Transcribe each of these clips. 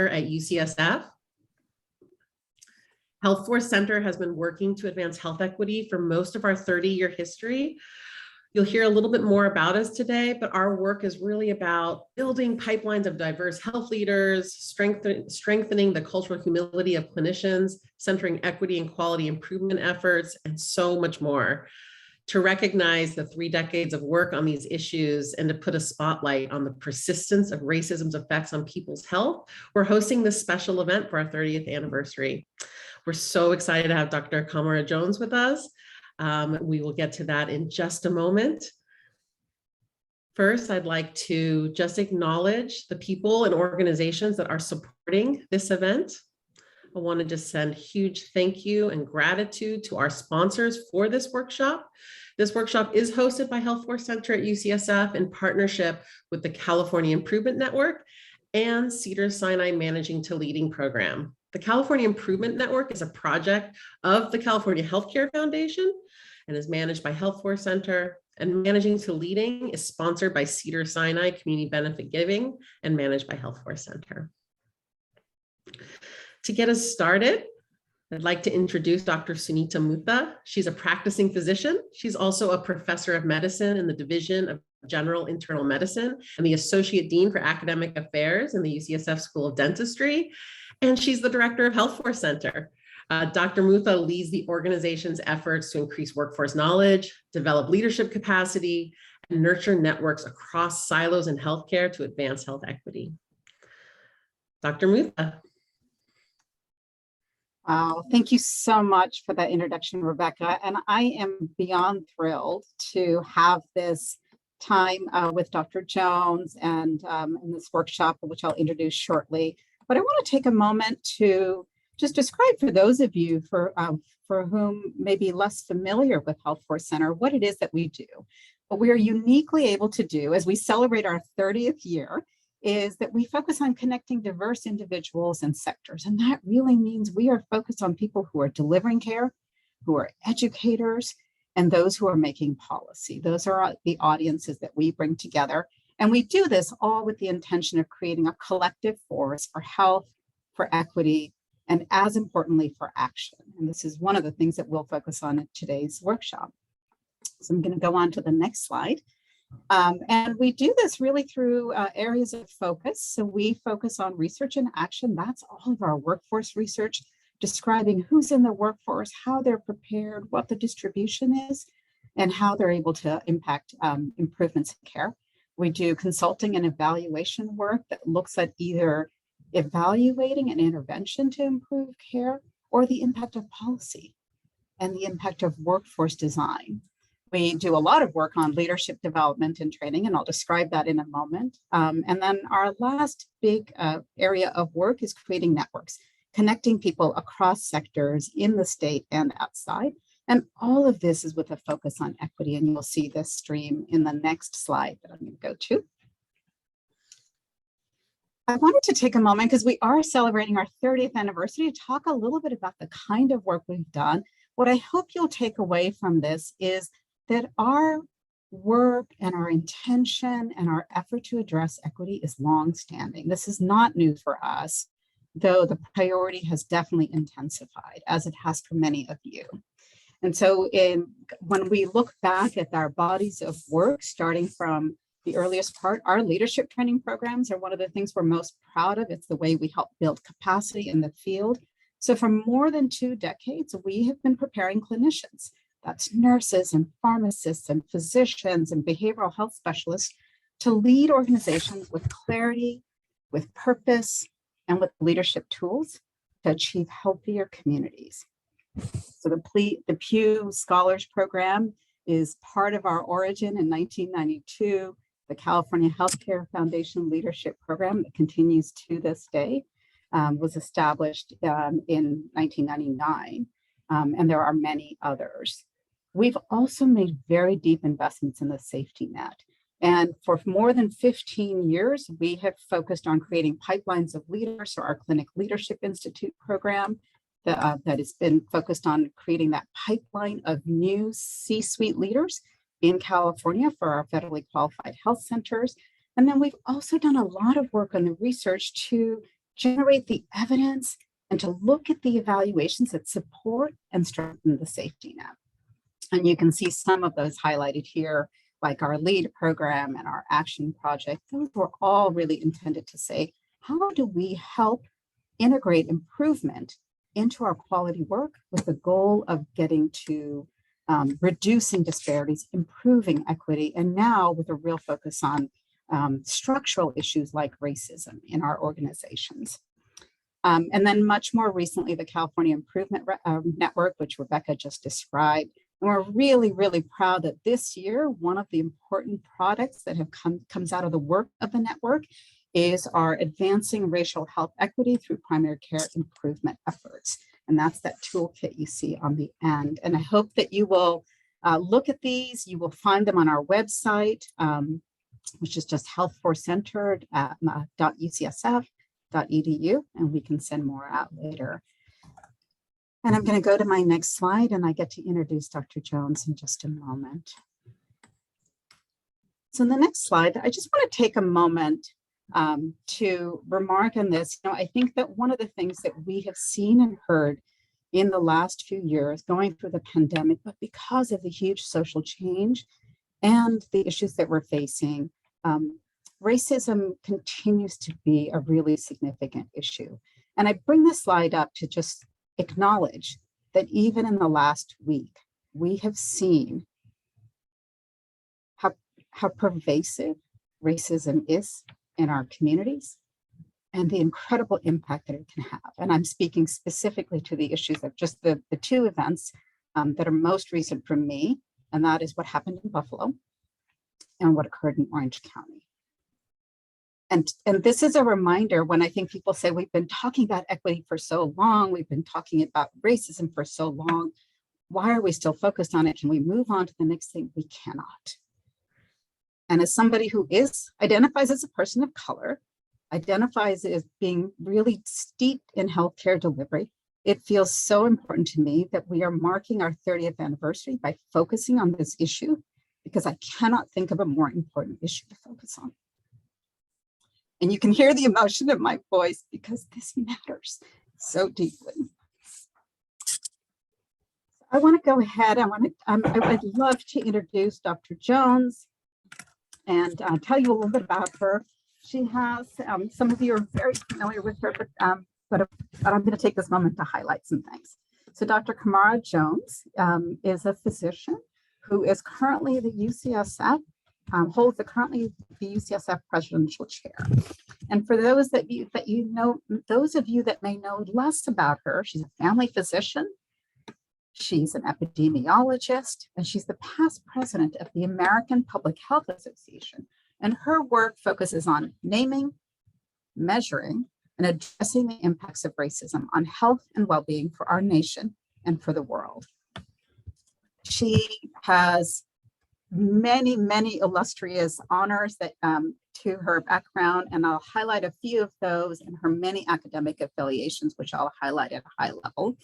at UCSF. Healthforce Center has been working to advance health equity for most of our 30-year history. You'll hear a little bit more about us today, but our work is really about building pipelines of diverse health leaders, strengthening the cultural humility of clinicians, centering equity and quality improvement efforts, and so much more. To recognize the 3 decades of work on these issues and to put a spotlight on the persistence of racism's effects on people's health, we're hosting this special event for our 30th anniversary. We're so excited to have Dr. Camara Jones with us. We will get to that in just a moment. First, I'd like to just acknowledge the people and organizations that are supporting this event. I want to just send huge thank you and gratitude to our sponsors for this workshop. This workshop is hosted by Healthforce Center at UCSF in partnership with the California Improvement Network and Cedars-Sinai Managing to Leading program. The California Improvement Network is a project of the California Healthcare Foundation and is managed by Healthforce Center, and Managing to Leading is sponsored by Cedars-Sinai Community Benefit Giving and managed by Healthforce Center. To get us started, I'd like to introduce Dr. Sunita Mutha. She's a practicing physician. She's also a professor of medicine in the Division of General Internal Medicine and the Associate Dean for Academic Affairs in the UCSF School of Dentistry. And she's the director of Healthforce Center. Dr. Mutha leads the organization's efforts to increase workforce knowledge, develop leadership capacity, and nurture networks across silos in healthcare to advance health equity. Dr. Mutha. Wow, thank you so much for that introduction, Rebecca. And I am beyond thrilled to have this time with Dr. Jones and in this workshop, which I'll introduce shortly. But I want to take a moment to just describe for those of you for whom may be less familiar with Healthforce Center, what it is that we do. What we are uniquely able to do as we celebrate our 30th year is that we focus on connecting diverse individuals and sectors. And that really means we are focused on people who are delivering care, who are educators, and those who are making policy. Those are the audiences that we bring together. And we do this all with the intention of creating a collective force for health, for equity, and as importantly, for action. And this is one of the things that we'll focus on at today's workshop. So I'm going to go on to the next slide. And we do this really through areas of focus. So we focus on research and action. That's all of our workforce research, describing who's in the workforce, how they're prepared, what the distribution is, and how they're able to impact improvements in care. We do consulting and evaluation work that looks at either evaluating an intervention to improve care or the impact of policy and the impact of workforce design. We do a lot of work on leadership development and training, and I'll describe that in a moment. And then our last big area of work is creating networks, connecting people across sectors in the state and outside. And all of this is with a focus on equity, and you'll see this stream in the next slide that I'm going to go to. I wanted to take a moment because we are celebrating our 30th anniversary to talk a little bit about the kind of work we've done. What I hope you'll take away from this is that our work and our intention and our effort to address equity is longstanding. This is not new for us, though the priority has definitely intensified, as it has for many of you. And so when we look back at our bodies of work, starting from the earliest part, our leadership training programs are one of the things we're most proud of. It's the way we help build capacity in the field. So for more than 2 decades, we have been preparing clinicians. That's nurses and pharmacists and physicians and behavioral health specialists to lead organizations with clarity, with purpose, and with leadership tools to achieve healthier communities. So the Pew Scholars Program is part of our origin in 1992. The California Healthcare Foundation Leadership Program that continues to this day was established in 1999, and there are many others. We've also made very deep investments in the safety net. And for more than 15 years, we have focused on creating pipelines of leaders. So our Clinic Leadership Institute program that has been focused on creating that pipeline of new C-suite leaders in California for our federally qualified health centers. And then we've also done a lot of work on the research to generate the evidence, and to look at the evaluations that support and strengthen the safety net. And you can see some of those highlighted here, like our LEAD program and our action project. Those were all really intended to say, how do we help integrate improvement into our quality work with the goal of getting to reducing disparities, improving equity, and now with a real focus on structural issues like racism in our organizations. And then much more recently, the California Improvement Network, which Rebecca just described. And we're really, really proud that this year, one of the important products that have comes out of the work of the network is our Advancing Racial Health Equity through Primary Care Improvement Efforts. And that's that toolkit you see on the end. And I hope that you will look at these. You will find them on our website, which is just Healthforce Center .ucsf.edu, and we can send more out later. And I'm going to go to my next slide, and I get to introduce Dr. Jones in just a moment. So in the next slide, I just want to take a moment to remark on this. I think that one of the things that we have seen and heard in the last few years going through the pandemic, but because of the huge social change and the issues that we're facing, racism continues to be a really significant issue. And I bring this slide up to just acknowledge that even in the last week, we have seen how pervasive racism is in our communities and the incredible impact that it can have. And I'm speaking specifically to the issues of just the two events that are most recent for me, and that is what happened in Buffalo and what occurred in Orange County. And this is a reminder when I think people say, we've been talking about equity for so long, we've been talking about racism for so long, why are we still focused on it? Can we move on to the next thing? We cannot. And as somebody who identifies as a person of color, identifies as being really steeped in healthcare delivery, it feels so important to me that we are marking our 30th anniversary by focusing on this issue, because I cannot think of a more important issue to focus on. And you can hear the emotion in my voice because this matters so deeply. I want to go ahead. I'd love to introduce Dr. Jones and tell you a little bit about her. She has, some of you are very familiar with her, but I'm going to take this moment to highlight some things. So Dr. Camara Jones is a physician who is currently the UCSF, holds currently the UCSF presidential chair. And for those that those of you that may know less about her, she's a family physician. She's an epidemiologist, and she's the past president of the American Public Health Association. And her work focuses on naming, measuring, and addressing the impacts of racism on health and well-being for our nation and for the world. She has many, many illustrious honors that to her background, and I'll highlight a few of those, and her many academic affiliations, which I'll highlight at a high level.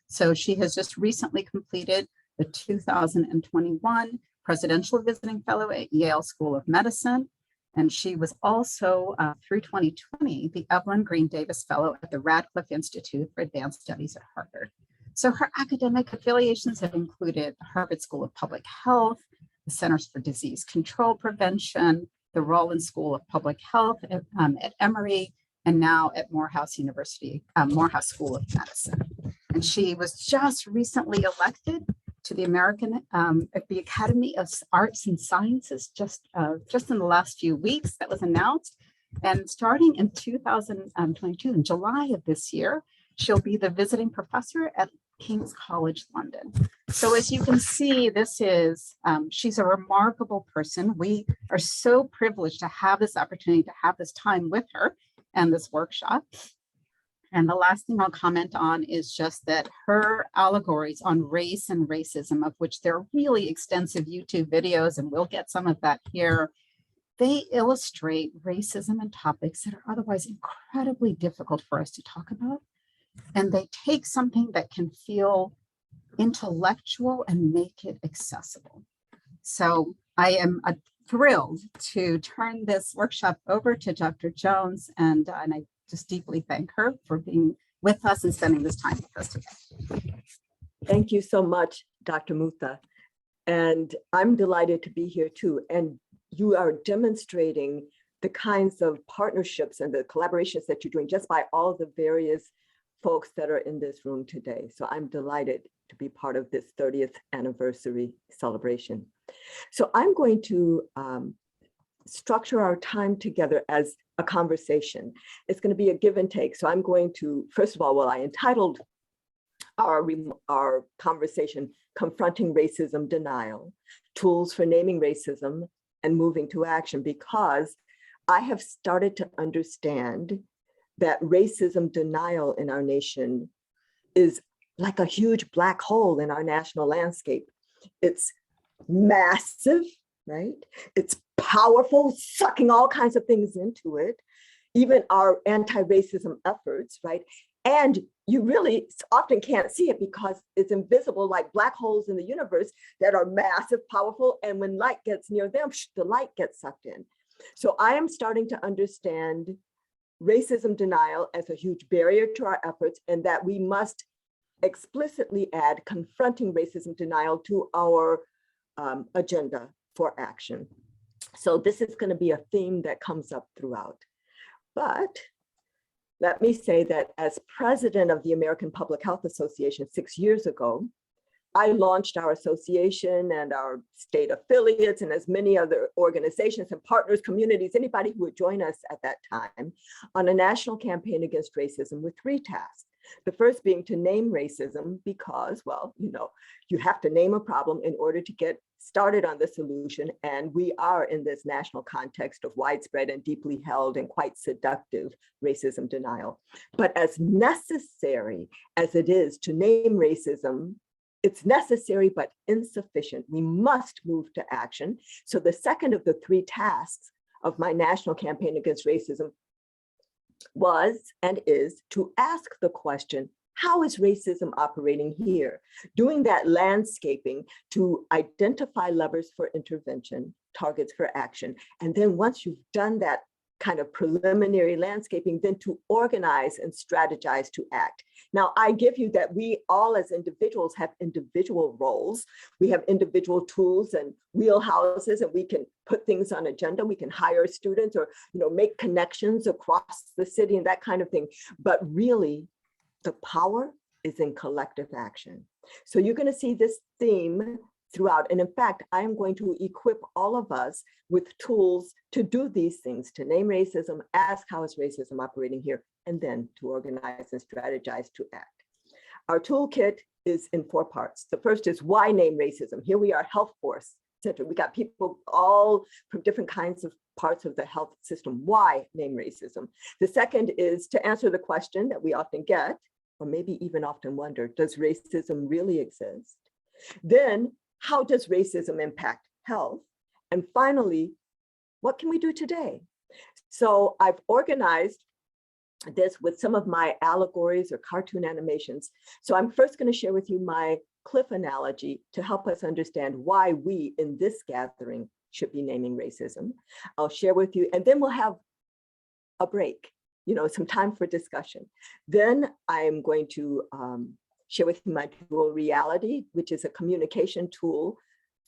So she has just recently completed the 2021 Presidential Visiting Fellow at Yale School of Medicine. And she was also, through 2020, the Evelyn Green Davis Fellow at the Radcliffe Institute for Advanced Studies at Harvard. So her academic affiliations have included the Harvard School of Public Health, the Centers for Disease Control Prevention, the Rollins School of Public Health at Emory, and now at Morehouse University, Morehouse School of Medicine. And she was just recently elected to the the Academy of Arts and Sciences just in the last few weeks. That was announced. And starting in 2022, in July of this year, she'll be the visiting professor at King's College London. So as you can see, she's a remarkable person. We are so privileged to have this opportunity to have this time with her and this workshop. And the last thing I'll comment on is just that her allegories on race and racism, of which there are really extensive YouTube videos, and we'll get some of that here, they illustrate racism and topics that are otherwise incredibly difficult for us to talk about. And they take something that can feel intellectual and make it accessible. So I am thrilled to turn this workshop over to Dr. Jones, and I just deeply thank her for being with us and spending this time with us today. Thank you so much, Dr. Mutha. And I'm delighted to be here too. And you are demonstrating the kinds of partnerships and the collaborations that you're doing just by all the various folks that are in this room today. So I'm delighted to be part of this 30th anniversary celebration. So I'm going to structure our time together as a conversation. It's going to be a give and take. So I'm going to, first of all, I entitled our conversation, Confronting Racism Denial, Tools for Naming Racism and Moving to Action, because I have started to understand that racism denial in our nation is like a huge black hole in our national landscape. It's massive, right? It's powerful, sucking all kinds of things into it, even our anti-racism efforts, right? And you really often can't see it because it's invisible, like black holes in the universe that are massive, powerful, and when light gets near them, the light gets sucked in. So I am starting to understand racism denial as a huge barrier to our efforts, and that we must explicitly add confronting racism denial to our agenda for action. So this is going to be a theme that comes up throughout. But let me say that as president of the American Public Health Association 6 years ago, I launched our association and our state affiliates and as many other organizations and partners, communities, anybody who would join us at that time on a national campaign against racism with 3 tasks. The first being to name racism because, well, you have to name a problem in order to get started on the solution. And we are in this national context of widespread and deeply held and quite seductive racism denial. But as necessary as it is to name racism, it's necessary but insufficient. We must move to action. So the second of the 3 tasks of my national campaign against racism was and is to ask the question, how is racism operating here? Doing that landscaping to identify levers for intervention, targets for action. And then once you've done that kind of preliminary landscaping, then to organize and strategize to act. Now, I give you that we all as individuals have individual roles. We have individual tools and wheelhouses, and we can put things on agenda. We can hire students or make connections across the city and that kind of thing. But really, the power is in collective action. So you're going to see this theme throughout. And in fact, I am going to equip all of us with tools to do these things, to name racism, ask how is racism operating here, and then to organize and strategize to act. Our toolkit is in 4 parts. The first is why name racism. Here we are, Healthforce Center. We got people all from different kinds of parts of the health system. Why name racism? The second is to answer the question that we often get, or maybe even often wonder, does racism really exist? Then, how does racism impact health? And finally, what can we do today? So I've organized this with some of my allegories or cartoon animations. So I'm first going to share with you my cliff analogy to help us understand why we in this gathering should be naming racism. I'll share with you, and then we'll have a break, some time for discussion. Then I'm going to share with you my dual reality, which is a communication tool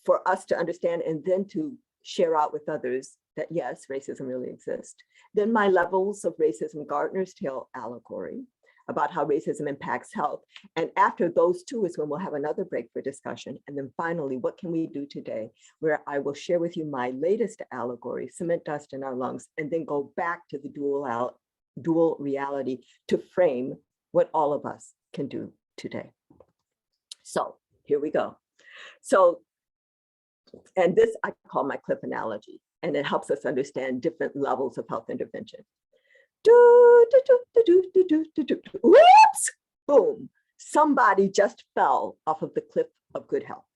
for us to understand and then to share out with others that yes, racism really exists. Then my levels of racism, Gardner's Tale allegory about how racism impacts health. And after those 2 is when we'll have another break for discussion. And then finally, what can we do today? Where I will share with you my latest allegory, cement dust in our lungs, and then go back to the dual reality to frame what all of us can do today. So here we go. So, and this I call my cliff analogy, and it helps us understand different levels of health intervention. Whoops, boom, somebody just fell off of the cliff of good health.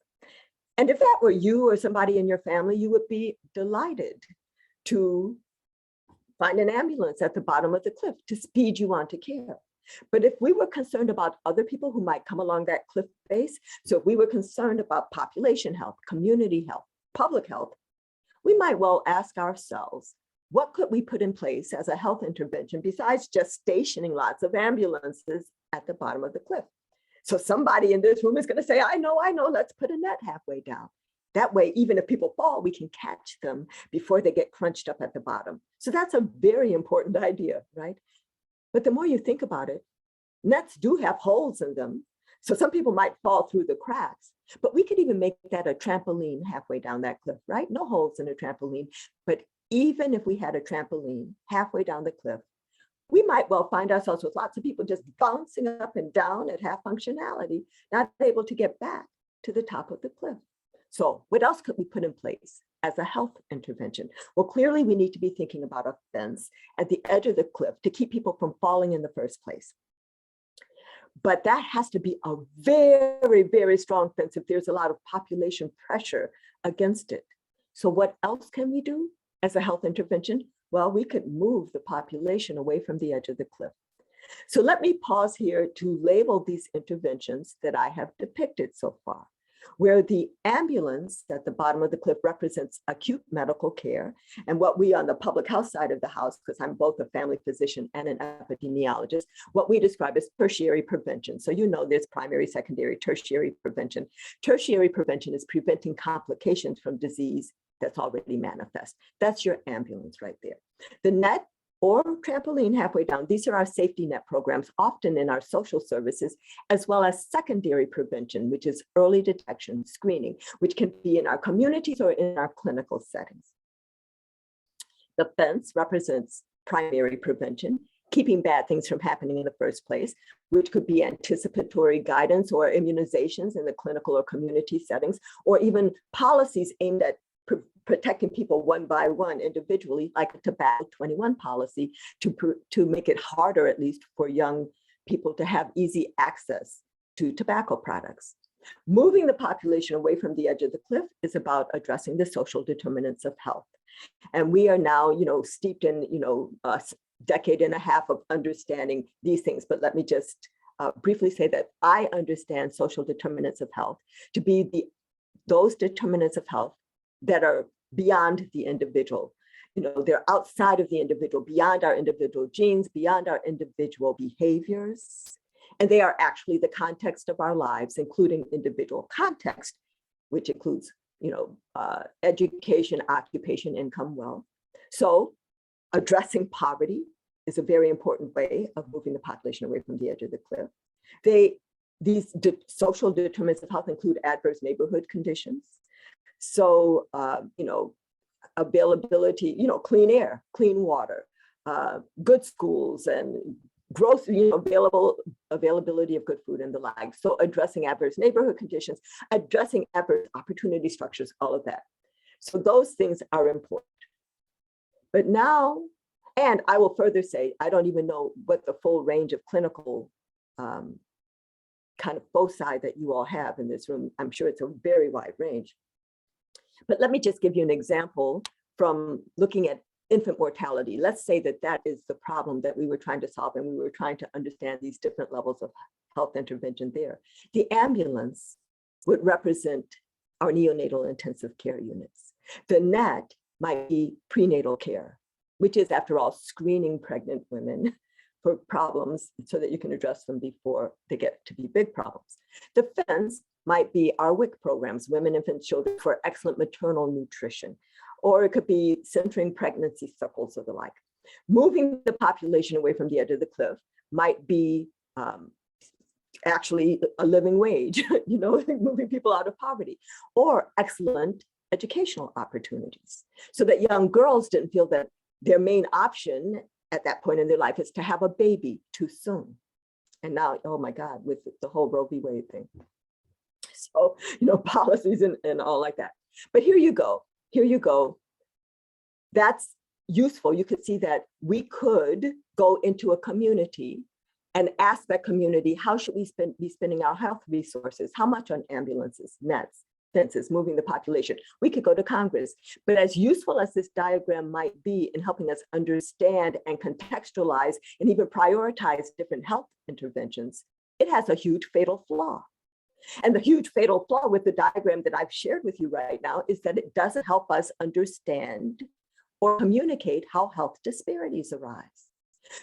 And if that were you or somebody in your family, you would be delighted to find an ambulance at the bottom of the cliff to speed you on to care. But if we were concerned about other people who might come along that cliff face, so if we were concerned about population health, community health, public health, we might well ask ourselves, what could we put in place as a health intervention besides just stationing lots of ambulances at the bottom of the cliff? So somebody in this room is going to say, I know, let's put a net halfway down. That way, even if people fall, we can catch them before they get crunched up at the bottom. So that's a very important idea, right? But the more you think about it, nets do have holes in them. So some people might fall through the cracks, but we could even make that a trampoline halfway down that cliff, right? No holes in a trampoline. But even if we had a trampoline halfway down the cliff, we might well find ourselves with lots of people just bouncing up and down at half functionality, not able to get back to the top of the cliff. So what else could we put in place as a health intervention? Well, clearly we need to be thinking about a fence at the edge of the cliff to keep people from falling in the first place. But that has to be a very, very strong fence if there's a lot of population pressure against it. So what else can we do as a health intervention? Well, we could move the population away from the edge of the cliff. So let me pause here to label these interventions that I have depicted so far, where the ambulance at the bottom of the cliff represents acute medical care, and what we on the public health side of the house, because I'm both a family physician and an epidemiologist, what we describe as tertiary prevention. So you know there's primary, secondary, tertiary prevention. Tertiary prevention is preventing complications from disease that's already manifest. That's your ambulance right there. The net or trampoline halfway down, these are our safety net programs, often in our social services, as well as secondary prevention, which is early detection, screening, which can be in our communities or in our clinical settings. The fence represents primary prevention, keeping bad things from happening in the first place, which could be anticipatory guidance or immunizations in the clinical or community settings, or even policies aimed at protecting people one by one individually, like a tobacco 21 policy to make it harder, at least for young people to have easy access to tobacco products. Moving the population away from the edge of the cliff is about addressing the social determinants of health. And we are now, steeped in, a decade and a half of understanding these things. But let me just briefly say that I understand social determinants of health to be those determinants of health that are beyond the individual. They're outside of the individual, beyond our individual genes, beyond our individual behaviors. And they are actually the context of our lives, including individual context, which includes, education, occupation, income, wealth. So addressing poverty is a very important way of moving the population away from the edge of the cliff. These social determinants of health include adverse neighborhood conditions. So, availability, clean air, clean water, good schools, and growth, availability of good food and the like. So addressing adverse neighborhood conditions, addressing adverse opportunity structures, all of that. So those things are important. But now, and I will further say, I don't even know what the full range of clinical kind of foci that you all have in this room. I'm sure it's a very wide range. But let me just give you an example from looking at infant mortality. Let's say that that is the problem that we were trying to solve, and we were trying to understand these different levels of health intervention there. The ambulance would represent our neonatal intensive care units. The net might be prenatal care, which is, after all, screening pregnant women for problems so that you can address them before they get to be big problems. The fence might be our WIC programs, women, infants, children, for excellent maternal nutrition, or it could be centering pregnancy circles or the like. Moving the population away from the edge of the cliff might be actually a living wage, moving people out of poverty, or excellent educational opportunities, so that young girls didn't feel that their main option at that point in their life is to have a baby too soon. And now, oh my God, with the whole Roe v. Wade thing. So, policies and all like that. But here you go. That's useful. You could see that we could go into a community and ask that community, how should we be spending our health resources? How much on ambulances, nets, fences, moving the population? We could go to Congress. But as useful as this diagram might be in helping us understand and contextualize and even prioritize different health interventions, it has a huge fatal flaw. And the huge fatal flaw with the diagram that I've shared with you right now is that it doesn't help us understand or communicate how health disparities arise.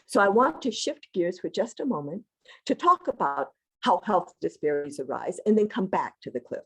So I want to shift gears for just a moment to talk about how health disparities arise and then come back to the cliff.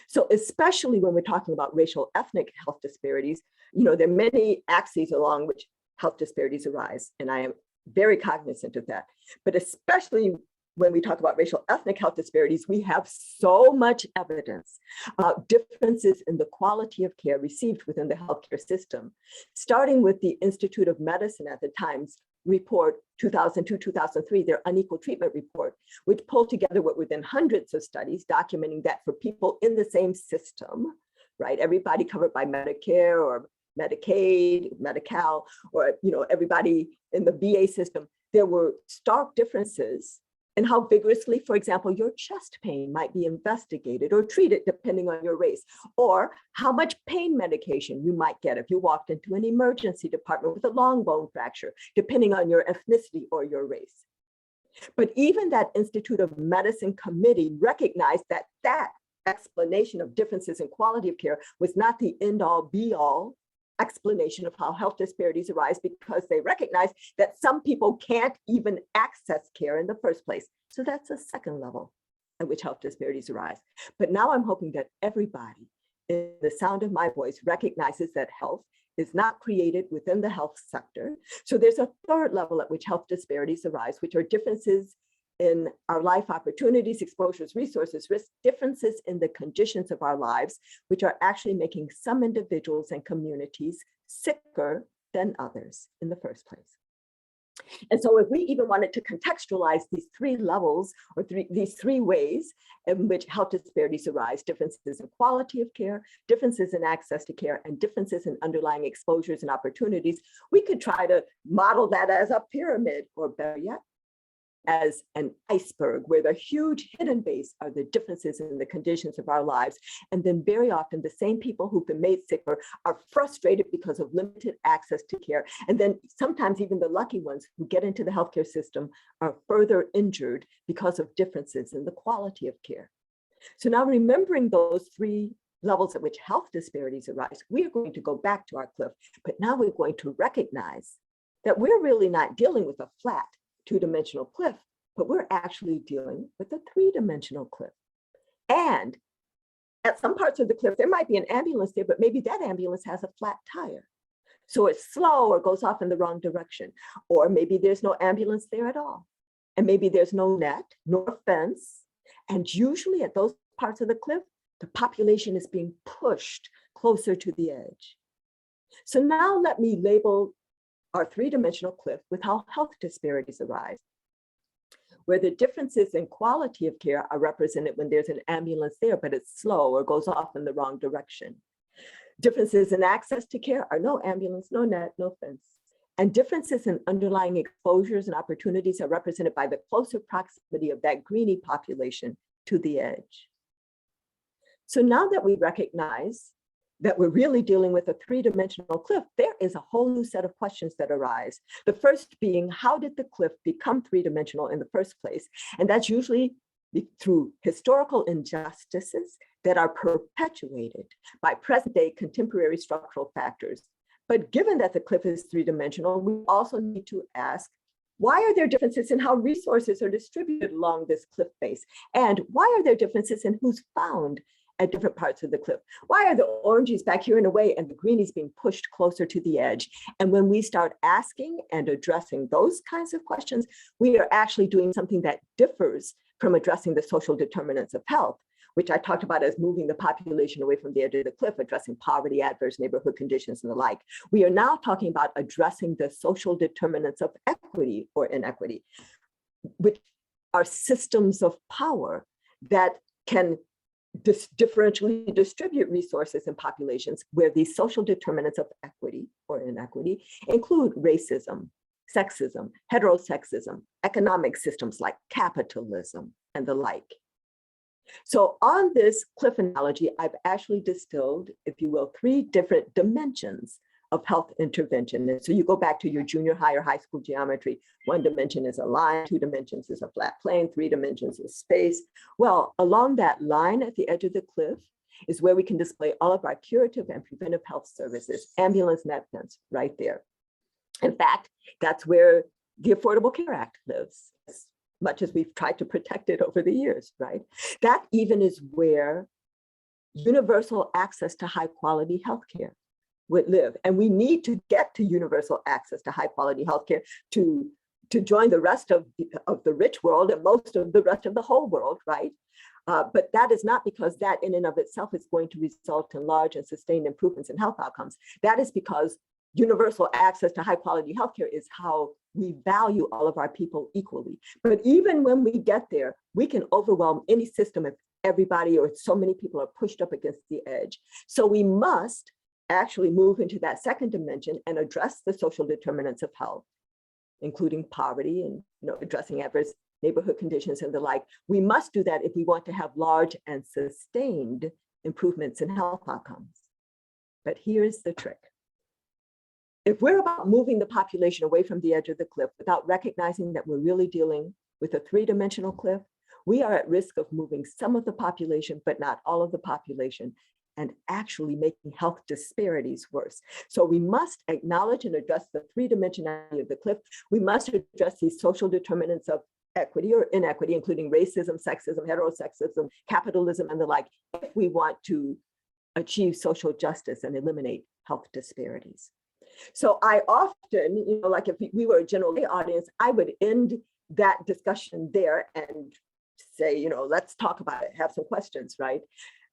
So especially when we're talking about racial ethnic health disparities, there are many axes along which health disparities arise, and I am very cognizant of that. But especially when we talk about racial ethnic health disparities, we have so much evidence about differences in the quality of care received within the healthcare system, starting with the Institute of Medicine at the time's report 2002-2003, their unequal treatment report, which pulled together what were then hundreds of studies documenting that for people in the same system, right, everybody covered by Medicare or Medicaid, Medi-Cal, or everybody in the VA system, there were stark differences in how vigorously, for example, your chest pain might be investigated or treated depending on your race, or how much pain medication you might get if you walked into an emergency department with a long bone fracture, depending on your ethnicity or your race. But even that Institute of Medicine committee recognized that that explanation of differences in quality of care was not the end-all be-all explanation of how health disparities arise, because they recognize that some people can't even access care in the first place. So that's a second level at which health disparities arise. But now I'm hoping that everybody in the sound of my voice recognizes that health is not created within the health sector. So there's a third level at which health disparities arise, which are differences in our life opportunities, exposures, resources, risks, differences in the conditions of our lives, which are actually making some individuals and communities sicker than others in the first place. And so if we even wanted to contextualize these three levels or these three ways in which health disparities arise, differences in quality of care, differences in access to care, and differences in underlying exposures and opportunities, we could try to model that as a pyramid, or better yet, as an iceberg, where the huge hidden base are the differences in the conditions of our lives. And then very often the same people who've been made sicker are frustrated because of limited access to care. And then sometimes even the lucky ones who get into the healthcare system are further injured because of differences in the quality of care. So now, remembering those three levels at which health disparities arise, we are going to go back to our cliff, but now we're going to recognize that we're really not dealing with a flat two-dimensional cliff, but we're actually dealing with a three-dimensional cliff. And at some parts of the cliff, there might be an ambulance there, but maybe that ambulance has a flat tire. So it's slow or goes off in the wrong direction. Or maybe there's no ambulance there at all. And maybe there's no net, nor fence. And usually at those parts of the cliff, the population is being pushed closer to the edge. So now let me label our three-dimensional cliff with how health disparities arise, where the differences in quality of care are represented when there's an ambulance there, but it's slow or goes off in the wrong direction. Differences in access to care are no ambulance, no net, no fence. And differences in underlying exposures and opportunities are represented by the closer proximity of that greenie population to the edge. So now that we recognize that we're really dealing with a three-dimensional cliff, there is a whole new set of questions that arise. The first being, how did the cliff become three-dimensional in the first place? And that's usually through historical injustices that are perpetuated by present-day contemporary structural factors. But given that the cliff is three-dimensional, we also need to ask, why are there differences in how resources are distributed along this cliff face? And why are there differences in who's found at different parts of the cliff? Why are the oranges back here in a way and the greenies being pushed closer to the edge? And when we start asking and addressing those kinds of questions, we are actually doing something that differs from addressing the social determinants of health, which I talked about as moving the population away from the edge of the cliff, addressing poverty, adverse neighborhood conditions, and the like. We are now talking about addressing the social determinants of equity or inequity, which are systems of power that can differentially distribute resources in populations, where these social determinants of equity or inequity include racism, sexism, heterosexism, economic systems like capitalism, and the like. So on this cliff analogy, I've actually distilled, if you will, three different dimensions of health intervention. And so you go back to your junior high or high school geometry. One dimension is a line, two dimensions is a flat plane, three dimensions is space. Well, along that line at the edge of the cliff, is where we can display all of our curative and preventive health services, ambulance networks, right there. In fact, that's where the Affordable Care Act lives, as much as we've tried to protect it over the years, right? That even is where universal access to high quality healthcare would live. And we need to get to universal access to high quality healthcare to join the rest of the rich world and most of the rest of the whole world, right? But that is not because that in and of itself is going to result in large and sustained improvements in health outcomes. That is because universal access to high quality healthcare is how we value all of our people equally. But even when we get there, we can overwhelm any system if everybody or so many people are pushed up against the edge. So we must actually move into that second dimension and address the social determinants of health, including poverty and addressing adverse neighborhood conditions and the like. We must do that if we want to have large and sustained improvements in health outcomes. But here's the trick. If we're about moving the population away from the edge of the cliff without recognizing that we're really dealing with a three-dimensional cliff, we are at risk of moving some of the population, but not all of the population, and actually making health disparities worse. So we must acknowledge and address the three-dimensionality of the cliff. We must address these social determinants of equity or inequity, including racism, sexism, heterosexism, capitalism, and the like, if we want to achieve social justice and eliminate health disparities. So I often, like if we were a general lay audience, I would end that discussion there and say, let's talk about it, have some questions, right?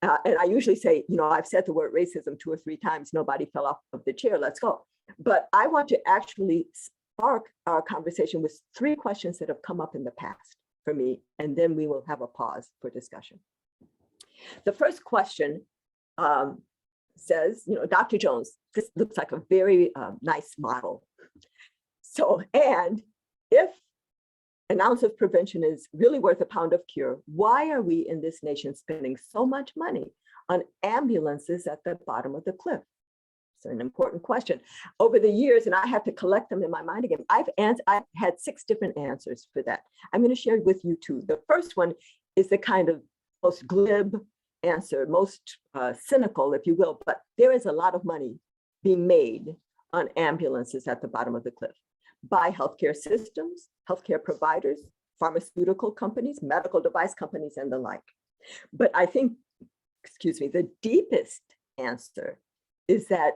And I usually say, I've said the word racism 2 or 3 times, nobody fell off of the chair, let's go. But I want to actually spark our conversation with 3 questions that have come up in the past for me, and then we will have a pause for discussion. The first question says, Dr. Jones, this looks like a very nice model. So, and if an ounce of prevention is really worth a pound of cure, why are we in this nation spending so much money on ambulances at the bottom of the cliff? It's an important question. Over the years, and I have to collect them in my mind again, I've had 6 different answers for that. I'm going to share with you 2. The first one is the kind of most glib answer, most cynical, if you will, but there is a lot of money being made on ambulances at the bottom of the cliff by healthcare systems, healthcare providers, pharmaceutical companies, medical device companies, and the like. But I think, the deepest answer is that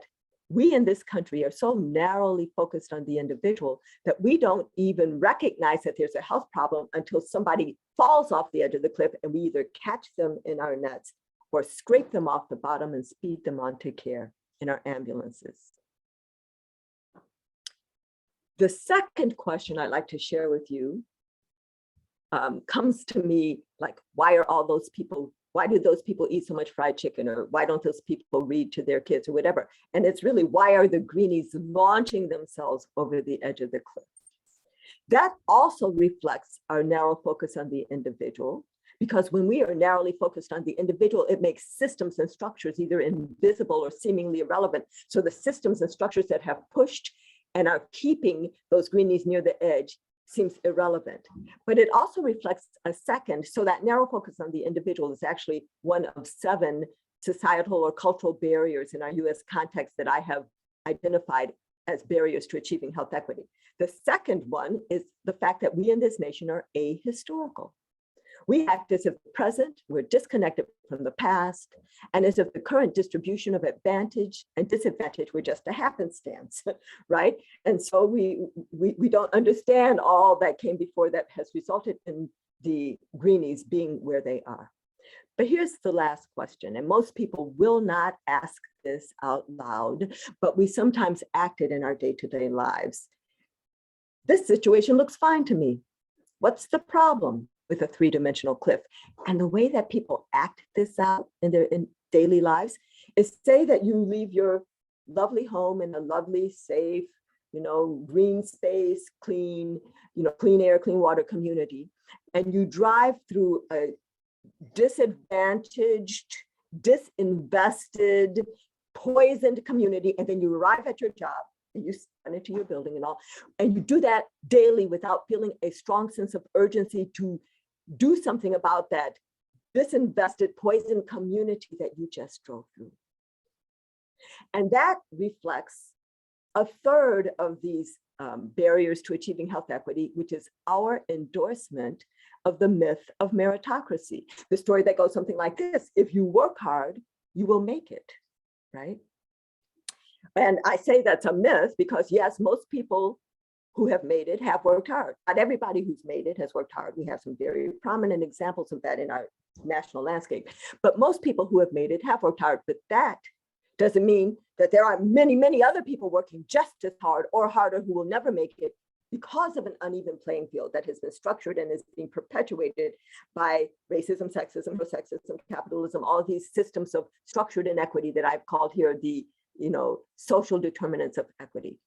we in this country are so narrowly focused on the individual that we don't even recognize that there's a health problem until somebody falls off the edge of the cliff and we either catch them in our nets or scrape them off the bottom and speed them on to care in our ambulances. The second question I'd like to share with you comes to me like, why do those people eat so much fried chicken? Or why don't those people read to their kids or whatever? And it's really, why are the greenies launching themselves over the edge of the cliff? That also reflects our narrow focus on the individual, because when we are narrowly focused on the individual, it makes systems and structures either invisible or seemingly irrelevant. So the systems and structures that have pushed and are keeping those greenies near the edge seems irrelevant. But it also reflects a second, so that narrow focus on the individual is actually one of 7 societal or cultural barriers in our US context that I have identified as barriers to achieving health equity. The second one is the fact that we in this nation are ahistorical. We act as if the present, we're disconnected from the past, and as if the current distribution of advantage and disadvantage were just a happenstance, right? And so we don't understand all that came before that has resulted in the greenies being where they are. But here's the last question, and most people will not ask this out loud, but we sometimes act it in our day-to-day lives. This situation looks fine to me. What's the problem with a 3-dimensional cliff? And the way that people act this out in their daily lives is, say that you leave your lovely home in a lovely, safe, green space, clean air, clean water community, and you drive through a disadvantaged, disinvested, poisoned community, and then you arrive at your job and you run into your building and all, and you do that daily without feeling a strong sense of urgency to do something about that disinvested, poisoned community that you just drove through. And that reflects a third of these barriers to achieving health equity, which is our endorsement of the myth of meritocracy. The story that goes something like this: if you work hard, you will make it, right? And I say that's a myth because yes, most people who have made it have worked hard. Not everybody who's made it has worked hard. We have some very prominent examples of that in our national landscape, but most people who have made it have worked hard. But that doesn't mean that there are many, many other people working just as hard or harder who will never make it because of an uneven playing field that has been structured and is being perpetuated by racism, sexism, sexism, capitalism, all of these systems of structured inequity that I've called here the social determinants of equity.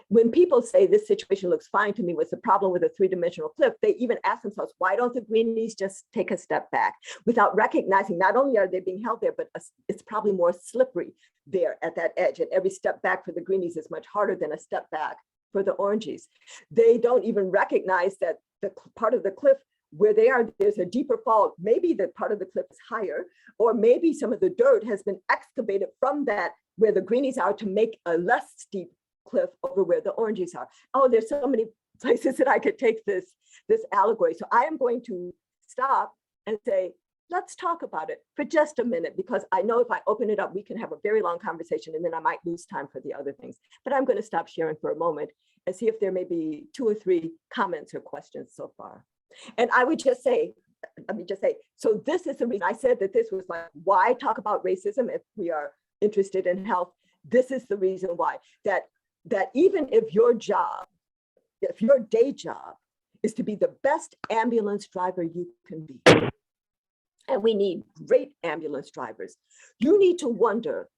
When people say this situation looks fine to me, what's the problem with a three-dimensional cliff? They even ask themselves, why don't the greenies just take a step back without recognizing not only are they being held there, but it's probably more slippery there at that edge. And every step back for the greenies is much harder than a step back for the oranges. They don't even recognize that the part of the cliff where they are, there's a deeper fall. Maybe the part of the cliff is higher, or maybe some of the dirt has been excavated from that where the greenies are to make a less steep cliff over where the oranges are. Oh, there's so many places that I could take this allegory. So I am going to stop and say, let's talk about it for just a minute, because I know if I open it up, we can have a very long conversation and then I might lose time for the other things. But I'm going to stop sharing for a moment and see if there may be 2 or 3 comments or questions so far. And I would just say, so this is the reason I said that this was like, why talk about racism if we are interested in health? This is the reason why, that even if your day job is to be the best ambulance driver you can be, and we need great ambulance drivers, you need to wonder,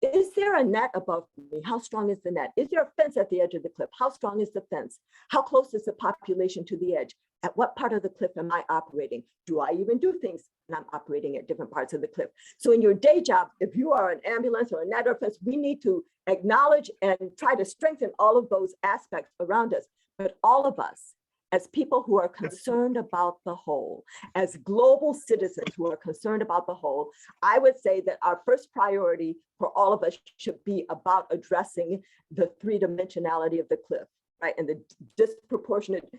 is there a net above me? How strong is the net? Is there a fence at the edge of the cliff? How strong is the fence? How close is the population to the edge? At what part of the cliff am I operating? Do I even do things when I'm operating at different parts of the cliff? So in your day job, if you are an ambulance or a net or fence, we need to acknowledge and try to strengthen all of those aspects around us. But all of us, as people who are concerned about the whole, as global citizens who are concerned about the whole, I would say that our first priority for all of us should be about addressing the three-dimensionality of the cliff, right? And the disproportionate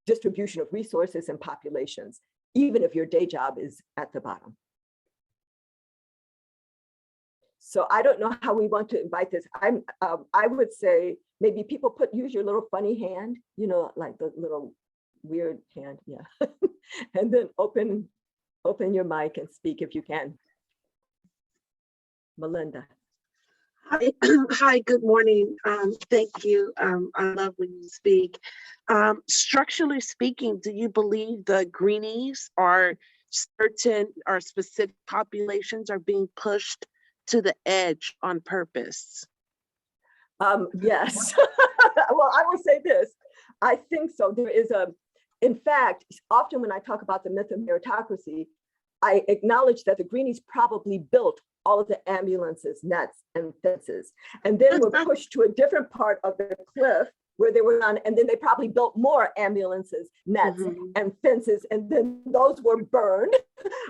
distribution of resources and populations, even if your day job is at the bottom. So I don't know how we want to invite this. I would say maybe people use your little funny hand, like the little weird hand, yeah. And then open your mic and speak if you can. Melinda. Hi, good morning. Thank you. I love when you speak. Structurally speaking, do you believe the greenies or specific populations are being pushed to the edge on purpose? Yes. Well, I will say this. I think so. There is in fact, often when I talk about the myth of meritocracy, I acknowledge that the greenies probably built all of the ambulances, nets, and fences, and then were pushed to a different part of the cliff where they were on, and then they probably built more ambulances, nets, and fences, and then those were burned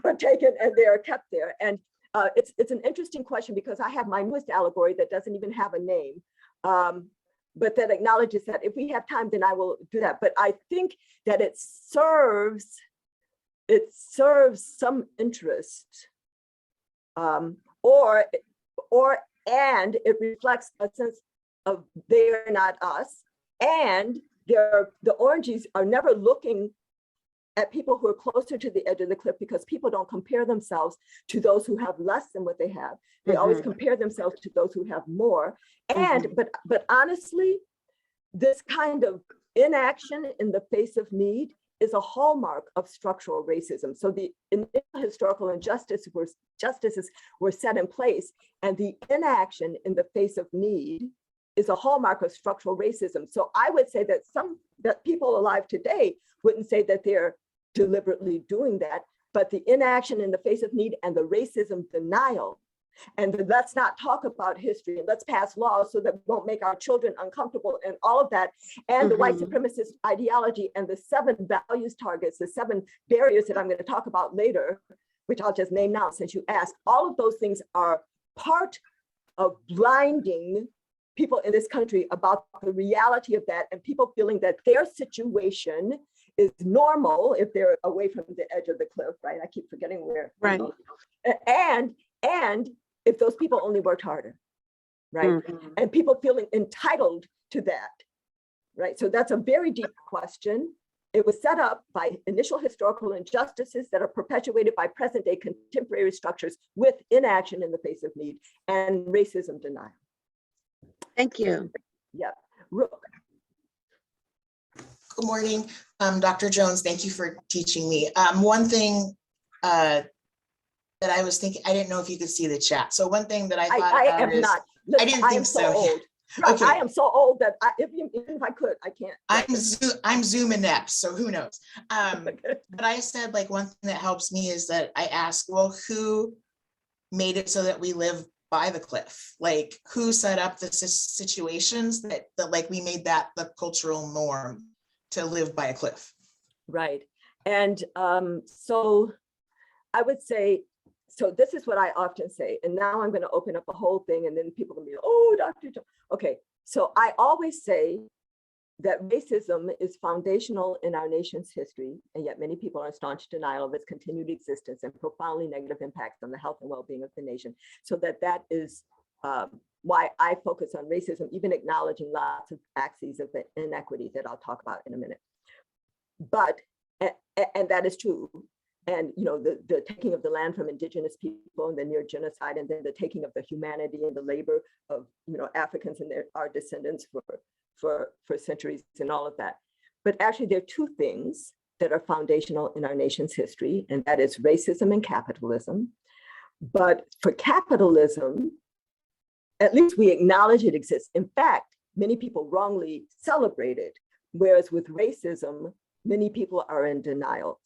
or taken, and they are kept there. And it's an interesting question because I have my newest allegory that doesn't even have a name, but that acknowledges that if we have time, then I will do that. But I think that it serves some interest, and it reflects a sense of they are not us, and the oranges are never looking at people who are closer to the edge of the cliff, because people don't compare themselves to those who have less than what they have. They always compare themselves to those who have more. And but honestly, this kind of inaction in the face of need is a hallmark of structural racism. So the initial historical injustices were set in place, and the inaction in the face of need is a hallmark of structural racism. So I would say that people alive today wouldn't say that they're deliberately doing that, but the inaction in the face of need and the racism denial, and let's not talk about history, and let's pass laws so that we won't make our children uncomfortable, and all of that, and the white supremacist ideology and the 7 values targets, the 7 barriers that I'm going to talk about later, which I'll just name now since you asked, all of those things are part of blinding people in this country about the reality of that, and people feeling that their situation is normal if they're away from the edge of the cliff, right? I keep forgetting where. Right. And if those people only worked harder, right? Mhm. And people feeling entitled to that, right? So that's a very deep question. It was set up by initial historical injustices that are perpetuated by present day contemporary structures with inaction in the face of need and racism denial. Thank you. Yeah. Rook. Good morning, Dr. Jones. Thank you for teaching me. One thing that I was thinking, I didn't know if you could see the chat. So one thing that I thought I about am is, not. Listen, I didn't I think am so so. old. Right, Okay. I am so old that even if I could, I can't. I'm Zoom inept, so who knows? But I said, like, one thing that helps me is that I ask, well, who made it so that we live by the cliff? Like, who set up the situations that like we made that the cultural norm to live by a cliff? Right. And so I would say, so this is what I often say, and now I'm going to open up a whole thing and then people will be, oh, Dr. Jones. Okay, so I always say that racism is foundational in our nation's history, and yet many people are in staunch denial of its continued existence and profoundly negative impacts on the health and well-being of the nation. So that is why I focus on racism, even acknowledging lots of axes of inequity that I'll talk about in a minute. But, and that is true. And the taking of the land from indigenous people and the near genocide, and then the taking of the humanity and the labor of Africans and our descendants for centuries and all of that. But actually, there are two things that are foundational in our nation's history, and that is racism and capitalism. But for capitalism, at least we acknowledge it exists. In fact, many people wrongly celebrate it, whereas with racism, many people are in denial.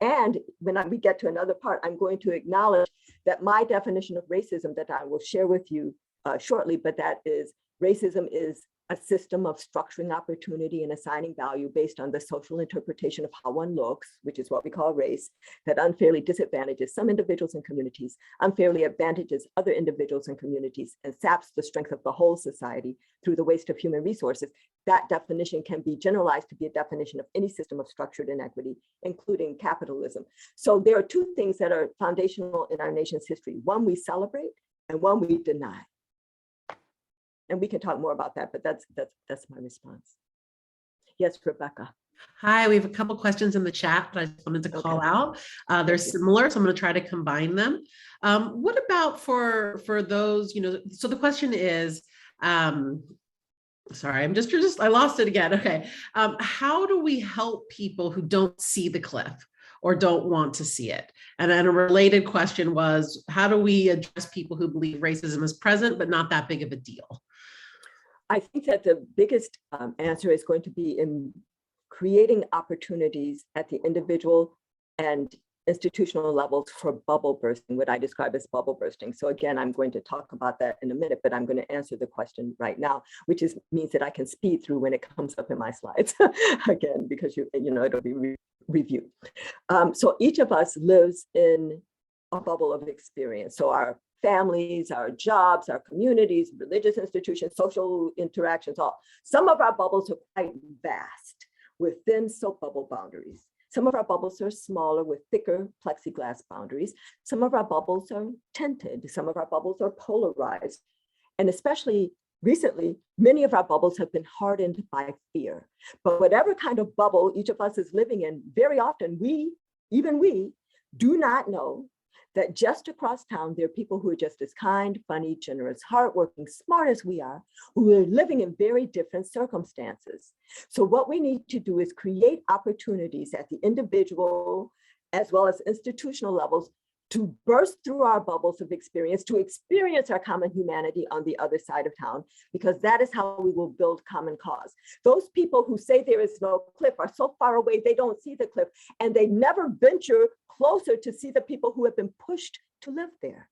And when we get to another part, I'm going to acknowledge that my definition of racism that I will share with you shortly, but that is racism is a system of structuring opportunity and assigning value based on the social interpretation of how one looks, which is what we call race, that unfairly disadvantages some individuals and communities, unfairly advantages other individuals and communities, and saps the strength of the whole society through the waste of human resources. That definition can be generalized to be a definition of any system of structured inequity, including capitalism. So there are two things that are foundational in our nation's history. One we celebrate and one we deny. And we can talk more about that, but that's my response. Yes, Rebecca. Hi, we have a couple questions in the chat that I just wanted to call out. They're similar, so I'm going to try to combine them. What about for those, so the question is, sorry, I lost it again. Okay. How do we help people who don't see the cliff or don't want to see it? And then a related question was, how do we address people who believe racism is present, but not that big of a deal? I think that the biggest answer is going to be in creating opportunities at the individual and institutional levels for bubble bursting, what I describe as bubble bursting. So again, I'm going to talk about that in a minute, but I'm going to answer the question right now, which means that I can speed through when it comes up in my slides again, because it'll be reviewed. So each of us lives in a bubble of experience. So our families, our jobs, our communities, religious institutions, social interactions, all. Some of our bubbles are quite vast with thin soap bubble boundaries. Some of our bubbles are smaller with thicker plexiglass boundaries. Some of our bubbles are tinted. Some of our bubbles are polarized. And especially recently, many of our bubbles have been hardened by fear. But whatever kind of bubble each of us is living in, very often even we, do not know that just across town, there are people who are just as kind, funny, generous, hardworking, smart as we are, who are living in very different circumstances. So what we need to do is create opportunities at the individual as well as institutional levels to burst through our bubbles of experience, to experience our common humanity on the other side of town, because that is how we will build common cause. Those people who say there is no cliff are so far away, they don't see the cliff, and they never venture closer to see the people who have been pushed to live there,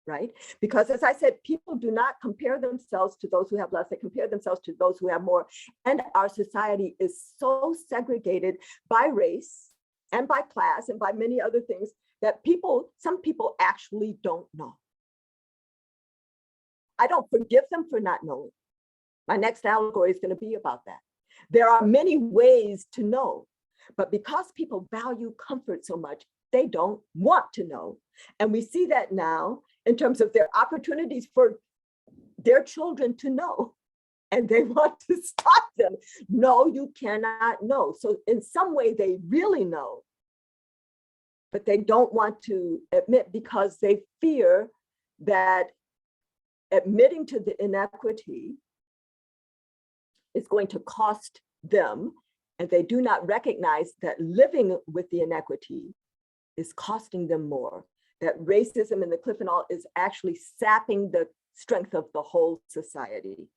right? Because as I said, people do not compare themselves to those who have less, they compare themselves to those who have more. And our society is so segregated by race, and by class and by many other things that some people actually don't know. I don't forgive them for not knowing. My next allegory is going to be about that. There are many ways to know, but because people value comfort so much, they don't want to know. And we see that now in terms of their opportunities for their children to know. And they want to stop them. No, you cannot know. So in some way they really know, but they don't want to admit because they fear that admitting to the inequity is going to cost them. And they do not recognize that living with the inequity is costing them more, that racism and the cliff and all is actually sapping the strength of the whole society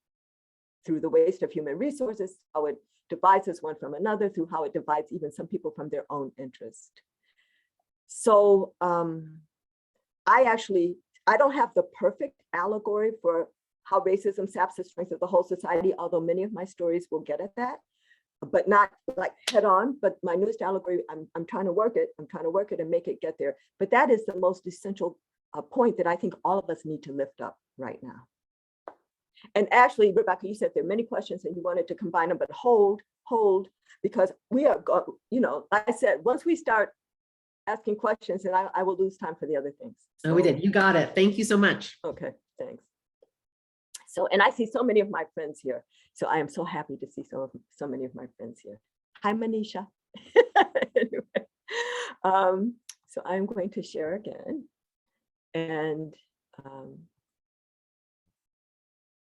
through the waste of human resources, how it divides us one from another, through how it divides even some people from their own interest. So I don't have the perfect allegory for how racism saps the strength of the whole society, although many of my stories will get at that, but not like head on. But my newest allegory, I'm trying to work it. I'm trying to work it and make it get there. But that is the most essential point that I think all of us need to lift up right now. And actually, Rebecca, you said there are many questions and you wanted to combine them, but hold, because we are, like I said, once we start asking questions, and I will lose time for the other things. Oh, we did. You got it. Thank you so much. Okay, thanks. So, and I see so many of my friends here. So I am so happy to see so many of my friends here. Hi, Manisha. Anyway, so I'm going to share again. And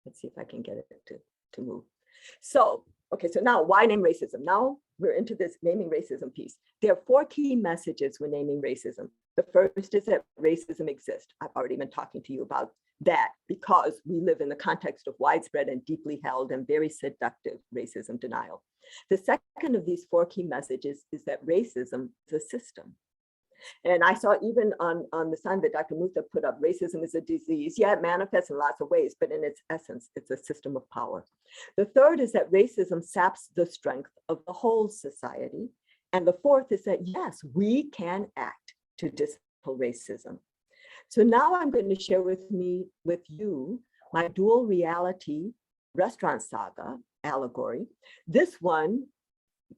let's see if I can get it to move. So, okay, so now why name racism? Now we're into this naming racism piece. There are 4 key messages when naming racism. The first is that racism exists. I've already been talking to you about that because we live in the context of widespread and deeply held and very seductive racism denial. The second of these 4 key messages is that racism is a system. And I saw even on the sign that Dr. Mutha put up, racism is a disease. Yeah, it manifests in lots of ways, but in its essence, it's a system of power. The third is that racism saps the strength of the whole society. And the fourth is that, yes, we can act to dismantle racism. So now I'm going to share with you my dual reality restaurant saga allegory. This one,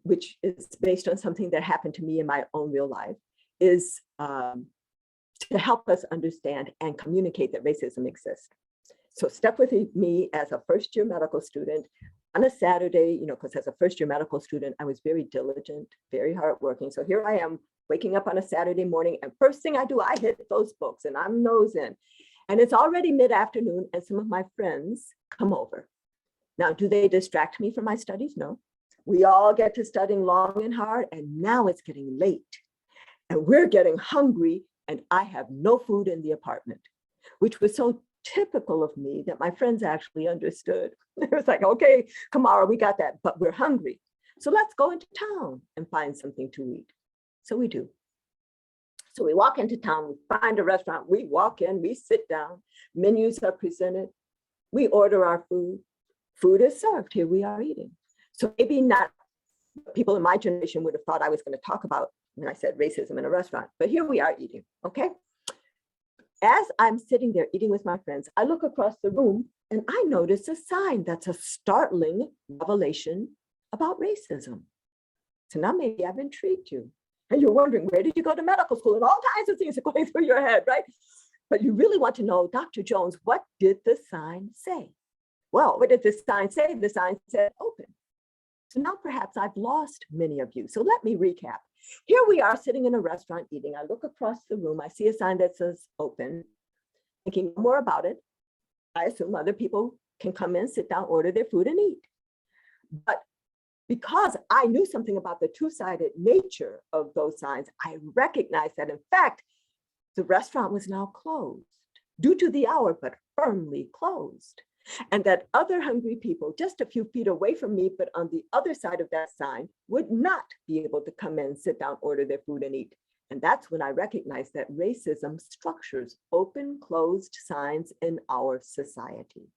which is based on something that happened to me in my own real life, is to help us understand and communicate that racism exists. So step with me as a first-year medical student on a Saturday, because as a first-year medical student, I was very diligent, very hardworking. So here I am waking up on a Saturday morning, and first thing I do, I hit those books and I'm nosing. And it's already mid-afternoon and some of my friends come over. Now, do they distract me from my studies? No. We all get to studying long and hard, and now it's getting late. And we're getting hungry, and I have no food in the apartment, which was so typical of me that my friends actually understood. It was like, okay, Camara, we got that, but we're hungry. So let's go into town and find something to eat. So we do. So we walk into town, we find a restaurant, we walk in, we sit down, menus are presented, we order our food, food is served, here we are eating. So maybe not people in my generation would have thought I was going to talk about when I said racism in a restaurant, but here we are eating, okay? As I'm sitting there eating with my friends, I look across the room and I notice a sign that's a startling revelation about racism. So now maybe I've intrigued you. And you're wondering, where did you go to medical school? And all kinds of things are going through your head, right? But you really want to know, Dr. Jones, what did the sign say? Well, what did the sign say? The sign said open. So now perhaps I've lost many of you. So let me recap. Here we are sitting in a restaurant eating. I look across the room. I see a sign that says open. Thinking more about it, I assume other people can come in, sit down, order their food and eat. But because I knew something about the two-sided nature of those signs, I recognized that in fact, the restaurant was now closed due to the hour, but firmly closed. And that other hungry people just a few feet away from me, but on the other side of that sign, would not be able to come in, sit down, order their food and eat. And that's when I recognized that racism structures open, closed signs in our society.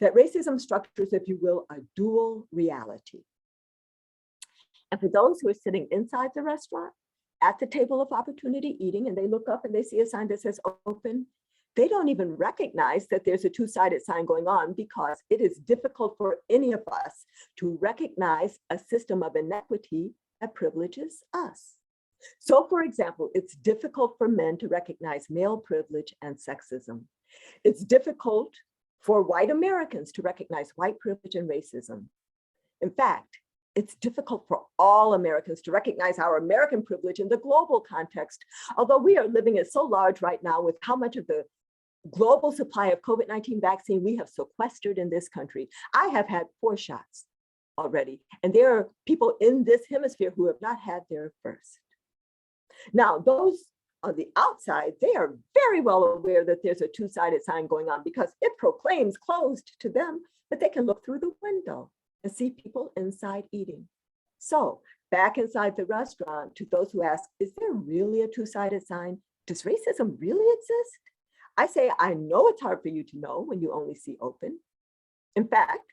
That racism structures, if you will, a dual reality. And for those who are sitting inside the restaurant, at the table of opportunity eating and they look up and they see a sign that says open, they don't even recognize that there's a two-sided sign going on because it is difficult for any of us to recognize a system of inequity that privileges us. So for example, it's difficult for men to recognize male privilege and sexism. It's difficult for white Americans to recognize white privilege and racism. In fact, it's difficult for all Americans to recognize our American privilege in the global context, although we are living it so large right now with how much of the global supply of COVID-19 vaccine we have sequestered in this country. I have had 4 shots already, and there are people in this hemisphere who have not had their first. Now, those on the outside, they are very well aware that there's a two-sided sign going on because it proclaims closed to them, but they can look through the window and see people inside eating. So back inside the restaurant, to those who ask, is there really a two-sided sign? Does racism really exist? I say, I know it's hard for you to know when you only see open. In fact,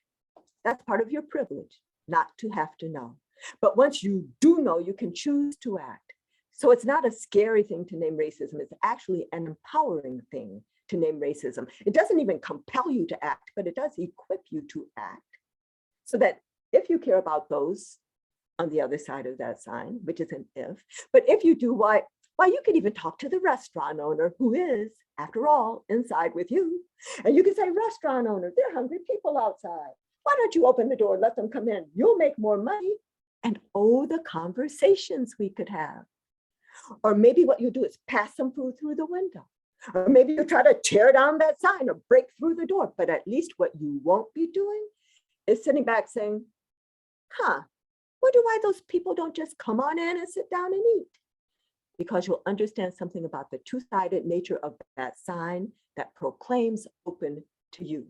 that's part of your privilege, not to have to know. But once you do know, you can choose to act. So it's not a scary thing to name racism. It's actually an empowering thing to name racism. It doesn't even compel you to act, but it does equip you to act. So that if you care about those on the other side of that sign, which is an if, but if you do, why you could even talk to the restaurant owner who is, after all, inside with you. And you can say, restaurant owner, there are hungry people outside. Why don't you open the door and let them come in? You'll make more money. And oh, the conversations we could have. Or maybe what you do is pass some food through the window. Or maybe you try to tear down that sign or break through the door. But at least what you won't be doing is sitting back saying, wonder why those people don't just come on in and sit down and eat. Because you'll understand something about the two-sided nature of that sign that proclaims open to you.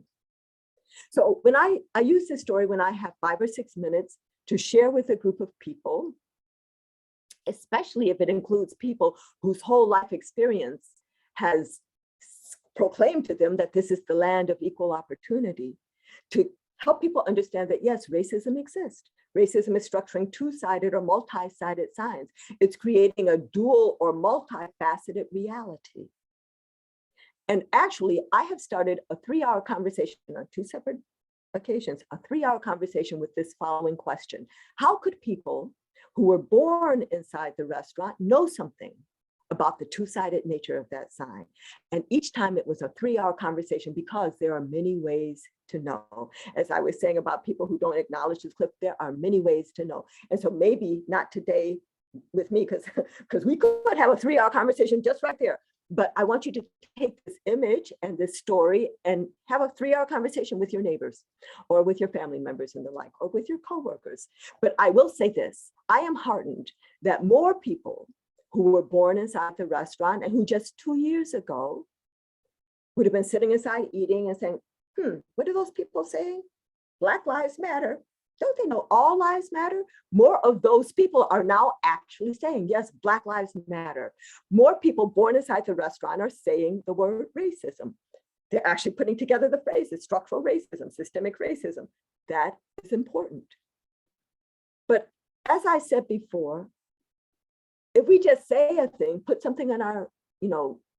So when I use this story when I have 5 or 6 minutes to share with a group of people, especially if it includes people whose whole life experience has proclaimed to them that this is the land of equal opportunity, to help people understand that yes, racism exists. Racism is structuring two-sided or multi-sided signs. It's creating a dual or multifaceted reality. And actually, I have started a 3-hour conversation on 2 separate occasions, a 3-hour conversation with this following question. How could people who were born inside the restaurant know something about the two-sided nature of that sign? And each time it was a 3-hour conversation because there are many ways to know. As I was saying about people who don't acknowledge this clip, there are many ways to know. And so maybe not today with me, because we could have a 3-hour conversation just right there. But I want you to take this image and this story and have a 3-hour conversation with your neighbors or with your family members and the like, or with your coworkers. But I will say this, I am heartened that more people who were born inside the restaurant and who just 2 years ago would have been sitting inside eating and saying, what are those people saying? Black lives matter. Don't they know all lives matter? More of those people are now actually saying, yes, Black lives matter. More people born inside the restaurant are saying the word racism. They're actually putting together the phrases, structural racism, systemic racism. That is important. But as I said before, if we just say a thing, put something on our,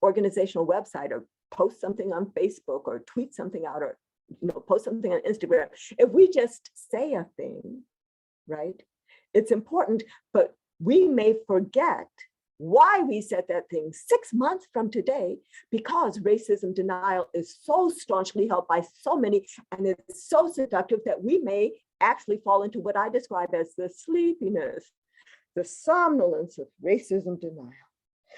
organizational website or post something on Facebook or tweet something out or post something on Instagram. If we just say a thing, right, it's important, but we may forget why we said that thing 6 months from today, because racism denial is so staunchly held by so many, and it's so seductive that we may actually fall into what I describe as the sleepiness, the somnolence of racism denial.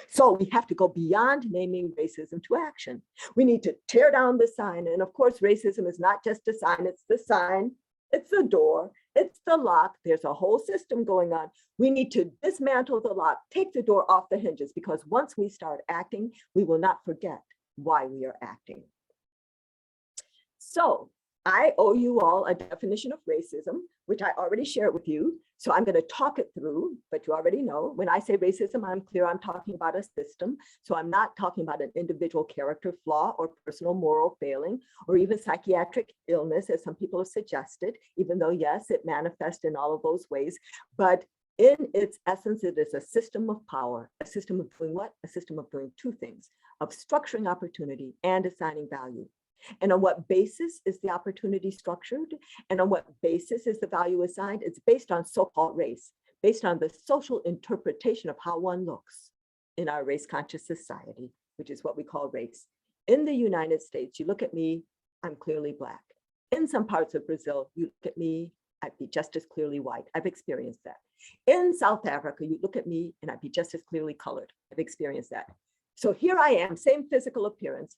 So we have to go beyond naming racism to action. We need to tear down the sign. And of course, racism is not just a sign, it's the sign, it's the door, it's the lock. There's a whole system going on. We need to dismantle the lock, take the door off the hinges, because once we start acting, we will not forget why we are acting. So I owe you all a definition of racism, which I already shared with you. So I'm going to talk it through, but you already know when I say racism, I'm clear I'm talking about a system. So I'm not talking about an individual character flaw or personal moral failing or even psychiatric illness, as some people have suggested, even though, yes, it manifests in all of those ways. But In its essence, it is a system of power, a system of doing what? A system of doing two things, of structuring opportunity and assigning value. And on what basis is the opportunity structured? And on what basis is the value assigned? It's based on so-called race, based on the social interpretation of how one looks in our race-conscious society, which is what we call race. In the United States, you look at me, I'm clearly Black. In some parts of Brazil, you look at me, I'd be just as clearly white. I've experienced that. In South Africa, you look at me and I'd be just as clearly colored. I've experienced that. So here I am, same physical appearance,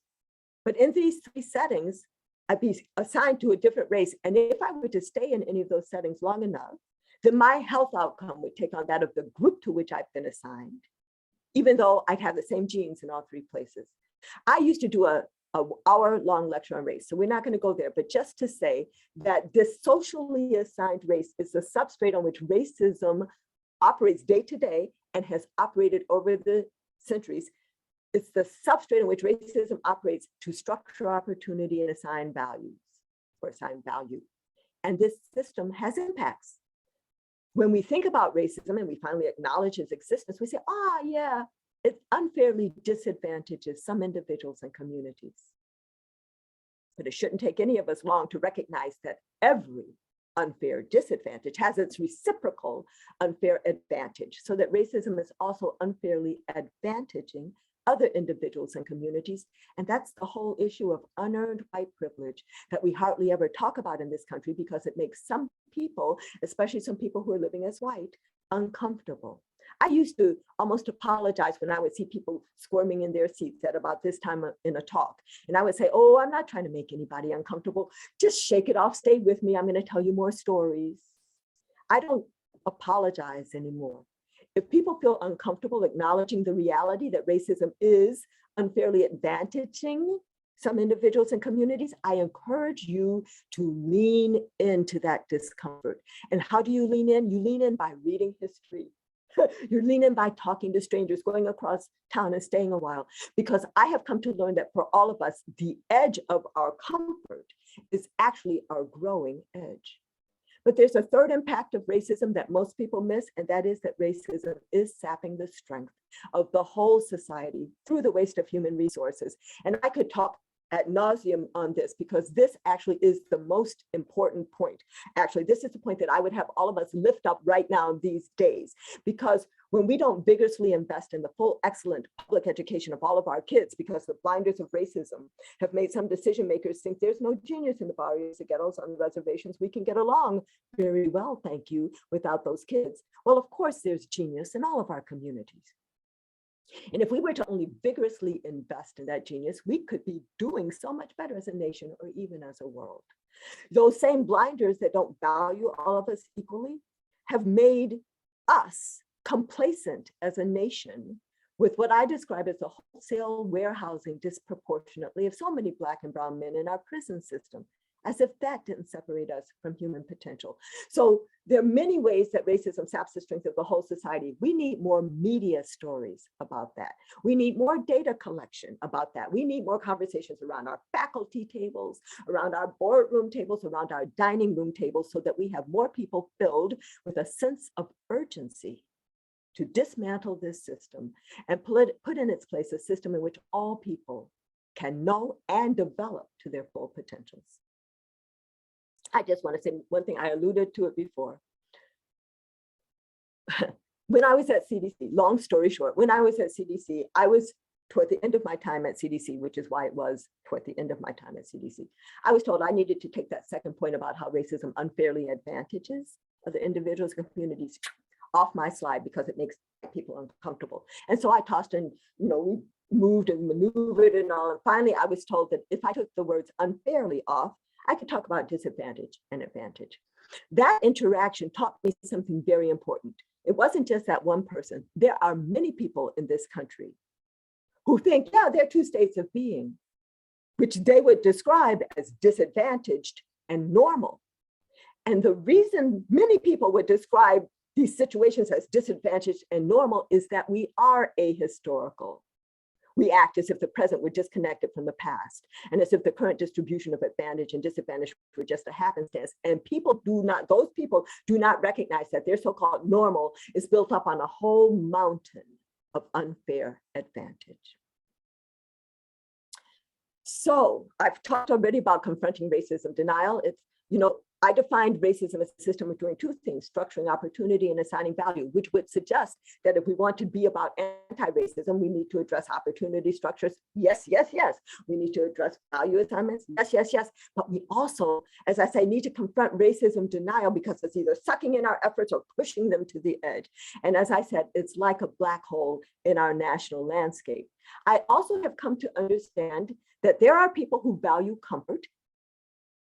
but in these three settings, I'd be assigned to a different race. And if I were to stay in any of those settings long enough, then my health outcome would take on that of the group to which I've been assigned, even though I'd have the same genes in all three places. I used to do a hour-long lecture on race, so we're not going to go there, but just to say that this socially assigned race is the substrate on which racism operates day to day and has operated over the centuries. It's the substrate on which racism operates to structure opportunity and assign values or assign value. And this system has impacts. When we think about racism and we finally acknowledge its existence, we say, yeah, it unfairly disadvantages some individuals and communities. But it shouldn't take any of us long to recognize that every unfair disadvantage has its reciprocal unfair advantage, so that racism is also unfairly advantaging other individuals and communities. And that's the whole issue of unearned white privilege that we hardly ever talk about in this country, because it makes some people, especially some people who are living as white, uncomfortable. I used to almost apologize when I would see people squirming in their seats at about this time in a talk. And I would say, I'm not trying to make anybody uncomfortable. Just shake it off, stay with me. I'm going to tell you more stories. I don't apologize anymore. If people feel uncomfortable acknowledging the reality that racism is unfairly advantaging some individuals and communities, I encourage you to lean into that discomfort. And how do you lean in? You lean in by reading history. You lean in by talking to strangers, going across town and staying a while, because I have come to learn that for all of us, the edge of our comfort is actually our growing edge. But there's a third impact of racism that most people miss, and that is that racism is sapping the strength of the whole society through the waste of human resources. And I could talk ad nauseum on this, because this actually is the most important point. Actually, this is the point that I would have all of us lift up right now these days, because when we don't vigorously invest in the full, excellent public education of all of our kids, because the blinders of racism have made some decision makers think there's no genius in the barrios, the ghettos, on the reservations, we can get along very well, thank you, without those kids. Well, of course, there's genius in all of our communities. And if we were to only vigorously invest in that genius, we could be doing so much better as a nation or even as a world. Those same blinders that don't value all of us equally have made us complacent as a nation with what I describe as the wholesale warehousing disproportionately of so many Black and brown men in our prison system, as if that didn't separate us from human potential. So there are many ways that racism saps the strength of the whole society. We need more media stories about that. We need more data collection about that. We need more conversations around our faculty tables, around our boardroom tables, around our dining room tables, so that we have more people filled with a sense of urgency to dismantle this system and put in its place a system in which all people can know and develop to their full potentials. I just want to say one thing, I alluded to it before. When I was at CDC, long story short, when I was at CDC, I was toward the end of my time at CDC, which is why it was toward the end of my time at CDC. I was told I needed to take that second point about how racism unfairly advantages other individuals and communities off my slide, because it makes people uncomfortable. And so I tossed and, we moved and maneuvered and all. And finally, I was told that if I took the words unfairly off, I could talk about disadvantage and advantage. That interaction taught me something very important. It wasn't just that one person. There are many people in this country who think, yeah, there are two states of being, which they would describe as disadvantaged and normal. And the reason many people would describe these situations as disadvantaged and normal is that we are ahistorical. We act as if the present were disconnected from the past, and as if the current distribution of advantage and disadvantage were just a happenstance. And those people do not recognize that their so-called normal is built up on a whole mountain of unfair advantage. So I've talked already about confronting racism denial. It's, I defined racism as a system of doing two things: structuring opportunity and assigning value, which would suggest that if we want to be about anti-racism, we need to address opportunity structures. Yes, yes, yes. We need to address value assignments. Yes, yes, yes. But we also, as I say, need to confront racism denial, because it's either sucking in our efforts or pushing them to the edge. And as I said, it's like a black hole in our national landscape. I also have come to understand that there are people who value comfort,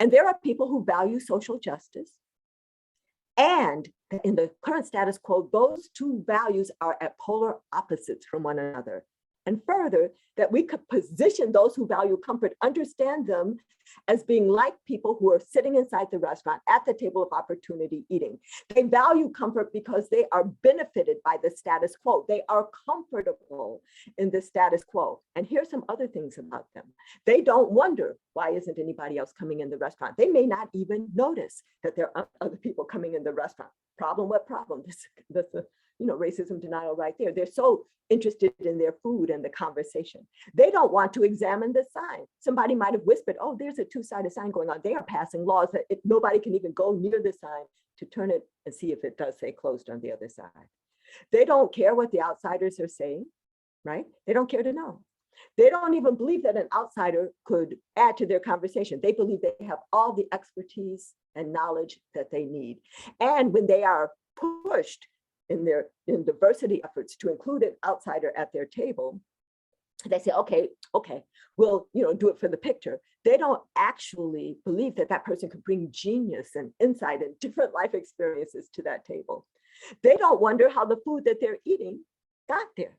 and there are people who value social justice. And in the current status quo, those two values are at polar opposites from one another. And further, that we could position those who value comfort, understand them as being like people who are sitting inside the restaurant at the table of opportunity eating. They value comfort because they are benefited by the status quo. They are comfortable in the status quo. And here's some other things about them. They don't wonder, why isn't anybody else coming in the restaurant? They may not even notice that there are other people coming in the restaurant. Problem? What problem? That's racism denial right there. They're so interested in their food and the conversation. They don't want to examine the sign. Somebody might have whispered, oh, there's a two-sided sign going on. They are passing laws that nobody can even go near the sign to turn it and see if it does say closed on the other side. They don't care what the outsiders are saying, right? They don't care to know. They don't even believe that an outsider could add to their conversation. They believe they have all the expertise and knowledge that they need. And when they are pushed in diversity efforts to include an outsider at their table, they say, okay, we'll do it for the picture. They don't actually believe that that person could bring genius and insight and different life experiences to that table. They don't wonder how the food that they're eating got there.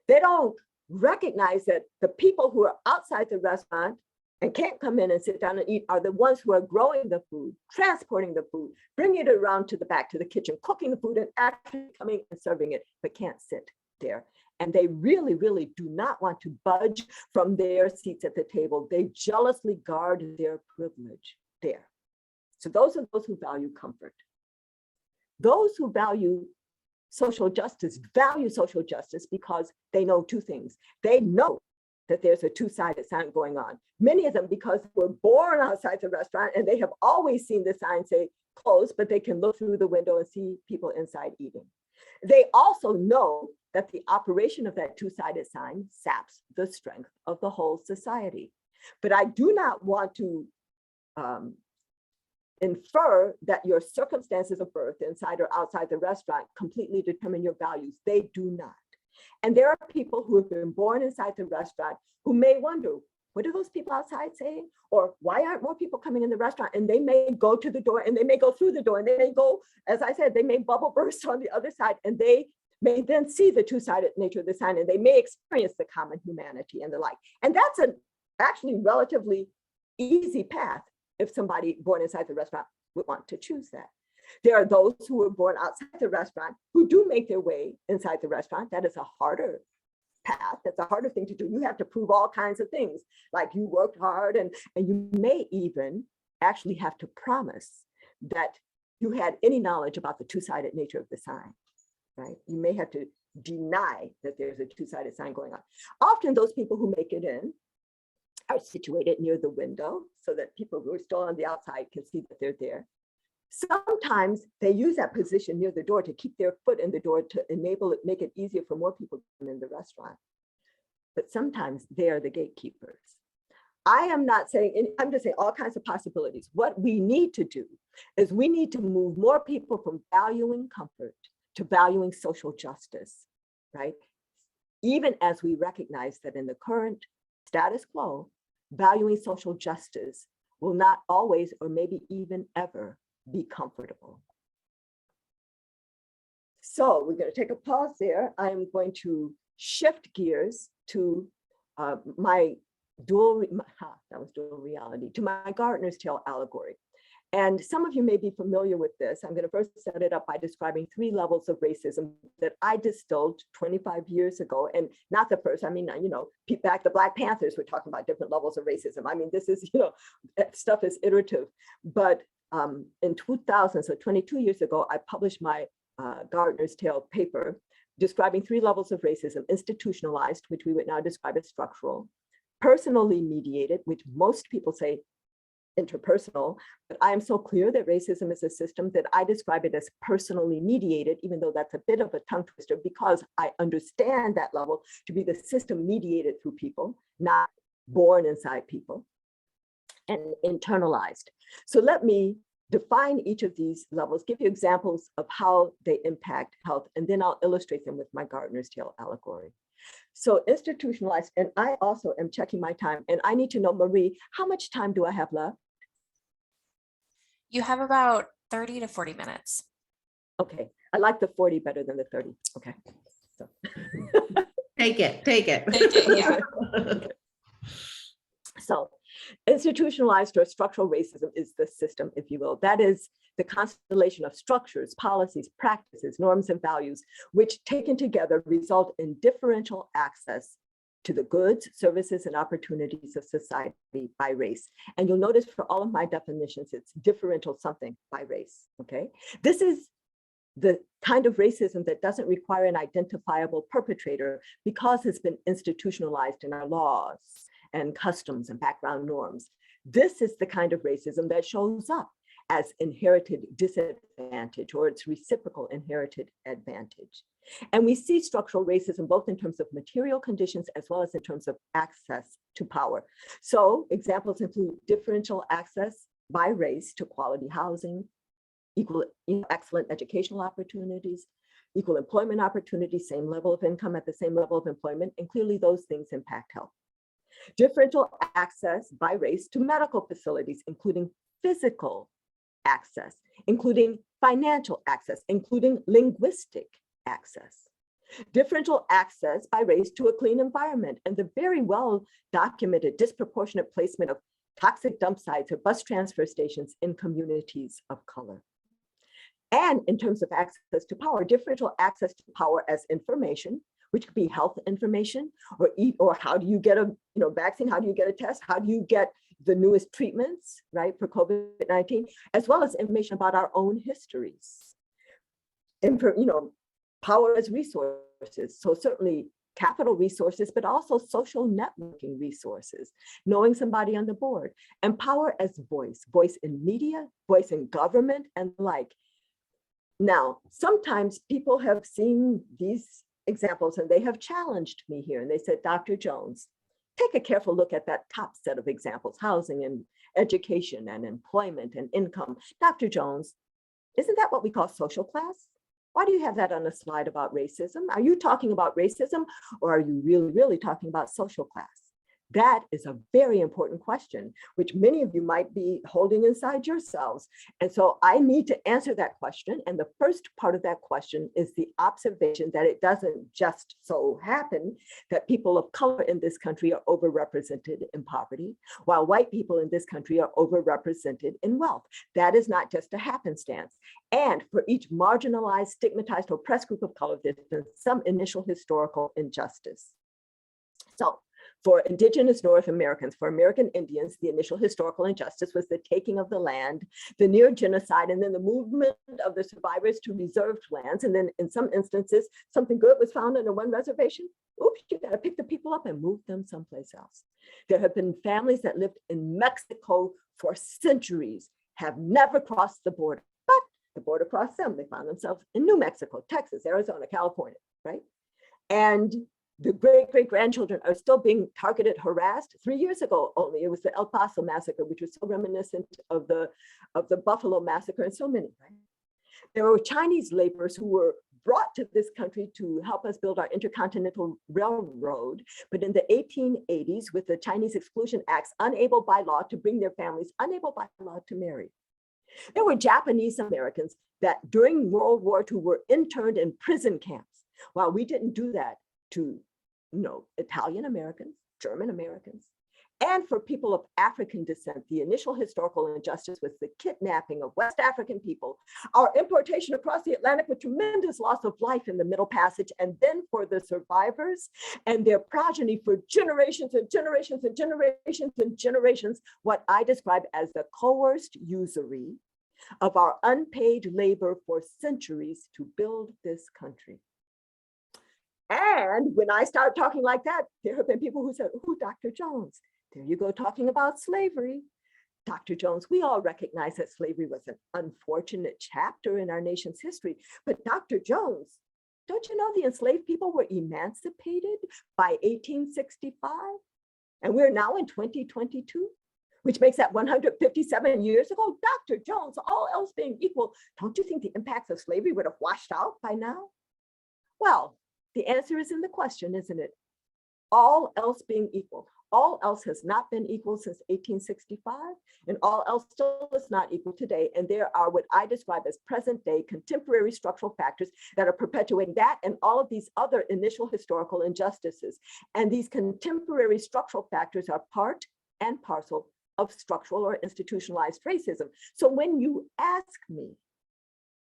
They don't recognize that the people who are outside the restaurant and can't come in and sit down and eat are the ones who are growing the food, transporting the food, bringing it around to the back to the kitchen, cooking the food and actually coming and serving it, but can't sit there. And they really, really do not want to budge from their seats at the table. They jealously guard their privilege there. So those are those who value comfort. Those who value social justice because they know two things. They know that there's a two-sided sign going on. Many of them because they were born outside the restaurant and they have always seen the sign say closed, but they can look through the window and see people inside eating. They also know that the operation of that two-sided sign saps the strength of the whole society. But I do not want to infer that your circumstances of birth inside or outside the restaurant completely determine your values. They do not. And there are people who have been born inside the restaurant who may wonder, what are those people outside saying? Or why aren't more people coming in the restaurant? And they may go to the door and they may go through the door and they may go, as I said, they may bubble burst on the other side and they may then see the two-sided nature of the sign and they may experience the common humanity and the like. And that's an actually relatively easy path if somebody born inside the restaurant would want to choose that. There are those who were born outside the restaurant who do make their way inside the restaurant. That is a harder path. That's a harder thing to do. You have to prove all kinds of things, like you worked hard and you may even actually have to promise that you had any knowledge about the two-sided nature of the sign, right? You may have to deny that there's a two-sided sign going on. Often those people who make it in are situated near the window so that people who are still on the outside can see that they're there. Sometimes they use that position near the door to keep their foot in the door to enable it, make it easier for more people to come in the restaurant. But sometimes they are the gatekeepers. I am not saying, I'm just saying all kinds of possibilities. What we need to do is we need to move more people from valuing comfort to valuing social justice, right? Even as we recognize that in the current status quo, valuing social justice will not always, or maybe even ever, be comfortable. So we're going to take a pause there. I'm going to shift gears to my dual reality, to my Gardener's Tale allegory. And some of you may be familiar with this. I'm going to first set it up by describing 3 levels of racism that I distilled 25 years ago. And not the first, I mean, back the Black Panthers were talking about different levels of racism. I mean, this is, stuff is iterative. But in 2000, so 22 years ago, I published my Gardner's Tale paper describing 3 levels of racism: institutionalized, which we would now describe as structural; personally mediated, which most people say interpersonal, but I am so clear that racism is a system that I describe it as personally mediated, even though that's a bit of a tongue twister, because I understand that level to be the system mediated through people, not born inside people, and internalized. So let me define each of these levels, give you examples of how they impact health, and then I'll illustrate them with my Gardner's Tale allegory. So institutionalized, and I also am checking my time, and I need to know, Marie, how much time do I have left? You have about 30 to 40 minutes. Okay, I like the 40 better than the 30. Okay. So. Take it, take it. Take it, yeah. Okay. So institutionalized or structural racism is the system, if you will. That is the constellation of structures, policies, practices, norms, and values, which taken together result in differential access to the goods, services, and opportunities of society by race. And you'll notice for all of my definitions, it's differential something by race, okay? This is the kind of racism that doesn't require an identifiable perpetrator because it's been institutionalized in our laws and customs and background norms. This is the kind of racism that shows up as inherited disadvantage, or its reciprocal inherited advantage. And we see structural racism both in terms of material conditions as well as in terms of access to power. So examples include differential access by race to quality housing, excellent educational opportunities, equal employment opportunities, same level of income at the same level of employment, and clearly those things impact health. Differential access by race to medical facilities, including physical access, including financial access, including linguistic access. Differential access by race to a clean environment, and the very well documented disproportionate placement of toxic dump sites or bus transfer stations in communities of color. And in terms of access to power, differential access to power as information, which could be health information, or how do you get a vaccine, how do you get a test, how do you get the newest treatments, right, for COVID-19, as well as information about our own histories. Power as resources, so certainly capital resources, but also social networking resources, knowing somebody on the board, and power as voice in media, voice in government, and the like. Now, sometimes people have seen these examples and they have challenged me here, and they said, Dr. Jones, take a careful look at that top set of examples: housing and education and employment and income. Dr. Jones, isn't that what we call social class? Why do you have that on a slide about racism? Are you talking about racism, or are you really talking about social class? That is a very important question, which many of you might be holding inside yourselves. And so I need to answer that question. And the first part of that question is the observation that it doesn't just so happen that people of color in this country are overrepresented in poverty, while white people in this country are overrepresented in wealth. That is not just a happenstance. And for each marginalized, stigmatized, oppressed group of color, there's been some initial historical injustice. So, for indigenous North Americans, for American Indians, the initial historical injustice was the taking of the land, the near genocide, and then the movement of the survivors to reserved lands. And then in some instances, something good was found under one reservation. Oops, you gotta pick the people up and move them someplace else. There have been families that lived in Mexico for centuries, have never crossed the border, but the border crossed them. They found themselves in New Mexico, Texas, Arizona, California, right? And the great-great-grandchildren are still being targeted, harassed. 3 years ago only, it was the El Paso massacre, which was so reminiscent of the Buffalo massacre, and so many, right? There were Chinese laborers who were brought to this country to help us build our intercontinental railroad. But in the 1880s, with the Chinese Exclusion Acts, unable by law to bring their families, unable by law to marry. There were Japanese Americans that during World War II were interned in prison camps. While we didn't do that to Italian Americans, German Americans, And for people of African descent, the initial historical injustice was the kidnapping of West African people, our importation across the Atlantic with tremendous loss of life in the Middle Passage, and then for the survivors and their progeny for generations and generations and generations and generations, what I describe as the coerced usury of our unpaid labor for centuries to build this country. And when I started talking like that, there have been people who said, "Ooh, Dr. Jones, there you go talking about slavery." Dr. Jones, we all recognize that slavery was an unfortunate chapter in our nation's history. But Dr. Jones, don't you know the enslaved people were emancipated by 1865? And we're now in 2022, which makes that 157 years ago. Dr. Jones, all else being equal, don't you think the impacts of slavery would have washed out by now? Well, the answer is in the question, isn't it? All else being equal. All else has not been equal since 1865, and all else still is not equal today. And there are what I describe as present day contemporary structural factors that are perpetuating that and all of these other initial historical injustices. And these contemporary structural factors are part and parcel of structural or institutionalized racism. So when you ask me,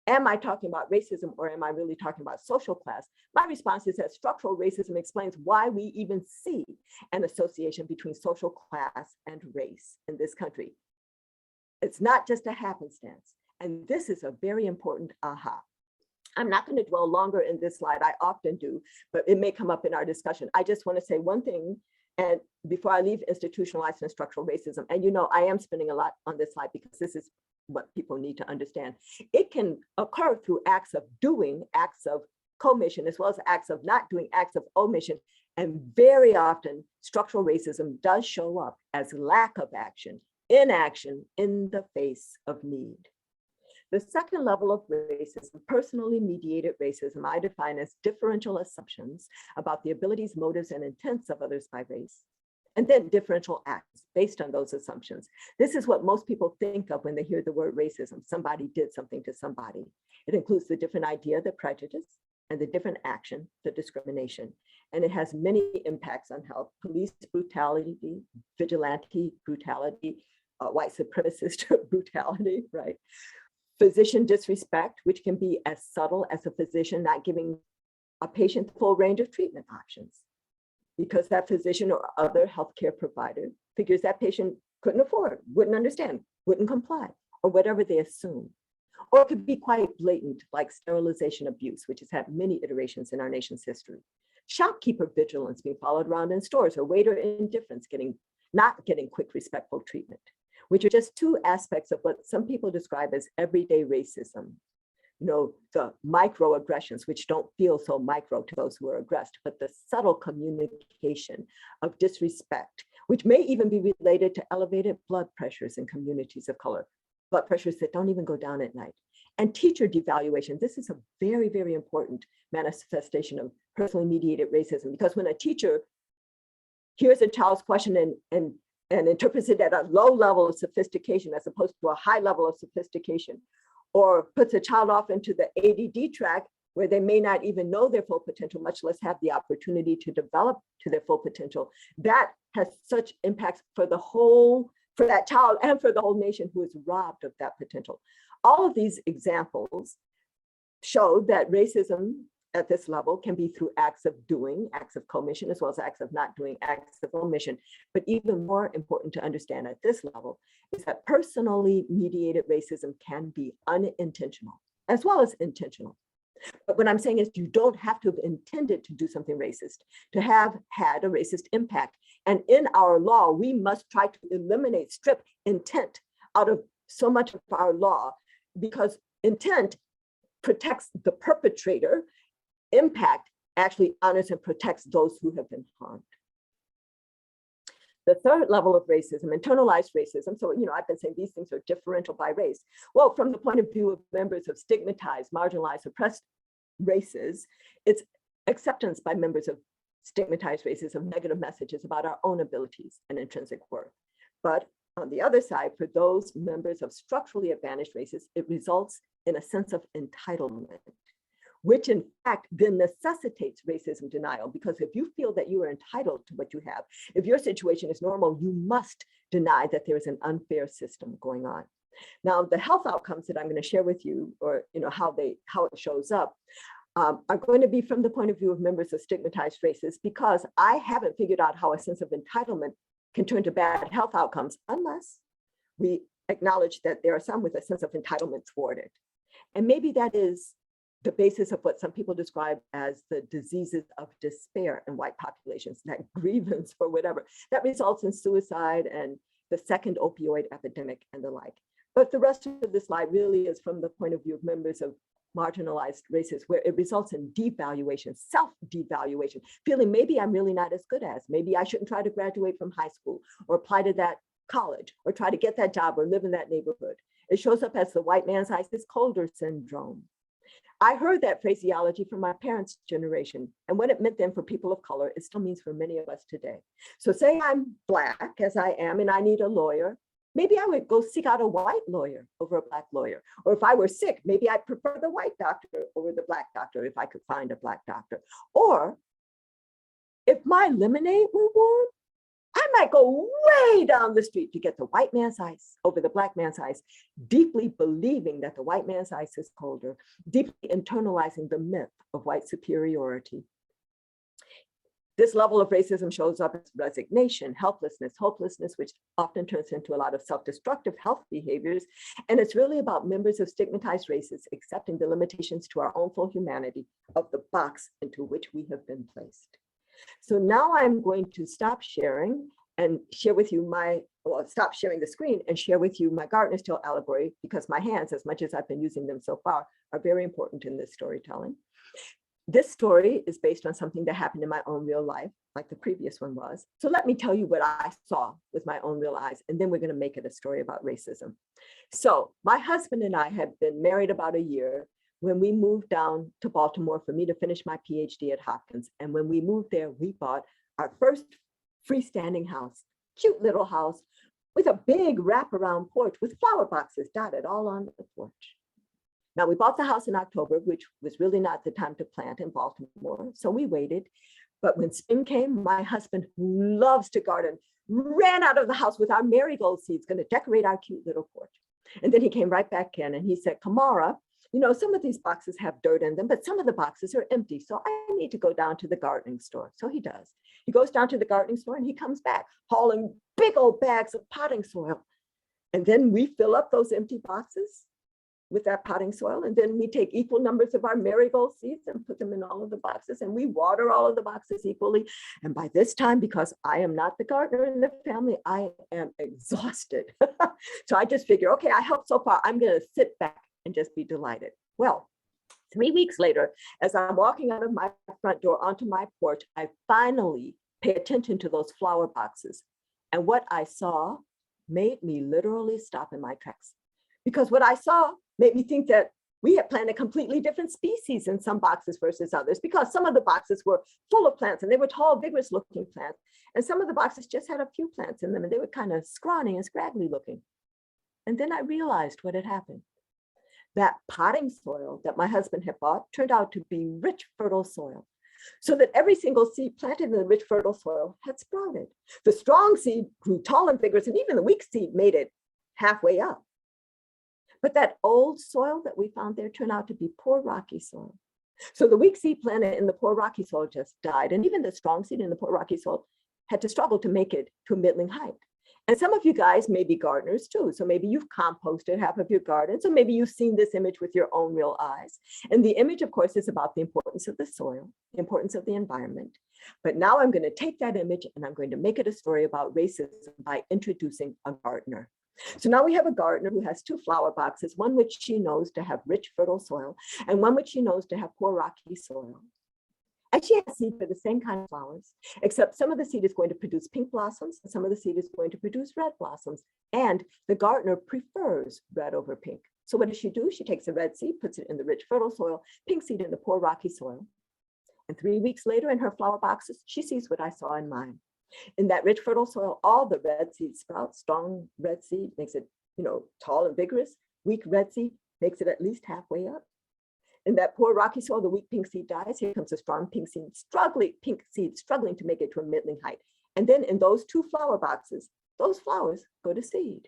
am I talking about racism or am I really talking about social class? My response is that structural racism explains why we even see an association between social class and race in this country. It's not just a happenstance. And this is a very important aha. I'm not going to dwell longer in this slide. I often do, but it may come up in our discussion. I just want to say one thing, and before I leave institutionalized and structural racism, and you know, I am spending a lot on this slide because this is what people need to understand. It can occur through acts of doing, acts of commission, as well as acts of not doing, acts of omission. And very often, structural racism does show up as lack of action, inaction in the face of need. The second level of racism, personally mediated racism, I define as differential assumptions about the abilities, motives, and intents of others by race, and then differential acts based on those assumptions. This is what most people think of when they hear the word racism. Somebody did something to somebody. It includes the different idea, the prejudice, and the different action, the discrimination. And it has many impacts on health: police brutality, vigilante brutality, white supremacist brutality, right? Physician disrespect, which can be as subtle as a physician not giving a patient the full range of treatment options, because that physician or other healthcare provider figures that patient couldn't afford, wouldn't understand, wouldn't comply, or whatever they assume. Or it could be quite blatant, like sterilization abuse, which has had many iterations in our nation's history. Shopkeeper vigilance being followed around in stores, or waiter indifference, not getting quick, respectful treatment, which are just two aspects of what some people describe as everyday racism. You know, the microaggressions, which don't feel so micro to those who are aggressed, but the subtle communication of disrespect, which may even be related to elevated blood pressures in communities of color, blood pressures that don't even go down at night. And teacher devaluation. This is a very, very important manifestation of personally mediated racism, because when a teacher hears a child's question and interprets it at a low level of sophistication as opposed to a high level of sophistication, or puts a child off into the ADD track where they may not even know their full potential, much less have the opportunity to develop to their full potential, that has such impacts for that child and for the whole nation who is robbed of that potential. All of these examples show that racism at this level can be through acts of doing, acts of commission, as well as acts of not doing, acts of omission. But even more important to understand at this level is that personally mediated racism can be unintentional as well as intentional. But what I'm saying is you don't have to have intended to do something racist to have had a racist impact. And in our law, we must try to eliminate, strip intent out of so much of our law, because intent protects the perpetrator. Impact actually honors and protects those who have been harmed. The third level of racism, internalized racism. So, you know, I've been saying these things are differential by race. Well, from the point of view of members of stigmatized, marginalized, oppressed races, it's acceptance by members of stigmatized races of negative messages about our own abilities and intrinsic worth. But on the other side, for those members of structurally advantaged races, it results in a sense of entitlement, which in fact then necessitates racism denial. Because if you feel that you are entitled to what you have, if your situation is normal, you must deny that there is an unfair system going on. Now, the health outcomes that I'm going to share with you, or how it shows up, are going to be from the point of view of members of stigmatized races, because I haven't figured out how a sense of entitlement can turn to bad health outcomes unless we acknowledge that there are some with a sense of entitlement toward it. And maybe that is the basis of what some people describe as the diseases of despair in white populations, that grievance or whatever, that results in suicide and the second opioid epidemic and the like. But the rest of this slide really is from the point of view of members of marginalized races, where it results in devaluation, self-devaluation, feeling maybe I'm really not as good as, maybe I shouldn't try to graduate from high school or apply to that college or try to get that job or live in that neighborhood. It shows up as the white man's ice is colder syndrome. I heard that phraseology from my parents' generation, and what it meant then for people of color, it still means for many of us today. So say I'm Black, as I am, and I need a lawyer, maybe I would go seek out a white lawyer over a Black lawyer. Or if I were sick, maybe I'd prefer the white doctor over the Black doctor if I could find a Black doctor. Or if my lemonade were warm, I might go way down the street to get the white man's ice over the Black man's ice, deeply believing that the white man's ice is colder, deeply internalizing the myth of white superiority. This level of racism shows up as resignation, helplessness, hopelessness, which often turns into a lot of self-destructive health behaviors. And it's really about members of stigmatized races accepting the limitations to our own full humanity of the box into which we have been placed. So now I'm going to stop sharing and share with you stop sharing the screen and share with you my gardener's tale allegory, because my hands, as much as I've been using them so far, are very important in this storytelling. This story is based on something that happened in my own real life, like the previous one was. So let me tell you what I saw with my own real eyes, and then we're going to make it a story about racism. So my husband and I had been married about a year when we moved down to Baltimore for me to finish my PhD at Hopkins. And when we moved there, we bought our first freestanding house, cute little house with a big wraparound porch with flower boxes dotted all on the porch. Now, we bought the house in October, which was really not the time to plant in Baltimore, so we waited. But when spring came, my husband, who loves to garden, ran out of the house with our marigold seeds, going to decorate our cute little porch. And then he came right back in and he said, Camara, some of these boxes have dirt in them, but some of the boxes are empty. So I need to go down to the gardening store. So he does. He goes down to the gardening store and he comes back hauling big old bags of potting soil. And then we fill up those empty boxes with that potting soil. And then we take equal numbers of our marigold seeds and put them in all of the boxes, and we water all of the boxes equally. And by this time, because I am not the gardener in the family, I am exhausted. So I just figure, okay, I helped so far. I'm going to sit back and just be delighted. Well, 3 weeks later, as I'm walking out of my front door onto my porch, I finally pay attention to those flower boxes. And what I saw made me literally stop in my tracks. Because what I saw made me think that we had planted completely different species in some boxes versus others, because some of the boxes were full of plants and they were tall, vigorous looking plants. And some of the boxes just had a few plants in them and they were kind of scrawny and scraggly looking. And then I realized what had happened. That potting soil that my husband had bought turned out to be rich, fertile soil, so that every single seed planted in the rich, fertile soil had sprouted. The strong seed grew tall and vigorous, and even the weak seed made it halfway up. But that old soil that we found there turned out to be poor, rocky soil. So the weak seed planted in the poor, rocky soil just died, and even the strong seed in the poor, rocky soil had to struggle to make it to a middling height. And some of you guys may be gardeners too. So maybe you've composted half of your garden. So maybe you've seen this image with your own real eyes. And the image, of course, is about the importance of the soil, the importance of the environment. But now I'm going to take that image and I'm going to make it a story about racism by introducing a gardener. So now we have a gardener who has two flower boxes, one which she knows to have rich, fertile soil, and one which she knows to have poor, rocky soil. And she has seed for the same kind of flowers, except some of the seed is going to produce pink blossoms, and some of the seed is going to produce red blossoms. And the gardener prefers red over pink. So what does she do? She takes the red seed, puts it in the rich, fertile soil, pink seed in the poor, rocky soil. And 3 weeks later in her flower boxes, she sees what I saw in mine. In that rich, fertile soil, all the red seed sprouts. Strong red seed makes it, tall and vigorous. Weak red seed makes it at least halfway up. In that poor rocky soil, the weak pink seed dies. Here comes a strong pink seed, struggling to make it to a middling height. And then in those 2 flower boxes, those flowers go to seed.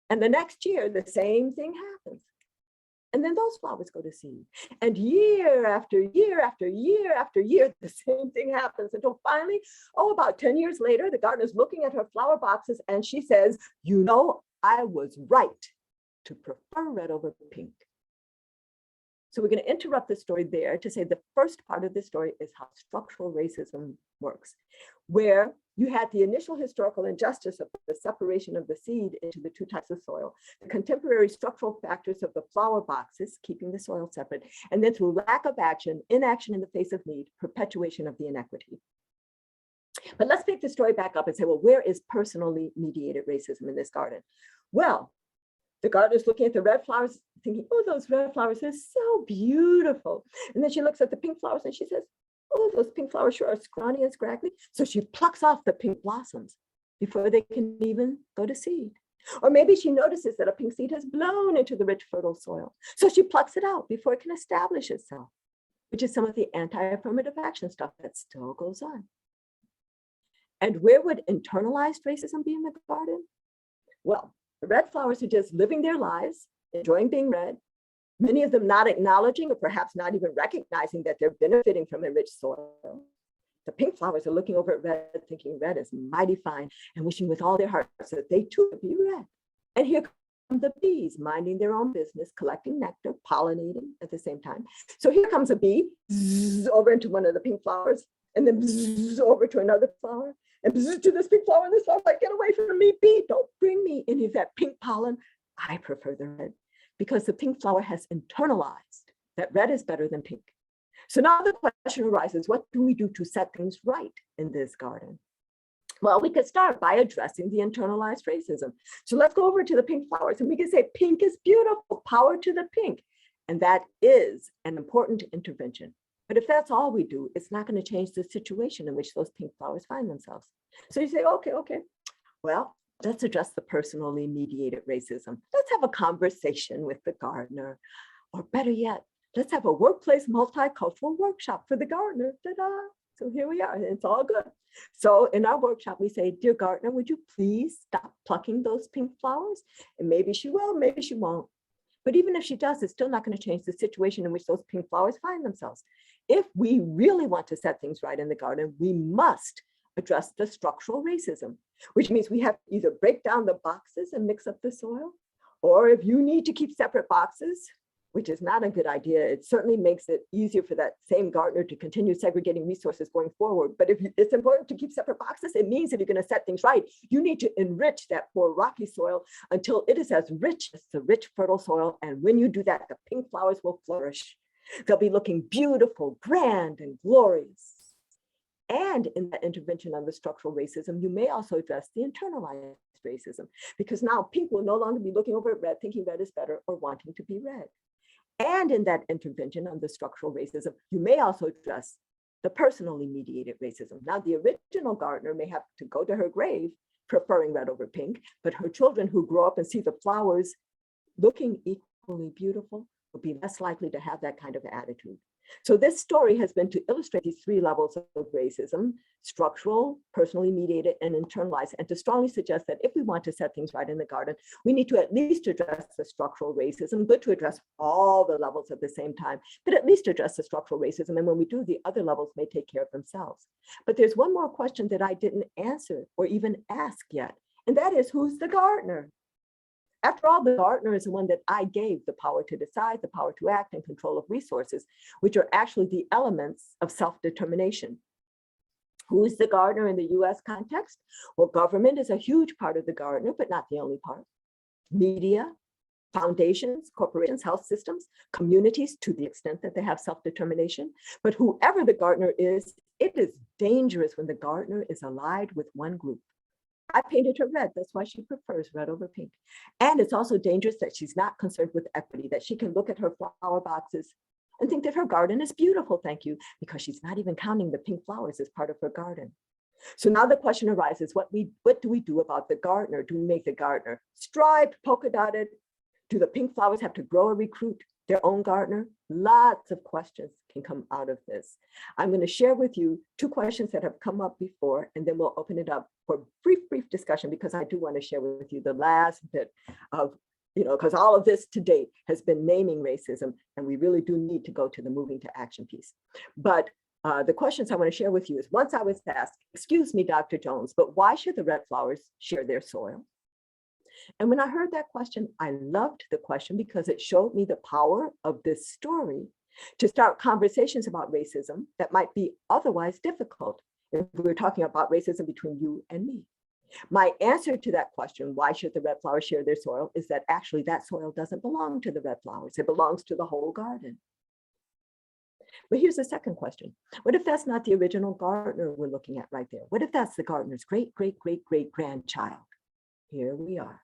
And the next year, the same thing happens. And then those flowers go to seed. And year after year after year after year, the same thing happens until finally, about 10 years later, the gardener's looking at her flower boxes and she says, you know, I was right to prefer red over pink. So we're going to interrupt the story there to say the first part of this story is how structural racism works, where you had the initial historical injustice of the separation of the seed into the 2 types of soil, the contemporary structural factors of the flower boxes, keeping the soil separate, and then through lack of action, inaction in the face of need, perpetuation of the inequity. But let's pick the story back up and say, well, where is personally mediated racism in this garden? Well, the gardener's looking at the red flowers, thinking, oh, those red flowers are so beautiful. And then she looks at the pink flowers and she says, oh, those pink flowers sure are scrawny and scraggly. So she plucks off the pink blossoms before they can even go to seed. Or maybe she notices that a pink seed has blown into the rich, fertile soil. So she plucks it out before it can establish itself, which is some of the anti-affirmative action stuff that still goes on. And where would internalized racism be in the garden? Well, the red flowers are just living their lives, enjoying being red, many of them not acknowledging or perhaps not even recognizing that they're benefiting from a rich soil. The pink flowers are looking over at red, thinking red is mighty fine and wishing with all their hearts that they too could be red. And here come the bees minding their own business, collecting nectar, pollinating at the same time. So here comes a bee over into one of the pink flowers and then over to another flower and to this pink flower and this flower, like, get away from me, bee, don't bring me any of that pink pollen. I prefer the red because the pink flower has internalized that red is better than pink. So now the question arises, what do we do to set things right in this garden? Well, we could start by addressing the internalized racism. So let's go over to the pink flowers and we can say, pink is beautiful, power to the pink. And that is an important intervention. But if that's all we do, it's not going to change the situation in which those pink flowers find themselves. So you say, okay, well, let's address the personally mediated racism. Let's have a conversation with the gardener, or better yet, let's have a workplace multicultural workshop for the gardener. Ta-da! So here we are, it's all good. So in our workshop, we say, dear gardener, would you please stop plucking those pink flowers? And maybe she will, maybe she won't. But even if she does, it's still not going to change the situation in which those pink flowers find themselves. If we really want to set things right in the garden, we must address the structural racism, which means we have to either break down the boxes and mix up the soil, or if you need to keep separate boxes, which is not a good idea, it certainly makes it easier for that same gardener to continue segregating resources going forward. But if it's important to keep separate boxes, it means if you're going to set things right, you need to enrich that poor rocky soil until it is as rich as the rich, fertile soil. And when you do that, the pink flowers will flourish. They'll be looking beautiful, grand, and glorious. And in that intervention on the structural racism, you may also address the internalized racism, because now pink will no longer be looking over at red, thinking red is better or wanting to be red. And in that intervention on the structural racism, you may also address the personally mediated racism. Now, the original gardener may have to go to her grave preferring red over pink, but her children who grow up and see the flowers looking equally beautiful will be less likely to have that kind of attitude. So this story has been to illustrate these 3 levels of racism: structural, personally mediated, and internalized, and to strongly suggest that if we want to set things right in the garden, we need to at least address the structural racism. Good to address all the levels at the same time, but at least address the structural racism. And when we do, the other levels may take care of themselves. But there's one more question that I didn't answer or even ask yet, and that is, who's the gardener? After all, the gardener is the one that I gave the power to decide, the power to act, and control of resources, which are actually the elements of self-determination. Who is the gardener in the US context? Well, government is a huge part of the gardener, but not the only part. Media, foundations, corporations, health systems, communities, to the extent that they have self-determination. But whoever the gardener is, it is dangerous when the gardener is allied with one group. I painted her red. That's why she prefers red over pink. And it's also dangerous that she's not concerned with equity, that she can look at her flower boxes and think that her garden is beautiful, thank you, because she's not even counting the pink flowers as part of her garden. So now the question arises, what do we do about the gardener? Do we make the gardener striped, polka dotted? Do the pink flowers have to grow a recruit? their own gardener, lots of questions can come out of this. I'm going to share with you 2 questions that have come up before, and then we'll open it up for brief discussion, because I do want to share with you the last bit of, because all of this to date has been naming racism, and we really do need to go to the moving to action piece. But the questions I want to share with you is, once I was asked, excuse me, Dr. Jones, but why should the red flowers share their soil? And when I heard that question, I loved the question because it showed me the power of this story to start conversations about racism that might be otherwise difficult if we were talking about racism between you and me. My answer to that question, why should the red flowers share their soil, is that actually that soil doesn't belong to the red flowers. It belongs to the whole garden. But here's the second question. What if that's not the original gardener we're looking at right there? What if that's the gardener's great-great-great-great-grandchild? Here we are.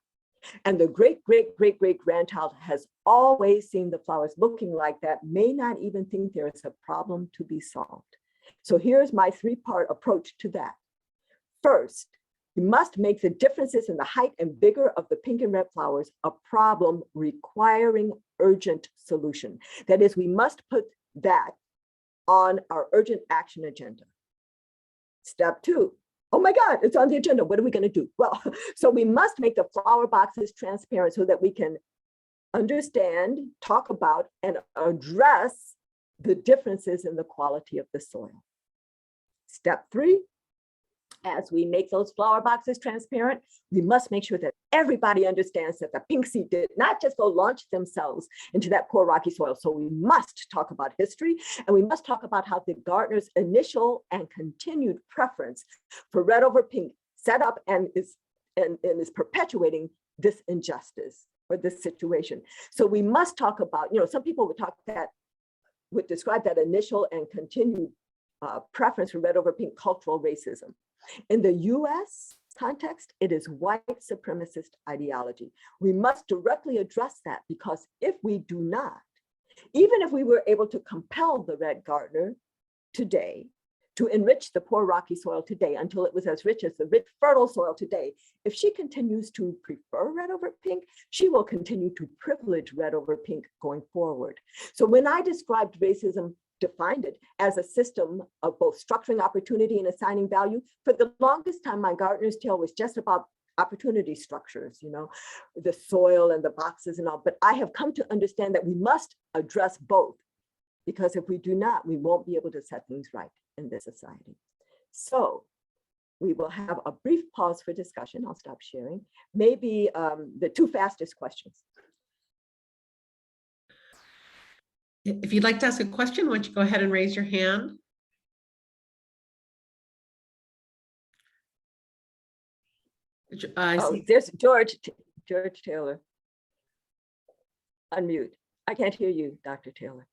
And the great-great-great-great-grandchild has always seen the flowers looking like that, may not even think there is a problem to be solved. So here's my 3-part approach to that. First, we must make the differences in the height and vigor of the pink and red flowers a problem requiring urgent solution. That is, we must put that on our urgent action agenda. Step 2. Oh my God, it's on the agenda. What are we going to do? Well, so we must make the flower boxes transparent so that we can understand, talk about, and address the differences in the quality of the soil. Step 3, as we make those flower boxes transparent, we must make sure that everybody understands that the pink seed did not just go launch themselves into that poor rocky soil. So we must talk about history, and we must talk about how the gardener's initial and continued preference for red over pink set up and is perpetuating this injustice or this situation. So we must talk about, some people would describe that initial and continued preference for red over pink cultural racism. In the US context, it is white supremacist ideology. We must directly address that, because if we do not, even if we were able to compel the red gardener today to enrich the poor rocky soil today until it was as rich as the rich fertile soil today, if she continues to prefer red over pink, she will continue to privilege red over pink going forward. So when I described racism, defined it as a system of both structuring opportunity and assigning value, for the longest time, my gardener's tale was just about opportunity structures, the soil and the boxes and all. But I have come to understand that we must address both, because if we do not, we won't be able to set things right in this society. So we will have a brief pause for discussion. I'll stop sharing. Maybe the 2 fastest questions. If you'd like to ask a question, why don't you go ahead and raise your hand? There's George Taylor. Unmute. I can't hear you, Dr. Taylor.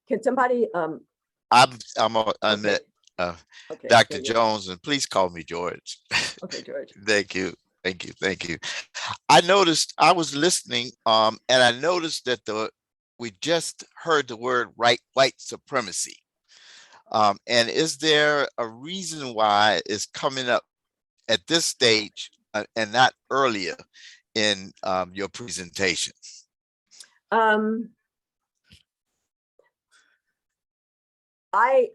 Can somebody? I'm on Okay. that, Dr. Jones, and please call me George. Okay, George. Thank you. I was listening, and I noticed that we just heard the word white supremacy. And is there a reason why it's coming up at this stage and not earlier in your presentation? I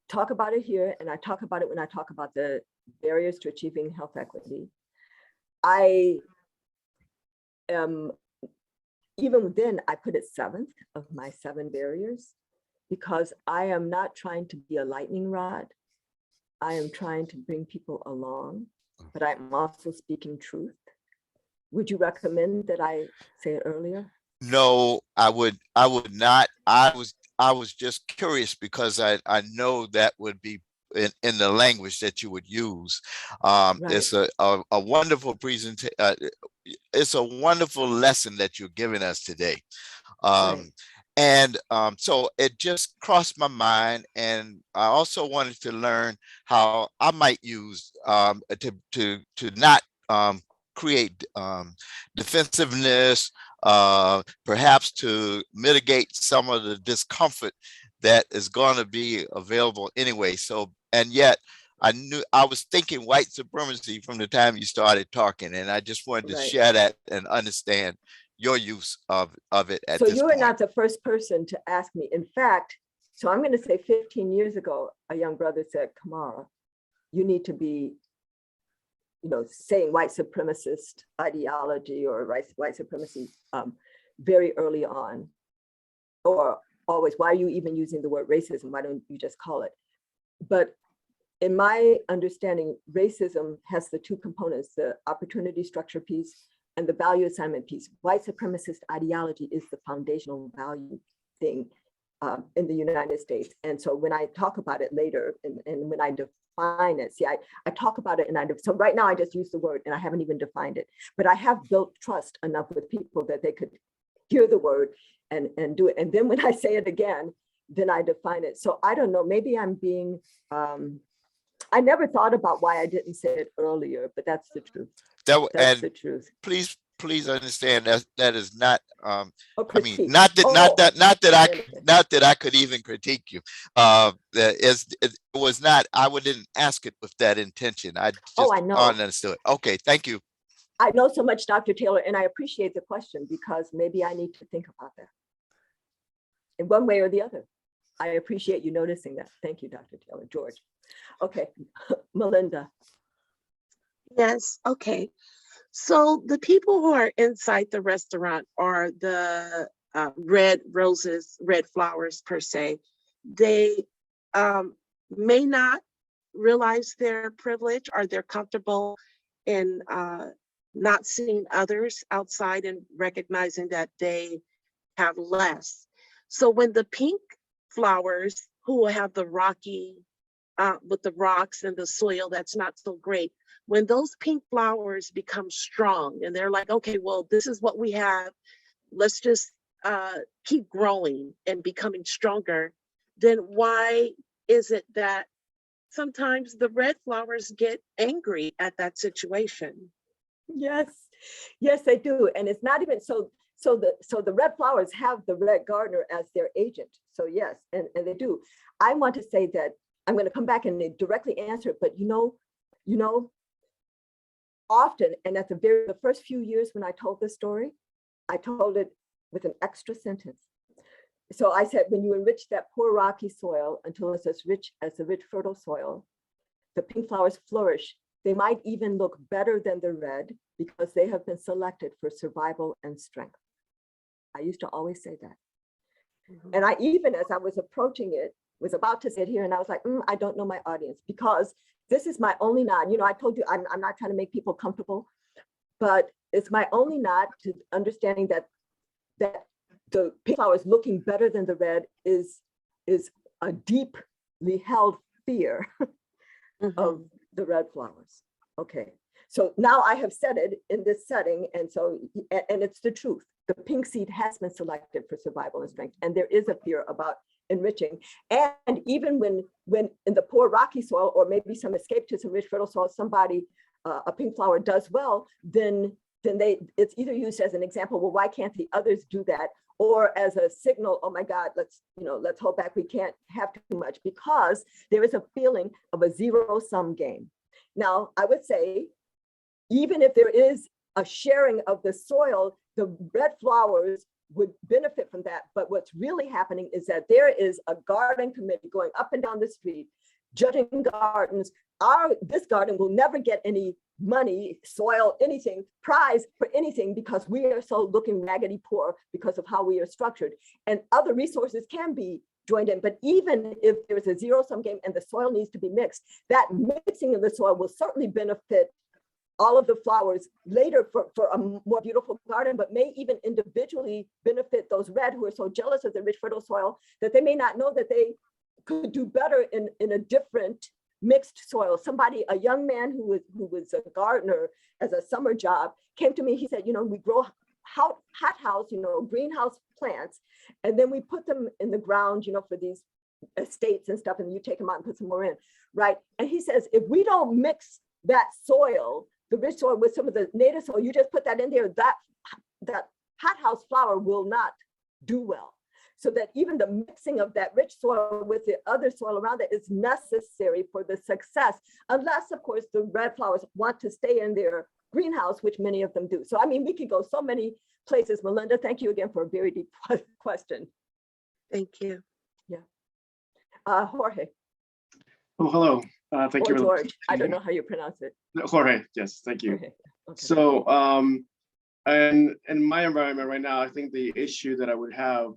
talk about it here, and I talk about it when I talk about the barriers to achieving health equity. I am, even then, I put it 7th of my 7 barriers, because I am not trying to be a lightning rod. I am trying to bring people along, but I'm also speaking truth. Would you recommend that I say it earlier? No, I would not. I was just curious, because I know that would be in the language that you would use. Right. It's a wonderful presentation. It's a wonderful lesson that you're giving us today. Right. And so it just crossed my mind, and I also wanted to learn how I might use to not create defensiveness, perhaps to mitigate some of the discomfort that is going to be available anyway. So, and yet I was thinking white supremacy from the time you started talking, and I just wanted to Right. share that and understand your use of it at So this you are point. not the first person to ask me. In fact, so I'm going to say 15 years ago, a young brother said, Camara, you need to be, saying white supremacist ideology or white supremacy very early on, or always, why are you even using the word racism? Why don't you just call it? But in my understanding, racism has the two components, the opportunity structure piece and the value assignment piece. White supremacist ideology is the foundational value thing in the United States. And so when I talk about it later and when I define it, see, I talk about it so right now I just use the word and I haven't even defined it, but I have built trust enough with people that they could hear the word and do it. And then when I say it again, then I define it. So I don't know, maybe I'm being, I never thought about why I didn't say it earlier, but that's the truth. That's the truth. Please understand that is not Critique. not that I could even critique you. It was not, didn't ask it with that intention. I just I know. understood. Okay, thank you. I know so much, Dr. Taylor, and I appreciate the question because maybe I need to think about that in one way or the other. I appreciate you noticing that. Thank you, Dr. Taylor. George. Okay, Melinda. Yes, okay. So the people who are inside the restaurant are the red roses, red flowers per se. They may not realize their privilege or they're comfortable in not seeing others outside and recognizing that they have less. So when the pink flowers who have the rocky, with the rocks and the soil that's not so great, when those pink flowers become strong and they're like, okay, well, this is what we have, let's just keep growing and becoming stronger, then why is it that sometimes the red flowers get angry at that situation? Yes, they do. And it's not even so the red flowers have the red gardener as their agent. So yes, and they do. I want to say that I'm going to come back and directly answer it, but often, and at the first few years when I told this story, I told it with an extra sentence. So I said, when you enrich that poor rocky soil until it's as rich as the rich fertile soil, the pink flowers flourish. They might even look better than the red because they have been selected for survival and strength. I used to always say that. Mm-hmm. And I even, as I was approaching it, was about to sit here and I was like, I don't know my audience because this is my only nod. I told you I'm not trying to make people comfortable, but it's my only nod to understanding that the pink flowers looking better than the red is a deeply held fear of the red flowers. Okay, so now I have said it in this setting, and it's the truth. The pink seed has been selected for survival and strength, and there is a fear about enriching. And even when in the poor rocky soil, or maybe some escape to some rich fertile soil, somebody, a pink flower does well, then it's either used as an example, well, why can't the others do that? Or as a signal, oh my God, let's hold back, we can't have too much, because there is a feeling of a zero-sum game. Now, I would say, even if there is a sharing of the soil, the red flowers would benefit from that. But what's really happening is that there is a garden committee going up and down the street, judging gardens. This garden will never get any money, soil, anything, prize for anything, because we are so looking raggedy poor because of how we are structured. And other resources can be joined in. But even if there's a zero-sum game and the soil needs to be mixed, that mixing of the soil will certainly benefit all of the flowers later for a more beautiful garden, but may even individually benefit those red who are so jealous of the rich fertile soil that they may not know that they could do better in a different mixed soil. Somebody, a young man who was a gardener as a summer job, came to me. He said, we grow hothouse, greenhouse plants, and then we put them in the ground, for these estates and stuff, and you take them out and put some more in, right? And he says, if we don't mix that soil, the rich soil, with some of the native soil, you just put that in there, that hothouse flower will not do well. so that even the mixing of that rich soil with the other soil around it is necessary for the success, unless, of course, the red flowers want to stay in their greenhouse, which many of them do. So, I mean, we could go so many places. Melinda, thank you again for a very deep question. Thank you. Yeah. Jorge. Oh, hello. Thank Or you. George. I don't know how you pronounce it. Jorge, yes, thank you. Jorge. Okay. So, and in my environment right now, I think the issue that I would have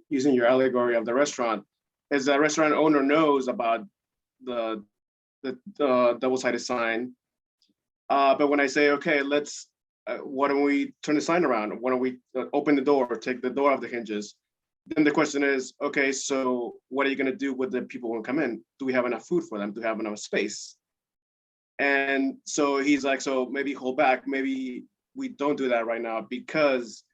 using your allegory of the restaurant is that restaurant owner knows about the double-sided sign. But when I say, okay, let's, why don't we turn the sign around? Why don't we open the door, take the door off the hinges? Then the question is, okay, so what are you going to do with the people who come in? Do we have enough food for them? Do we have enough space? And so he's like, so maybe hold back. Maybe we don't do that right now because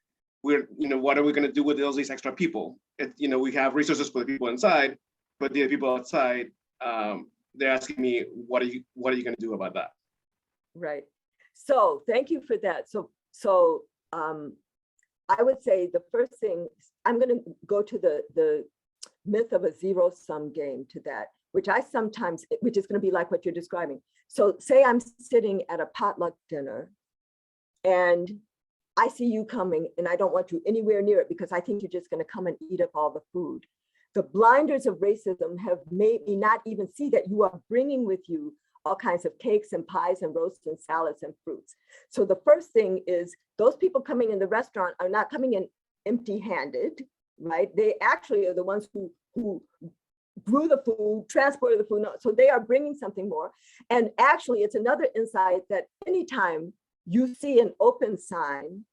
we're, what are we going to do with all these extra people? We have resources for the people inside, but the people outside, they're asking me, what are you going to do about that? Right. So thank you for that. So I would say the first thing, I'm going to go to the myth of a zero-sum game to that, which is going to be like what you're describing. So say I'm sitting at a potluck dinner and I see you coming and I don't want you anywhere near it because I think you're just going to come and eat up all the food. The blinders of racism have made me not even see that you are bringing with you all kinds of cakes and pies and roasts and salads and fruits. So the first thing is those people coming in the restaurant are not coming in empty-handed, right? They actually are the ones who grew the food, transported the food. So they are bringing something more. And actually, it's another insight that anytime you see an open sign,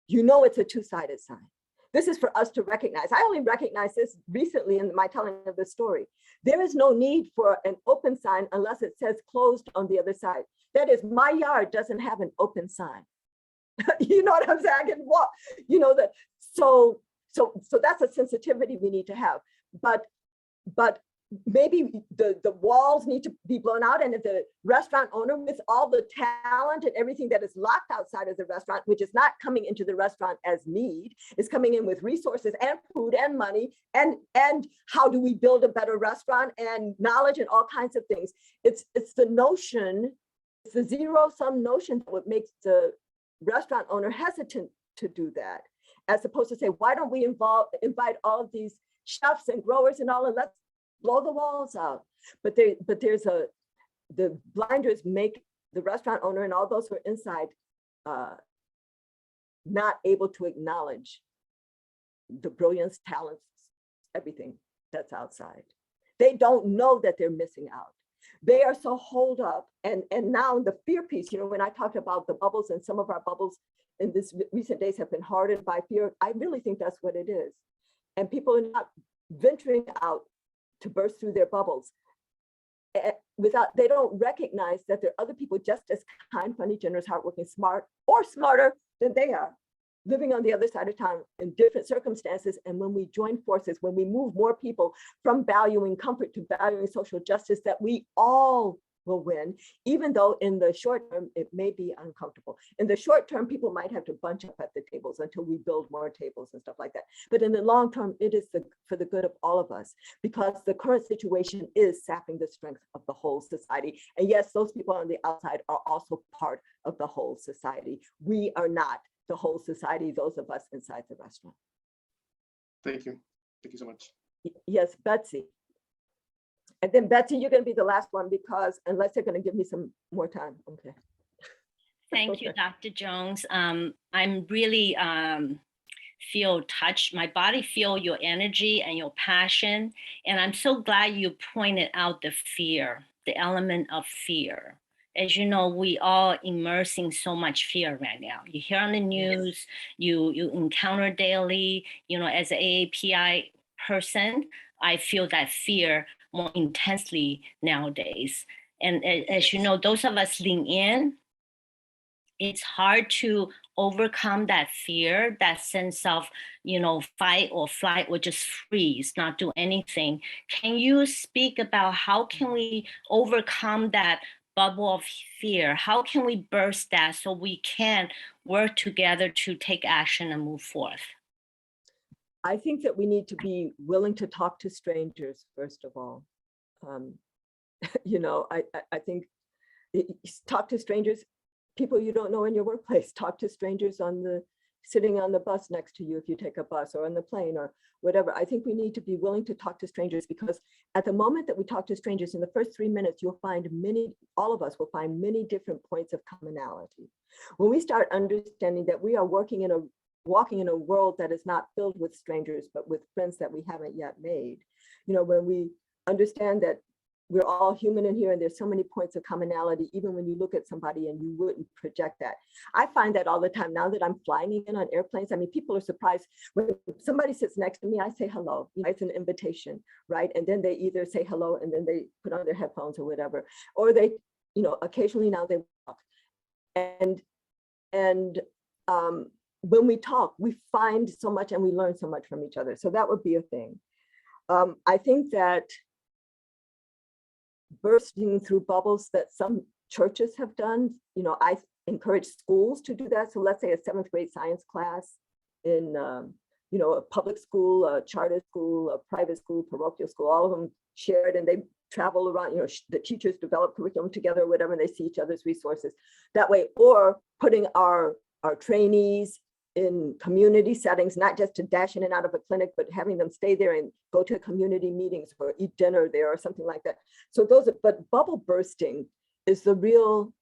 it's a two-sided sign. This is for us to recognize. I only recognized this recently in my telling of the story. There is no need for an open sign unless it says closed on the other side. That is, my yard doesn't have an open sign. You know what I'm saying? I can walk, so that's a sensitivity we need to have. But maybe the walls need to be blown out, and if the restaurant owner, with all the talent and everything that is locked outside of the restaurant, which is not coming into the restaurant as need, is coming in with resources and food and money, and how do we build a better restaurant and knowledge and all kinds of things. It's the notion, it's the zero-sum notion that would make the restaurant owner hesitant to do that, as opposed to say, why don't we invite all of these chefs and growers and all, and let's blow the walls out. But there's the blinders make the restaurant owner and all those who are inside not able to acknowledge the brilliance, talents, everything that's outside. They don't know that they're missing out. They are so holed up. And now the fear piece, when I talked about the bubbles, and some of our bubbles in this recent days have been hardened by fear, I really think that's what it is. And people are not venturing out to burst through their bubbles they don't recognize that there are other people just as kind, funny, generous, hardworking, smart, or smarter than they are, living on the other side of town in different circumstances. And when we join forces, when we move more people from valuing comfort to valuing social justice, that we all will win, even though in the short term, it may be uncomfortable. In the short term, people might have to bunch up at the tables until we build more tables and stuff like that. But in the long term, it is for the good of all of us, because the current situation is sapping the strength of the whole society. And yes, those people on the outside are also part of the whole society. We are not the whole society, those of us inside the restaurant. Thank you. Thank you so much. Yes, Betsy. And then Betsy, you're going to be the last one, because unless they're going to give me some more time. Okay. Thank you, Dr. Jones. I'm really feel touched. My body feel your energy and your passion. And I'm so glad you pointed out the fear, the element of fear. As you know, we all immersing so much fear right now. You hear on the news, you encounter daily, as an AAPI person, I feel that fear more intensely nowadays. And as you know, those of us lean in, it's hard to overcome that fear, that sense of, fight or flight or just freeze, not do anything. Can you speak about how can we overcome that bubble of fear? How can we burst that so we can work together to take action and move forth? I think that we need to be willing to talk to strangers, first of all. You know, I think talk to strangers, people you don't know in your workplace, talk to strangers sitting on the bus next to you if you take a bus, or on the plane or whatever. I think we need to be willing to talk to strangers, because at the moment that we talk to strangers, in the first 3 minutes, you'll find all of us will find many different points of commonality. When we start understanding that we are walking in a world that is not filled with strangers, but with friends that we haven't yet made, you know, when we understand that we're all human in here and there's so many points of commonality, even when you look at somebody and you wouldn't project that. I find that all the time now that I'm flying in on airplanes. I mean, people are surprised when somebody sits next to me, I say hello, you know, it's an invitation, right? And then they either say hello and then they put on their headphones or whatever, or they, you know, occasionally now they walk. And when we talk, we find so much and we learn so much from each other. So that would be a thing. I think that bursting through bubbles that some churches have done, you know, I encourage schools to do that. So let's say a 7th grade science class in, you know, a public school, a charter school, a private school, parochial school, all of them share it and they travel around, you know, the teachers develop curriculum together or whatever, and they see each other's resources that way. Or putting our trainees in community settings, not just to dash in and out of a clinic, but having them stay there and go to community meetings or eat dinner there or something like that. So but bubble bursting is the real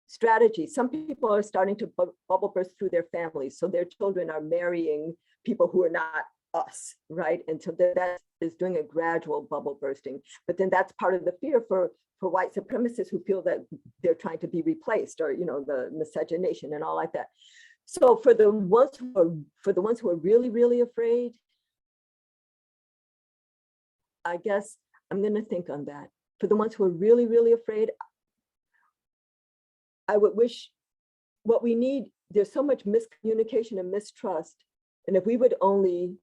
strategy. Some people are starting to bubble burst through their families. So their children are marrying people who are not us, right? And so that is doing a gradual bubble bursting. But then that's part of the fear for white supremacists who feel that they're trying to be replaced, or, you know, the miscegenation and all like that. So for the ones who are really, really afraid, I guess I'm going to think on that. For the ones who are really, really afraid, I would wish what we need, there's so much miscommunication and mistrust. And if we would only,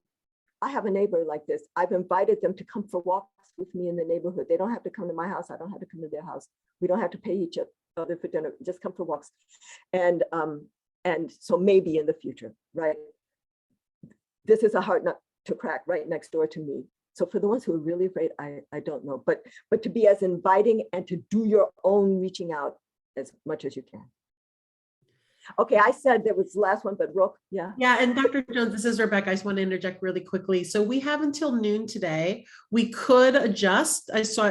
I have a neighbor like this. I've invited them to come for walks with me in the neighborhood. They don't have to come to my house. I don't have to come to their house. We don't have to pay each other for dinner. Just come for walks. And so maybe in the future, right? This is a hard nut to crack right next door to me. So for the ones who are really afraid, I don't know, but to be as inviting and to do your own reaching out as much as you can. Okay, I said that was the last one, but Rook, yeah. Yeah, and Dr. Jones, this is Rebecca. I just want to interject really quickly. So we have until noon today. We could adjust. I saw,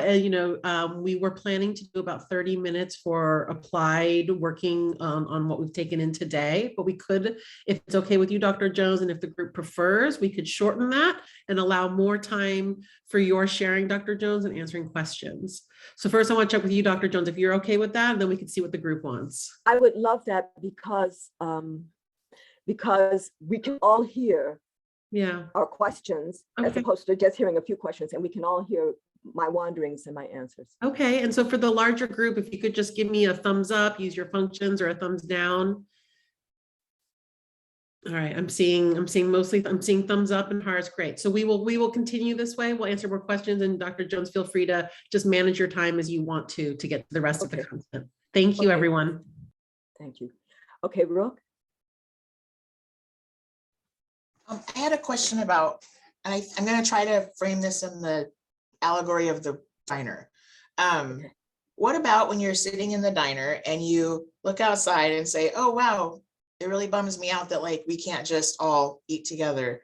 we were planning to do about 30 minutes for applied working on what we've taken in today, but we could, if it's okay with you, Dr. Jones, and if the group prefers, we could shorten that and allow more time for your sharing, Dr. Jones, and answering questions. So first I want to check with you, Dr. Jones, if you're okay with that, and then we can see what the group wants. I would love that because we can all hear our questions, as opposed to just hearing a few questions, and we can all hear my wanderings and my answers. Okay, and so for the larger group, if you could just give me a thumbs up, use your functions, or a thumbs down. All right, I'm seeing thumbs up and hearts. Great. So we will continue this way. We'll answer more questions, and Dr. Jones, feel free to just manage your time as you want to get to the rest of the content. Thank you, everyone. Thank you. Okay, Rook. I had a question about, and I'm going to try to frame this in the allegory of the diner. What about when you're sitting in the diner and you look outside and say, oh, wow, it really bums me out that we can't just all eat together.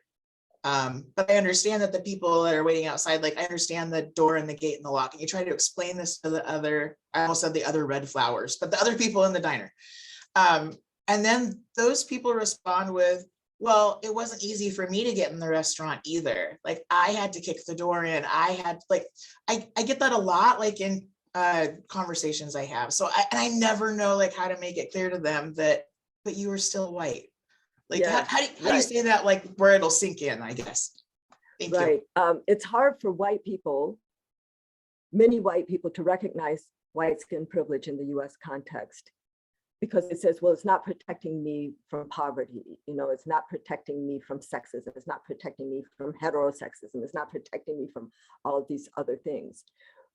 But I understand that the people that are waiting outside, I understand the door and the gate and the lock. And you try to explain this to the other, I almost said the other red flowers, but the other people in the diner. And then those people respond with, well, it wasn't easy for me to get in the restaurant either. I had to kick the door in. I had I get that a lot, in conversations I have. So I never know how to make it clear to them that, but you are still white. How do you say that where it'll sink in, I guess? Thank you. It's hard for white people, many white people, to recognize white skin privilege in the US context, because it says, well, it's not protecting me from poverty. It's not protecting me from sexism. It's not protecting me from heterosexism. It's not protecting me from all of these other things.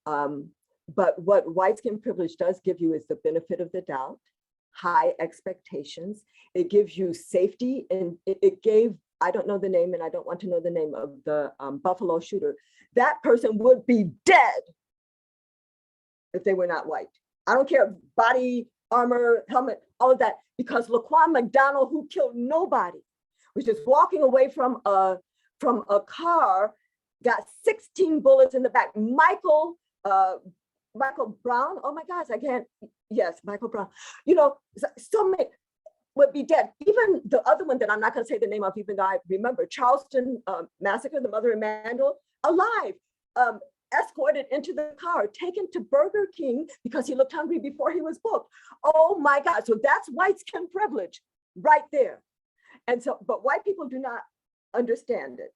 But what white skin privilege does give you is the benefit of the doubt, high expectations. It gives you safety, and it gave I don't know the name and I don't want to know the name of the Buffalo shooter. That person would be dead if they were not white. I don't care, body, armor, helmet, all of that, because Laquan McDonald, who killed nobody, was just walking away from a car, got 16 bullets in the back. Michael Brown, oh my gosh, I can't, yes, Michael Brown. You know, so many would be dead. Even the other one that I'm not gonna say the name of, even though I remember, Charleston massacre, the mother Emmanuel, alive, escorted into the car, taken to Burger King because he looked hungry before he was booked. Oh my God, so that's white skin privilege right there. And so, but white people do not understand it.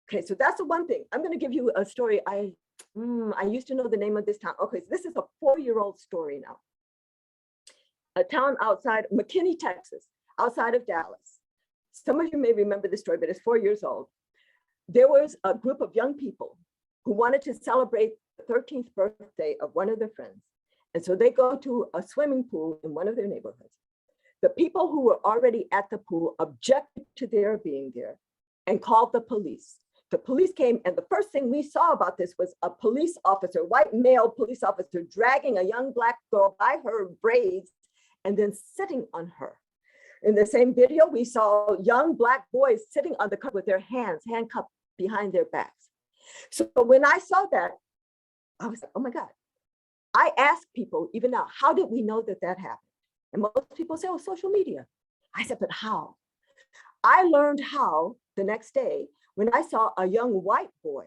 Okay, so that's the one thing. I'm gonna give you a story. I used to know the name of this town. Okay, so this is a 4-year-old story now. A town outside McKinney, Texas, outside of Dallas. Some of you may remember this story, but it's 4 years old. There was a group of young people who wanted to celebrate the 13th birthday of one of their friends. And so they go to a swimming pool in one of their neighborhoods. The people who were already at the pool objected to their being there and called the police. The police came, and the first thing we saw about this was a police officer, white male police officer, dragging a young Black girl by her braids and then sitting on her. In the same video, we saw young Black boys sitting on the curb with their hands handcuffed behind their backs. So when I saw that, I was like, oh my God. I ask people even now, how did we know that that happened? And most people say, oh, social media. I said, but how? I learned how the next day when I saw a young white boy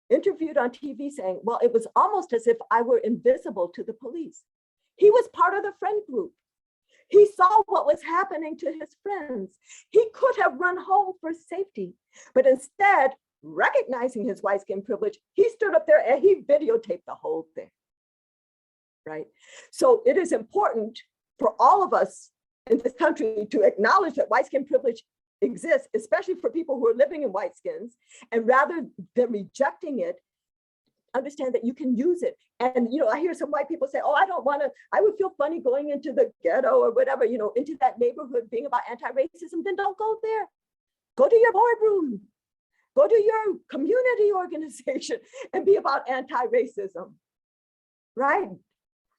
interviewed on TV saying, well, it was almost as if I were invisible to the police. He was part of the friend group. He saw what was happening to his friends. He could have run home for safety, but instead, recognizing his white skin privilege, he stood up there and he videotaped the whole thing, right? So it is important for all of us in this country to acknowledge that white skin privilege exists, especially for people who are living in white skins, and rather than rejecting it, understand that you can use it. And, you know, I hear some white people say, oh, I don't want to, I would feel funny going into the ghetto or whatever, you know, into that neighborhood being about anti-racism, then don't go there. Go to your boardroom. Go to your community organization and be about anti-racism, right?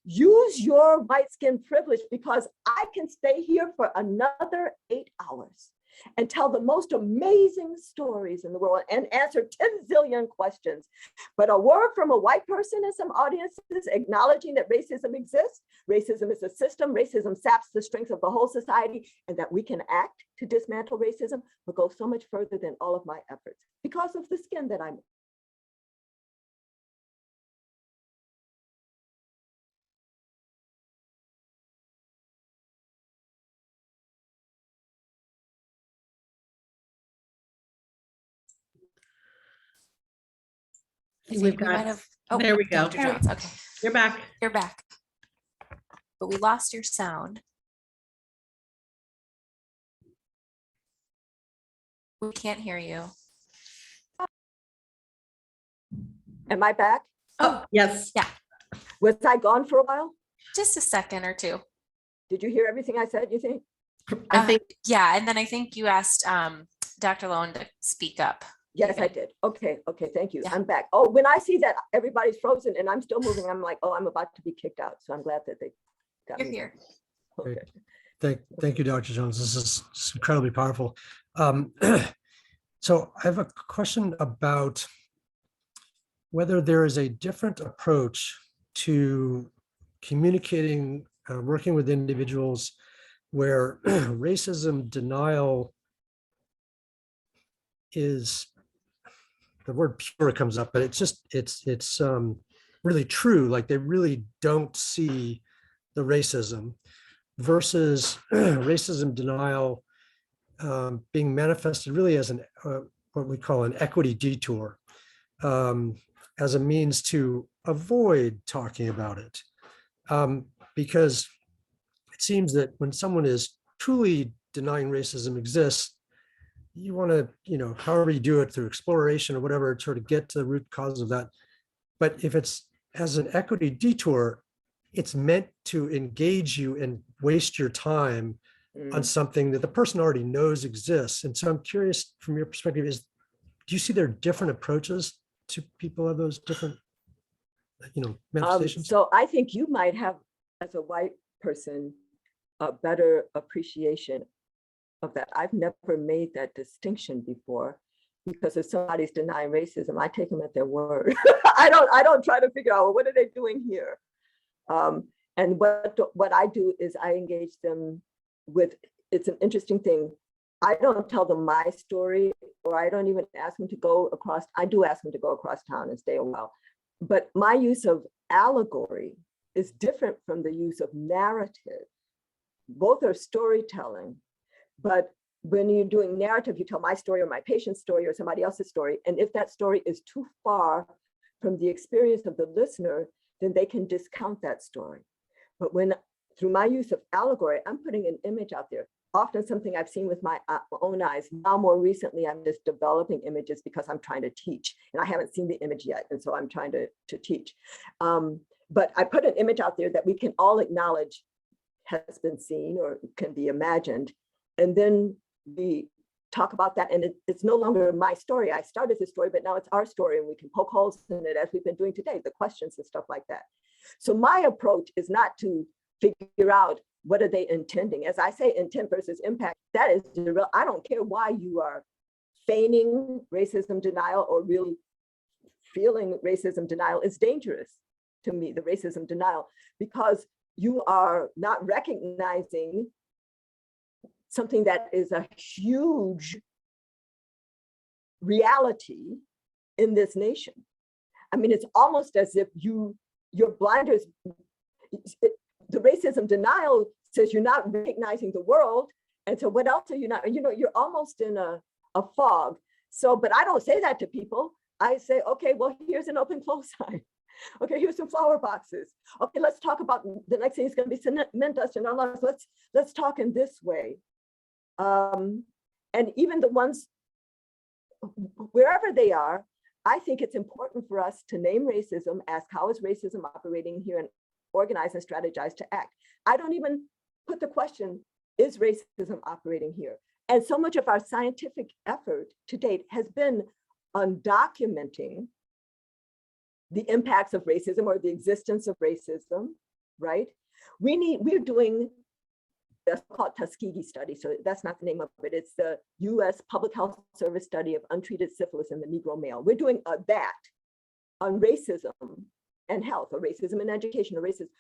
Use your white skin privilege, because I can stay here for another 8 hours and tell the most amazing stories in the world and answer 10 zillion questions. But a word from a white person in some audiences acknowledging that racism exists, racism is a system, racism saps the strength of the whole society, and that we can act to dismantle racism will go so much further than all of my efforts because of the skin that I'm. I think We've we got, might have. Oh, there we go. Dr. Jones. Okay, You're back. you're back. But we lost your sound. We can't hear you. Am I back? Oh, Yes. yeah, Was I gone for a while? just a second or two. Did you hear everything I said, you think? I think Yeah, and then I think you asked Dr. Lowen to speak up. Yes, Okay. I did. Okay, thank you. Yeah. I'm back. Oh, when I see that everybody's frozen and I'm still moving, I'm like, oh, I'm about to be kicked out. So I'm glad that they got You're me. here. Okay. Thank you, Dr. Jones. This is incredibly powerful. So I have a question about whether there is a different approach to communicating, working with individuals where racism denial is, the word pure comes up, but it's really true. Like they really don't see the racism, versus racism denial being manifested really as an what we call an equity detour, as a means to avoid talking about it, because it seems that when someone is truly denying racism exists, you want to, however you do it, through exploration or whatever, sort of get to the root cause of that. But if it's as an equity detour, it's meant to engage you and waste your time on something that the person already knows exists. And so I'm curious from your perspective, do you see there are different approaches to people of those different, manifestations? So I think you might have, as a white person, a better appreciation of that. I've never made that distinction before, because if somebody's denying racism, I take them at their word. I don't try to figure out, well, what are they doing here? And what I do is I engage them with, it's an interesting thing. I don't tell them my story, or I don't even ask them to go across. I do ask them to go across town and stay a while. But my use of allegory is different from the use of narrative. Both are storytelling, but when you're doing narrative, you tell my story or my patient's story or somebody else's story. And if that story is too far from the experience of the listener, then they can discount that story. But when, through my use of allegory, I'm putting an image out there, often something I've seen with my own eyes. Now, more recently, I'm just developing images because I'm trying to teach, and I haven't seen the image yet. And so I'm trying to teach. But I put an image out there that we can all acknowledge has been seen or can be imagined. And then we talk about that, and it's no longer my story. I started this story, but now it's our story, and we can poke holes in it as we've been doing today, the questions and stuff like that. So my approach is not to figure out what are they intending. As I say, intent versus impact, that is real. I don't care why you are feigning racism denial or really feeling racism denial. It's dangerous to me, the racism denial, because you are not recognizing something that is a huge reality in this nation. I mean, it's almost as if your blinders, the racism denial says you're not recognizing the world. And so what else are you not, you're almost in a fog. So, but I don't say that to people. I say, okay, well, here's an open close sign. Okay, here's some flower boxes. Okay, let's talk about the next thing is going to be cement dust in our lives. Let's talk in this way. And even the ones, wherever they are, I think it's important for us to name racism, ask how is racism operating here, and organize and strategize to act. I don't even put the question, is racism operating here? And so much of our scientific effort to date has been on documenting the impacts of racism or the existence of racism, right? We're doing, that's called Tuskegee study. So that's not the name of it. It's the US Public Health Service study of untreated syphilis in the Negro male. We're doing that on racism and health, or racism and education, or racism,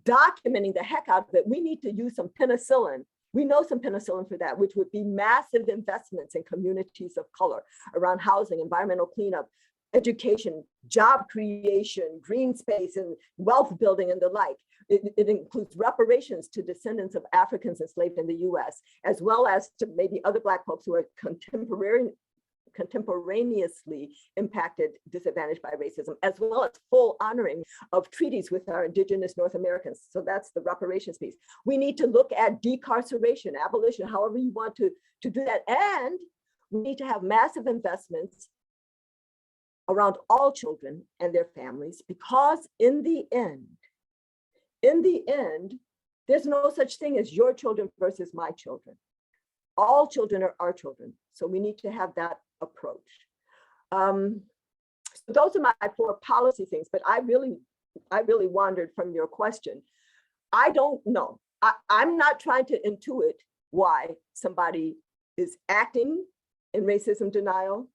documenting the heck out of it. We need to use some penicillin. We know some penicillin for that, which would be massive investments in communities of color around housing, environmental cleanup, education, job creation, green space, and wealth building, and the like. It includes reparations to descendants of Africans enslaved in the US, as well as to maybe other Black folks who are contemporaneously impacted, disadvantaged by racism, as well as full honoring of treaties with our indigenous North Americans. So that's the reparations piece. We need to look at decarceration, abolition, however you want to do that. And we need to have massive investments around all children and their families, because in the end, there's no such thing as your children versus my children. All children are our children. So we need to have that approach. So those are my 4 policy things, but I really wandered from your question. I don't know. I'm not trying to intuit why somebody is acting in racism denial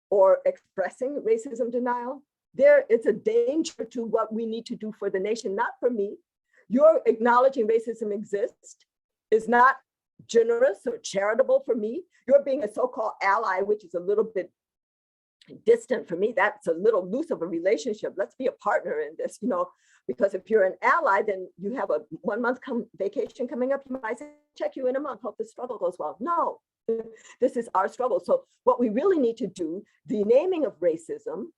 or expressing racism denial. It's a danger to what we need to do for the nation, not for me. Your acknowledging racism exists is not generous or charitable for me. You're being a so-called ally, which is a little bit distant for me. That's a little loose of a relationship. Let's be a partner in this, because if you're an ally, then you have a 1 month vacation coming up. You might say, check you in a month, hope the struggle goes well. No, this is our struggle. So what we really need to do, the naming of racism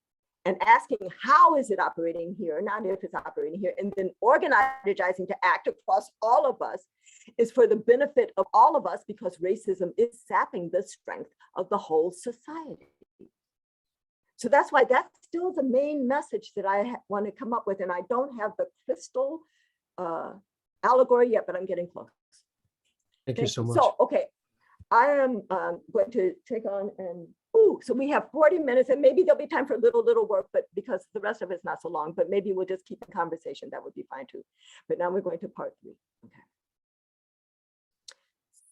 and asking how is it operating here, not if it's operating here, and then organizing to act across all of us, is for the benefit of all of us, because racism is sapping the strength of the whole society. So that's why that's still the main message that I want to come up with. And I don't have the crystal allegory yet, but I'm getting close. Thank you so much. So, okay, I am going to take on and, so we have 40 minutes and maybe there'll be time for little work, but because the rest of it's not so long, but maybe we'll just keep the conversation. That would be fine too. But now we're going to part 3. Okay.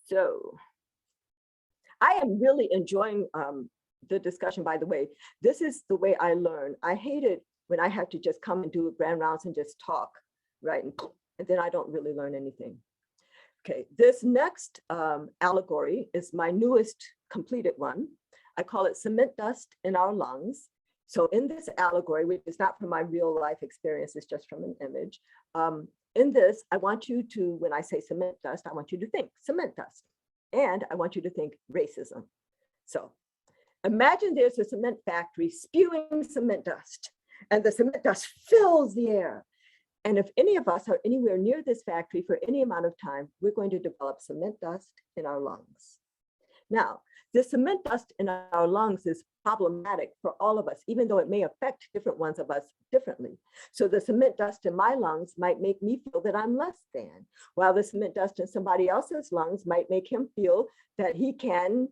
So I am really enjoying the discussion, by the way. This is the way I learn. I hate it when I have to just come and do grand rounds and just talk, right? And then I don't really learn anything. Okay, this next allegory is my newest completed one. I call it Cement Dust in Our Lungs. So in this allegory, which is not from my real life experience, it's just from an image. In this, I want you to, when I say cement dust, I want you to think cement dust. And I want you to think racism. So imagine there's a cement factory spewing cement dust, and the cement dust fills the air. And if any of us are anywhere near this factory for any amount of time, we're going to develop cement dust in our lungs. Now, the cement dust in our lungs is problematic for all of us, even though it may affect different ones of us differently. So the cement dust in my lungs might make me feel that I'm less than, while the cement dust in somebody else's lungs might make him feel that he can,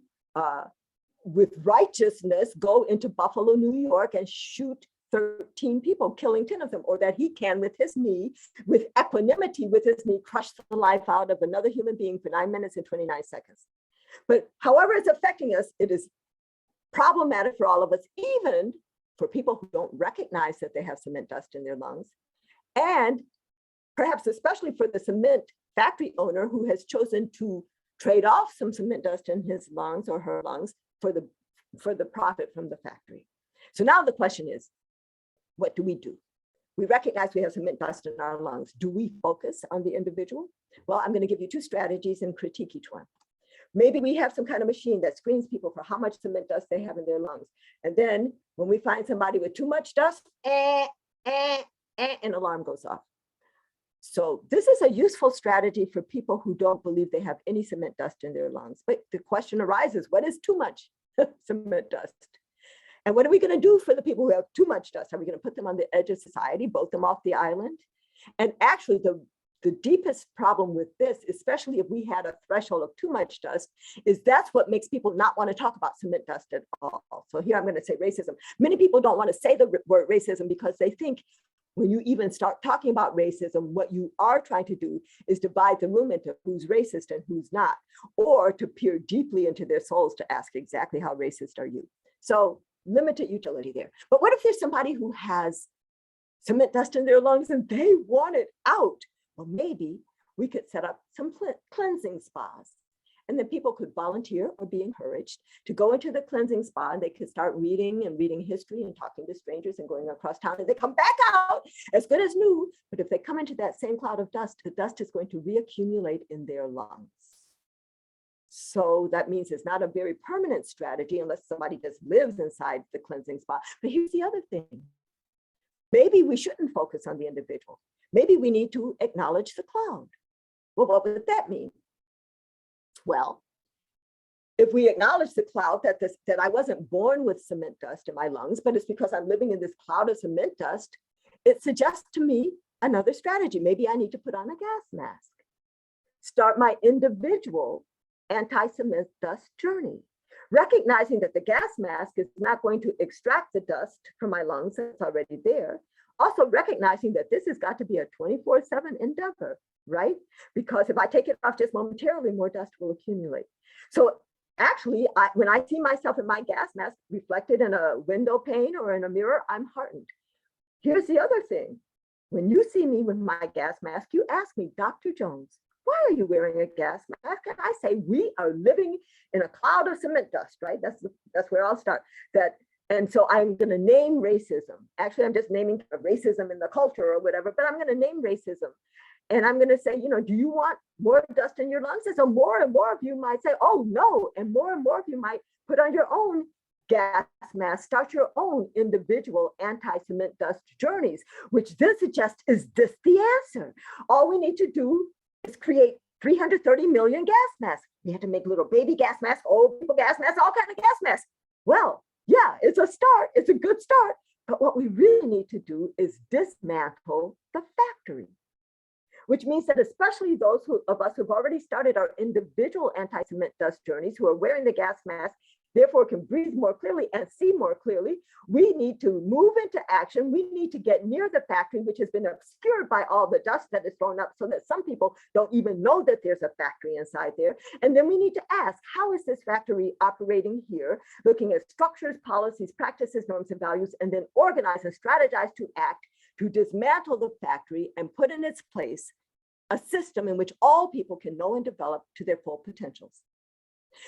with righteousness, go into Buffalo, New York and shoot 13 people, killing 10 of them, or that he can, with his knee, with equanimity with his knee, crush the life out of another human being for 9 minutes and 29 seconds. But however it's affecting us, it is problematic for all of us, even for people who don't recognize that they have cement dust in their lungs. And perhaps especially for the cement factory owner who has chosen to trade off some cement dust in his lungs or her lungs for the profit from the factory. So now the question is, what do we do? We recognize we have cement dust in our lungs. Do we focus on the individual? Well, I'm going to give you 2 strategies and critique each one. Maybe we have some kind of machine that screens people for how much cement dust they have in their lungs. And then when we find somebody with too much dust, an alarm goes off. So this is a useful strategy for people who don't believe they have any cement dust in their lungs. But the question arises, what is too much cement dust? And what are we going to do for the people who have too much dust? Are we going to put them on the edge of society, vote them off the island? And actually, the deepest problem with this, especially if we had a threshold of too much dust, is that's what makes people not want to talk about cement dust at all. So here I'm going to say racism. Many people don't want to say the word racism because they think when you even start talking about racism, what you are trying to do is divide the room into who's racist and who's not, or to peer deeply into their souls to ask exactly how racist are you. So limited utility there. But what if there's somebody who has cement dust in their lungs and they want it out? Well, maybe we could set up some cleansing spas, and then people could volunteer or be encouraged to go into the cleansing spa, and they could start reading history and talking to strangers and going across town, and they come back out as good as new. But if they come into that same cloud of dust, the dust is going to reaccumulate in their lungs. So that means it's not a very permanent strategy unless somebody just lives inside the cleansing spa. But here's the other thing. Maybe we shouldn't focus on the individual. Maybe we need to acknowledge the cloud. Well, what would that mean? Well, if we acknowledge the cloud that I wasn't born with cement dust in my lungs, but it's because I'm living in this cloud of cement dust, it suggests to me another strategy. Maybe I need to put on a gas mask. Start my individual anti-cement dust journey, recognizing that the gas mask is not going to extract the dust from my lungs that's already there. Also recognizing that this has got to be a 24/7 endeavor, right? Because if I take it off just momentarily, more dust will accumulate. So actually, when I see myself in my gas mask reflected in a window pane or in a mirror, I'm heartened. Here's the other thing. When you see me with my gas mask, you ask me, Dr. Jones, why are you wearing a gas mask? And I say, we are living in a cloud of cement dust, right? That's where I'll start. And so I'm going to name racism. Actually, I'm just naming racism in the culture or whatever, but I'm going to name racism. And I'm going to say, do you want more dust in your lungs? And so more and more of you might say, oh, no. And more of you might put on your own gas mask, start your own individual anti-cement dust journeys, which then suggests, is this the answer? All we need to do is create 330 million gas masks. We have to make little baby gas masks, old people gas masks, all kinds of gas masks. Well, yeah, it's a start. It's a good start. But what we really need to do is dismantle the factory. which means that especially those of us who've already started our individual anti-cement dust journeys, who are wearing the gas mask, therefore can breathe more clearly and see more clearly, we need to move into action. We need to get near the factory, which has been obscured by all the dust that is thrown up so that some people don't even know that there's a factory inside there. And then we need to ask, how is this factory operating here? Looking at structures, policies, practices, norms, and values, and then organize and strategize to act to dismantle the factory and put in its place a system in which all people can know and develop to their full potentials.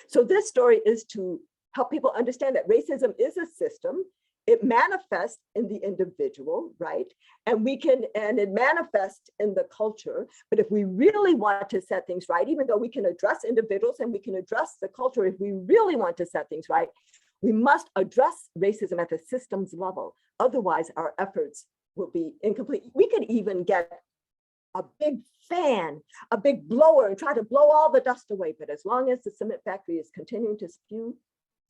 So this story is to help people understand that racism is a system. It manifests in the individual, right? And it manifests in the culture. But if we really want to set things right, even though we can address individuals and we can address the culture, if we really want to set things right, we must address racism at the systems level. Otherwise, our efforts will be incomplete. We could even get a big fan, a big blower, and try to blow all the dust away. But as long as the cement factory is continuing to spew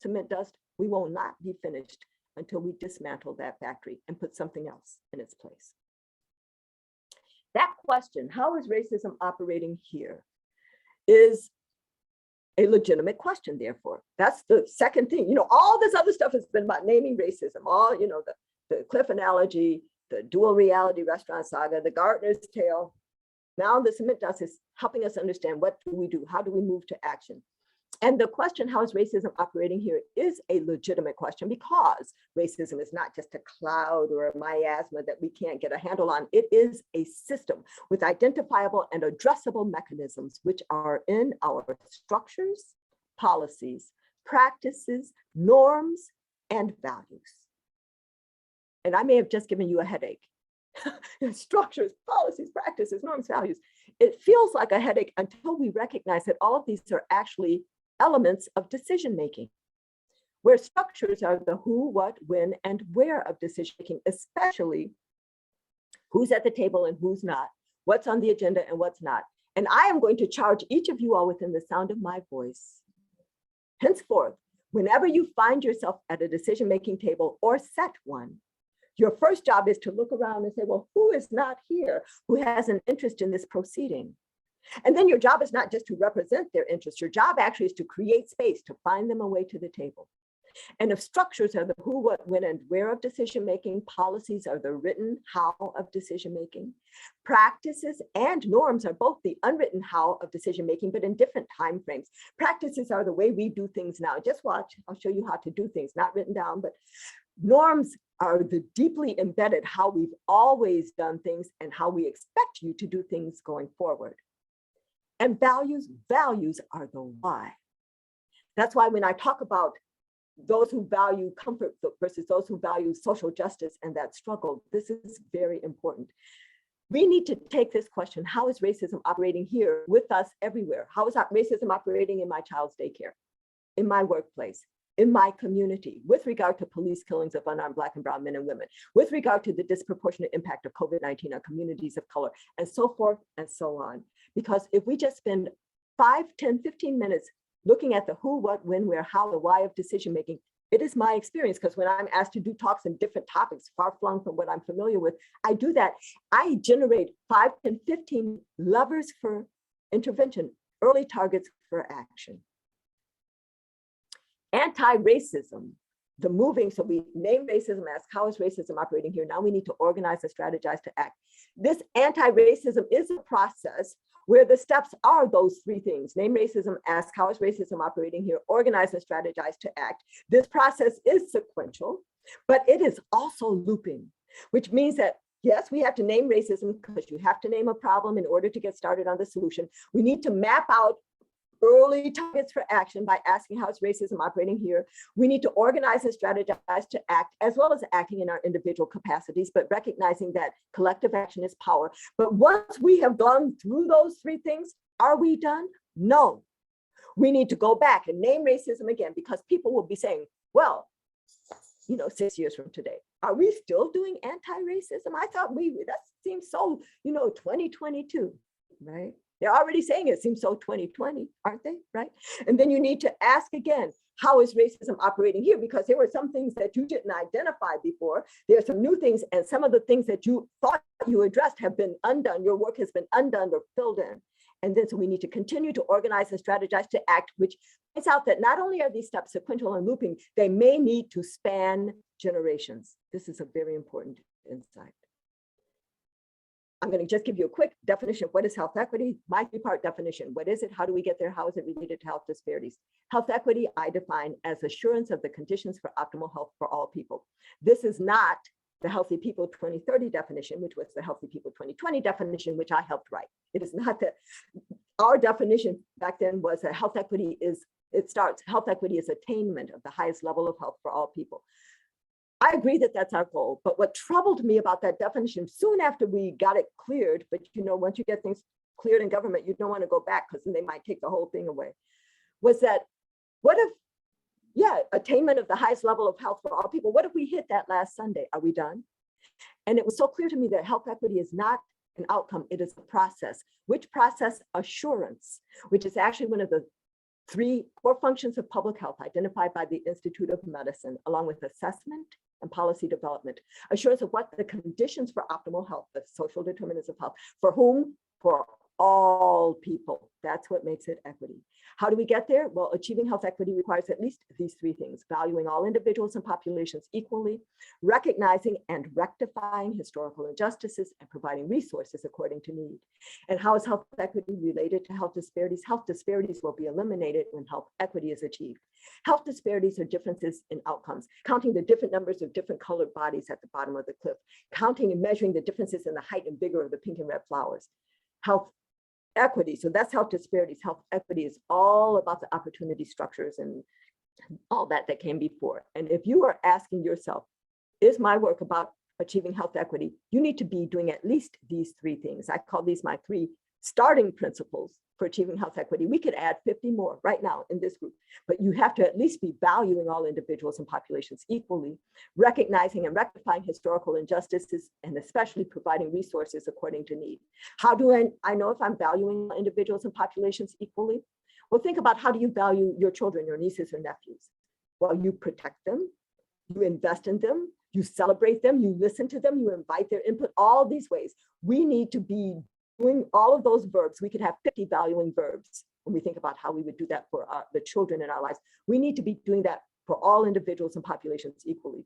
cement dust, we will not be finished until we dismantle that factory and put something else in its place. That question, how is racism operating here, is a legitimate question, therefore. That's the second thing. You know, all this other stuff has been about naming racism, all, you know, the cliff analogy, the dual reality restaurant saga, the gardener's tale. Now the cement dust is helping us understand, what do we do? How do we move to action? And the question, how is racism operating here, is a legitimate question, because racism is not just a cloud or a miasma that we can't get a handle on. It is a system with identifiable and addressable mechanisms, which are in our structures, policies, practices, norms, and values. And I may have just given you a headache. Structures, policies, practices, norms, values. It feels like a headache until we recognize that all of these are actually elements of decision-making, where structures are the who, what, when, and where of decision-making, especially who's at the table and who's not, what's on the agenda and what's not. And I am going to charge each of you all within the sound of my voice. Henceforth, whenever you find yourself at a decision-making table or set one, your first job is to look around and say, well, who is not here, who has an interest in this proceeding? And then your job is not just to represent their interests. Your job actually is to create space to find them a way to the table. And if structures are the who, what, when, and where of decision-making, policies are the written how of decision-making, practices and norms are both the unwritten how of decision-making, but in different timeframes. Practices are the way we do things now. Just watch, I'll show you how to do things, not written down, but norms are the deeply embedded how we've always done things and how we expect you to do things going forward. And values are the why. That's why when I talk about those who value comfort versus those who value social justice and that struggle, this is very important. We need to take this question, how is racism operating here with us everywhere? How is racism operating in my child's daycare, in my workplace, in my community, with regard to police killings of unarmed Black and brown men and women, with regard to the disproportionate impact of COVID-19 on communities of color, and so forth and so on. Because if we just spend 5, 10, 15 minutes looking at the who, what, when, where, how, the why of decision-making, it is my experience, because when I'm asked to do talks on different topics, far-flung from what I'm familiar with, I do that. I generate 5 and 15 levers for intervention, early targets for action. Anti-racism, the moving, so we name racism, ask how is racism operating here? Now we need to organize and strategize to act. This anti-racism is a process where the steps are those 3 things. Name racism, ask how is racism operating here, organize and strategize to act. This process is sequential, but it is also looping, which means that yes, we have to name racism because you have to name a problem in order to get started on the solution. We need to map out early targets for action by asking how is racism operating here. We need to organize and strategize to act, as well as acting in our individual capacities, but recognizing that collective action is power. But once we have gone through those 3 things, are we done? No. We need to go back and name racism again, because people will be saying, well, you know, 6 years from today, are we still doing anti-racism? I thought that seems so, 2022, right? They're already saying it seems so 2020, aren't they, right? And then you need to ask again, how is racism operating here? Because there were some things that you didn't identify before. There are some new things, and some of the things that you thought you addressed have been undone. Your work has been undone or filled in. And then so we need to continue to organize and strategize to act, which points out that not only are these steps sequential and looping, they may need to span generations. This is a very important insight. I'm going to just give you a quick definition of what is health equity, my three-part definition. What is it? How do we get there? How is it related to health disparities? Health equity, I define as assurance of the conditions for optimal health for all people. This is not the Healthy People 2030 definition, which was the Healthy People 2020 definition, which I helped write. It is not that our definition back then was that health equity is, health equity is attainment of the highest level of health for all people. I agree that that's our goal, but what troubled me about that definition soon after we got it cleared, but you know, once you get things cleared in government, you don't want to go back because then they might take the whole thing away, was that what if, yeah, attainment of the highest level of health for all people, what if we hit that last Sunday? Are we done? And it was so clear to me that health equity is not an outcome, it is a process. Which process? Assurance, which is actually one of the 3 core functions of public health identified by the Institute of Medicine, along with assessment and policy development. Assurance of what the conditions for optimal health, the social determinants of health, for whom? For all people. That's what makes it equity. How do we get there? Well, achieving health equity requires at least these 3 things: valuing all individuals and populations equally, recognizing and rectifying historical injustices, and providing resources according to need. And how is health equity related to health disparities? Health disparities will be eliminated when health equity is achieved. Health disparities are differences in outcomes, counting the different numbers of different colored bodies at the bottom of the cliff, counting and measuring the differences in the height and vigor of the pink and red flowers. Health equity, so that's health disparities. Health equity is all about the opportunity structures and all that came before. And if you are asking yourself, is my work about achieving health equity, you need to be doing at least these 3 things. I call these my 3 starting principles for achieving health equity. We could add 50 more right now in this group, but you have to at least be valuing all individuals and populations equally, recognizing and rectifying historical injustices, and especially providing resources according to need. How do I know if I'm valuing individuals and populations equally? Well, think about, how do you value your children, your nieces or nephews? Well, you protect them, you invest in them, you celebrate them, you listen to them, you invite their input, all these ways. We need to be doing all of those verbs. We could have 50 valuing verbs when we think about how we would do that for the children in our lives. We need to be doing that for all individuals and populations equally.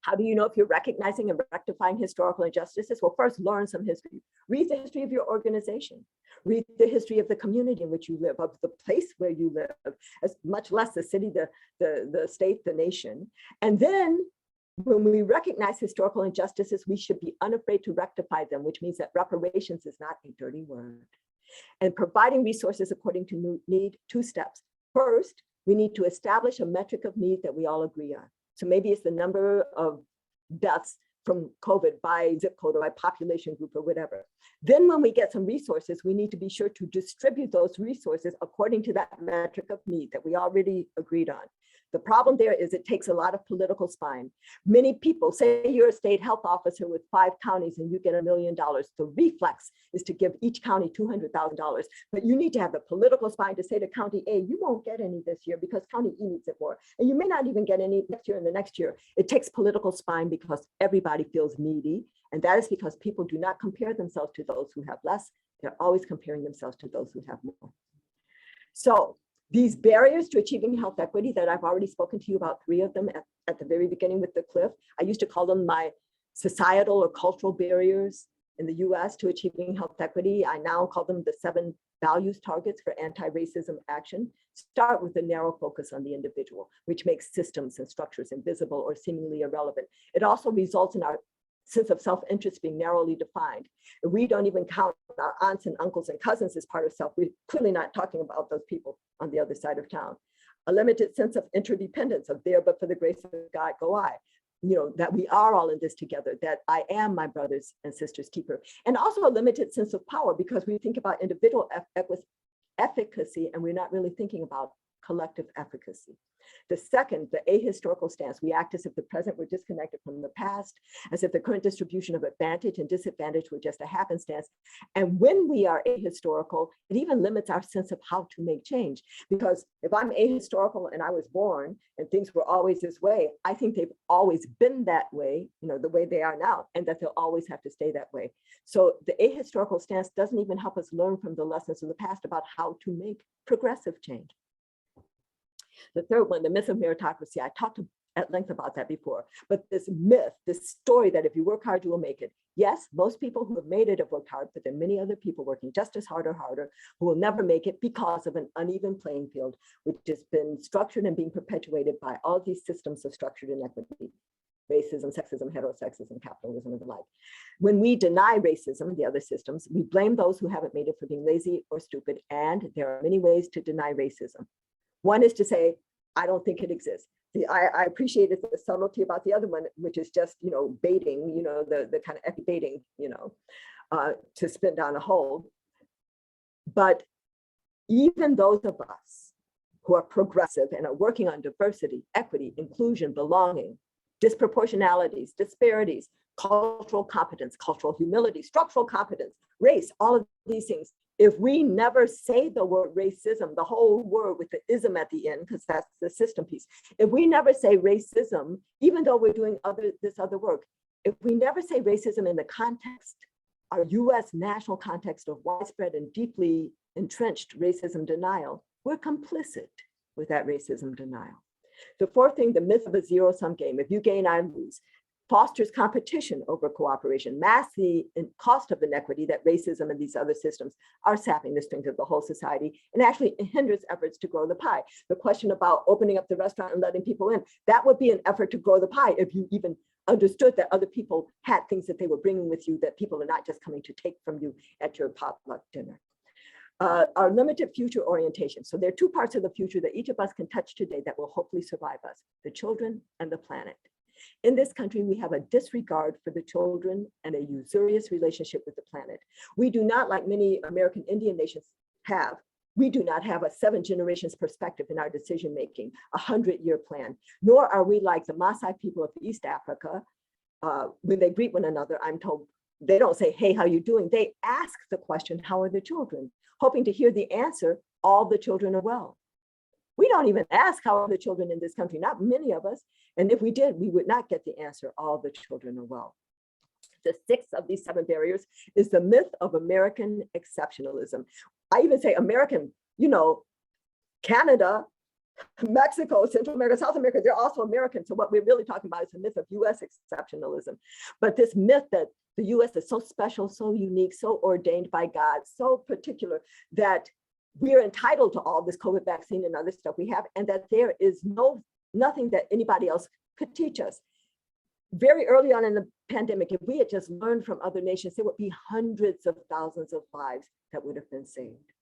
How do you know if you're recognizing and rectifying historical injustices? Well, first, learn some history. Read the history of your organization. Read the history of the community in which you live, of the place where you live, as much less the city, the state, the nation. And then when we recognize historical injustices, we should be unafraid to rectify them, which means that reparations is not a dirty word. And providing resources according to need, 2 steps. First, we need to establish a metric of need that we all agree on. So maybe it's the number of deaths from COVID by zip code or by population group or whatever. Then when we get some resources, we need to be sure to distribute those resources according to that metric of need that we already agreed on. The problem there is it takes a lot of political spine. Many people, say you're a state health officer with 5 counties and you get $1 million. The reflex is to give each county $200,000, but you need to have the political spine to say to County A, you won't get any this year because County E needs it more. And you may not even get any next year and the next year. It takes political spine because everybody feels needy. And that is because people do not compare themselves to those who have less. They're always comparing themselves to those who have more. So these barriers to achieving health equity that I've already spoken to you about, 3 of them at the very beginning with the cliff. I used to call them my societal or cultural barriers in the US to achieving health equity. I now call them the 7 values targets for anti-racism action. Start with a narrow focus on the individual, which makes systems and structures invisible or seemingly irrelevant. It also results in our sense of self-interest being narrowly defined. If we don't even count our aunts and uncles and cousins as part of self, we're clearly not talking about those people on the other side of town. A limited sense of interdependence, of there but for the grace of God go I. You know, that we are all in this together, that I am my brothers and sisters keeper. And also a limited sense of power, because we think about individual efficacy and we're not really thinking about collective efficacy. The second, the ahistorical stance. We act as if the present were disconnected from the past, as if the current distribution of advantage and disadvantage were just a happenstance. And when we are ahistorical, it even limits our sense of how to make change. Because if I'm ahistorical and I was born and things were always this way, I think they've always been that way, the way they are now, and that they'll always have to stay that way. So the ahistorical stance doesn't even help us learn from the lessons of the past about how to make progressive change. The third one, the myth of meritocracy. I talked at length about that before, but this myth, this story that if you work hard, you will make it. Yes, most people who have made it have worked hard, but there are many other people working just as hard or harder who will never make it because of an uneven playing field, which has been structured and being perpetuated by all these systems of structured inequity. Racism, sexism, heterosexism, capitalism, and the like. When we deny racism and the other systems, we blame those who haven't made it for being lazy or stupid, and there are many ways to deny racism. One is to say, I don't think it exists. I appreciated the subtlety about the other one, which is just, baiting, the kind of baiting, to spin down a hole. But even those of us who are progressive and are working on diversity, equity, inclusion, belonging, disproportionalities, disparities, cultural competence, cultural humility, structural competence, race, all of these things. If we never say the word racism, the whole word with the ism at the end, because that's the system piece. If we never say racism, even though we're doing this other work, if we never say racism in the context, our US national context of widespread and deeply entrenched racism denial, we're complicit with that racism denial. The fourth thing, the myth of a zero-sum game. If you gain, I lose. Fosters competition over cooperation, masks the cost of inequity that racism and these other systems are sapping the strength of the whole society, and actually hinders efforts to grow the pie. The question about opening up the restaurant and letting people in, that would be an effort to grow the pie if you even understood that other people had things that they were bringing with you that people are not just coming to take from you at your potluck dinner. Our limited future orientation. So there are two parts of the future that each of us can touch today that will hopefully survive us, the children and the planet. In this country, we have a disregard for the children and a usurious relationship with the planet. We do not, like many American Indian nations have, we do not have a 7 generations perspective in our decision-making, a 100-year plan, nor are we like the Maasai people of East Africa. When they greet one another, I'm told, they don't say, hey, how you doing? They ask the question, how are the children? Hoping to hear the answer, all the children are well. We don't even ask how are the children in this country, not many of us. And if we did, we would not get the answer, all the children are well. The sixth of these 7 barriers is the myth of American exceptionalism. I even say American, Canada, Mexico, Central America, South America, they're also American. So what we're really talking about is the myth of US exceptionalism. But this myth that the US is so special, so unique, so ordained by God, so particular that we're entitled to all this COVID vaccine and other stuff we have, and that there is nothing that anybody else could teach us. Very early on in the pandemic, if we had just learned from other nations, there would be hundreds of thousands of lives that would have been saved.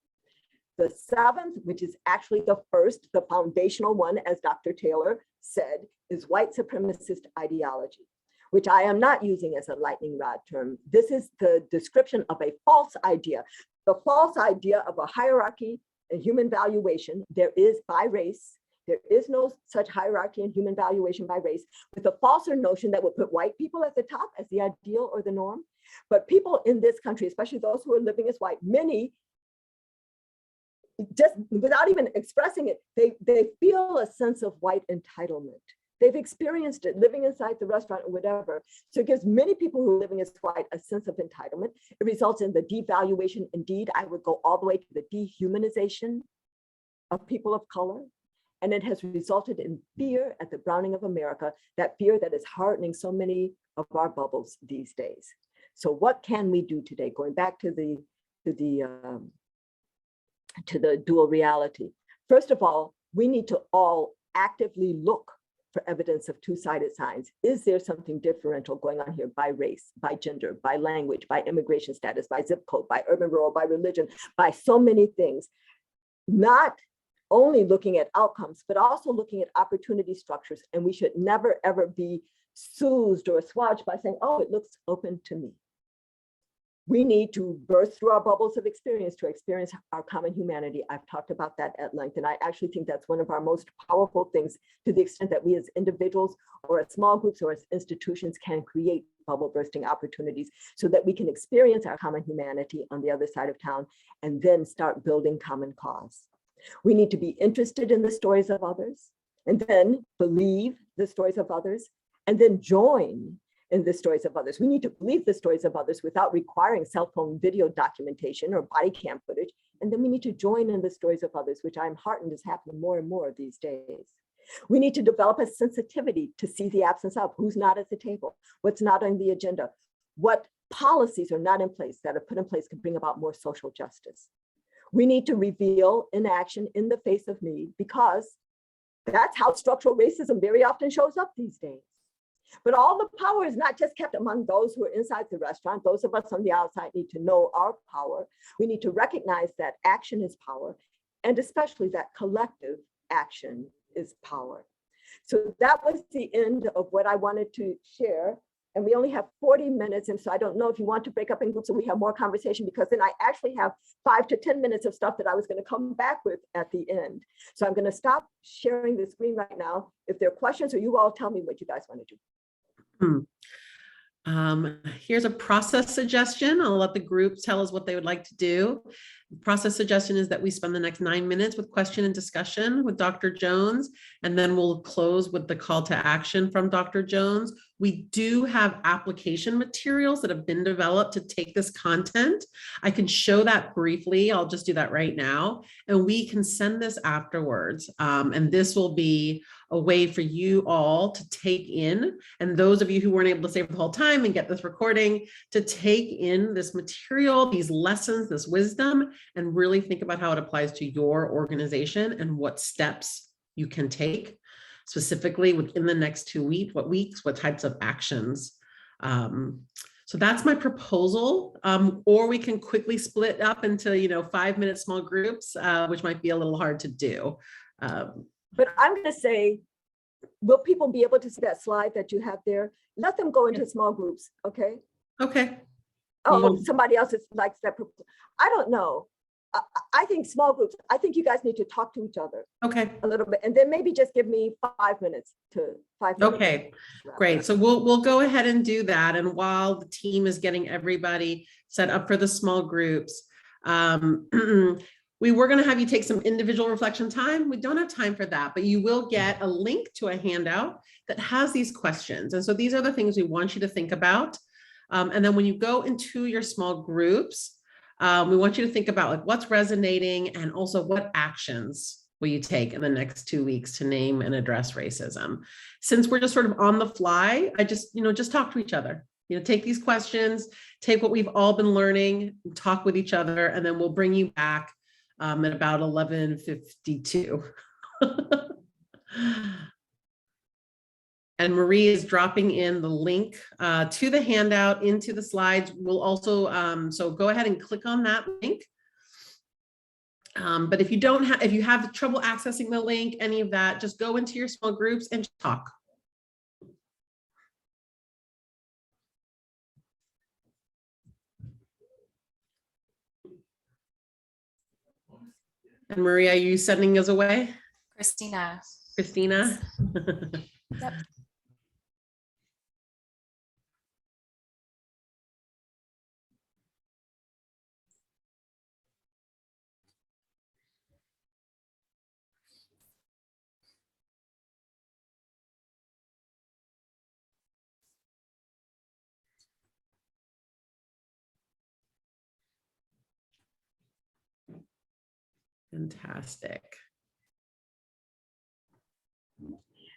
The 7th, which is actually the first, the foundational one, as Dr. Taylor said, is white supremacist ideology, which I am not using as a lightning rod term. This is the description of a false idea. The false idea of a hierarchy in human valuation, there is by race. There is no such hierarchy in human valuation by race, with a falser notion that would put white people at the top as the ideal or the norm. But people in this country, especially those who are living as white, many, just without even expressing it, they feel a sense of white entitlement. They've experienced it living inside the restaurant or whatever. So it gives many people who are living as white a sense of entitlement. It results in the devaluation. Indeed, I would go all the way to the dehumanization of people of color. And it has resulted in fear at the browning of America, that fear that is hardening so many of our bubbles these days. So what can we do today? Going back to the dual reality. First of all, we need to all actively look for evidence of two-sided signs. Is there something differential going on here by race, by gender, by language, by immigration status, by zip code, by urban, rural, by religion, by so many things? Not only looking at outcomes, but also looking at opportunity structures. And we should never, ever be soothed or assuaged by saying, oh, it looks open to me. We need to burst through our bubbles of experience to experience our common humanity. I've talked about that at length, and I actually think that's one of our most powerful things, to the extent that we as individuals or as small groups or as institutions can create bubble bursting opportunities so that we can experience our common humanity on the other side of town and then start building common cause. We need to be interested in the stories of others, and then believe the stories of others, and then join in the stories of others. We need to believe the stories of others without requiring cell phone video documentation or body cam footage. And then we need to join in the stories of others, which I'm heartened is happening more and more these days. We need to develop a sensitivity to see the absence of who's not at the table, what's not on the agenda, what policies are not in place that are put in place to bring about more social justice. We need to reveal inaction in the face of need, because that's how structural racism very often shows up these days. But all the power is not just kept among those who are inside the restaurant. Those of us on the outside need to know our power. We need to recognize that action is power, and especially that collective action is power. So that was the end of what I wanted to share. And we only have 40 minutes. And so I don't know if you want to break up in groups so we have more conversation, because then I actually have 5 to 10 minutes of stuff that I was going to come back with at the end. So I'm going to stop sharing the screen right now. If there are questions, or you all tell me what you guys want to do. Here's a process suggestion. I'll let the group tell us what they would like to do. The process suggestion is that we spend the next 9 minutes with question and discussion with Dr. Jones, and then we'll close with the call to action from Dr. Jones. We do have application materials that have been developed to take this content. I can show that briefly. I'll just do that right now, and we can send this afterwards. And this will be a way for you all to take in, and those of you who weren't able to stay for the whole time and get this recording, to take in this material, these lessons, this wisdom, and really think about how it applies to your organization and what steps you can take specifically within the next 2 weeks, what types of actions. So that's my proposal. Or we can quickly split up into 5-minute small groups, which might be a little hard to do. But I'm going to say, will people be able to see that slide that you have there? Let them go into small groups, okay? Okay. Oh, somebody else likes that. I don't know. I think small groups, I think you guys need to talk to each other. Okay. A little bit, and then maybe just give me 5 minutes to 5 minutes. Okay, great. So we'll go ahead and do that. And while the team is getting everybody set up for the small groups, we were going to have you take some individual reflection time. We don't have time for that, but you will get a link to a handout that has these questions. And so these are the things we want you to think about. And then when you go into your small groups, we want you to think about like what's resonating, and also what actions will you take in the next 2 weeks to name and address racism. Since we're just sort of on the fly, I just talk to each other. Take these questions, take what we've all been learning, talk with each other, and then we'll bring you back at about 11:52. And Marie is dropping in the link to the handout into the slides. We'll also, so go ahead and click on that link. But if you have trouble accessing the link, any of that, just go into your small groups and talk. And Maria, are you sending us away? Christina. Christina? Yep. Fantastic.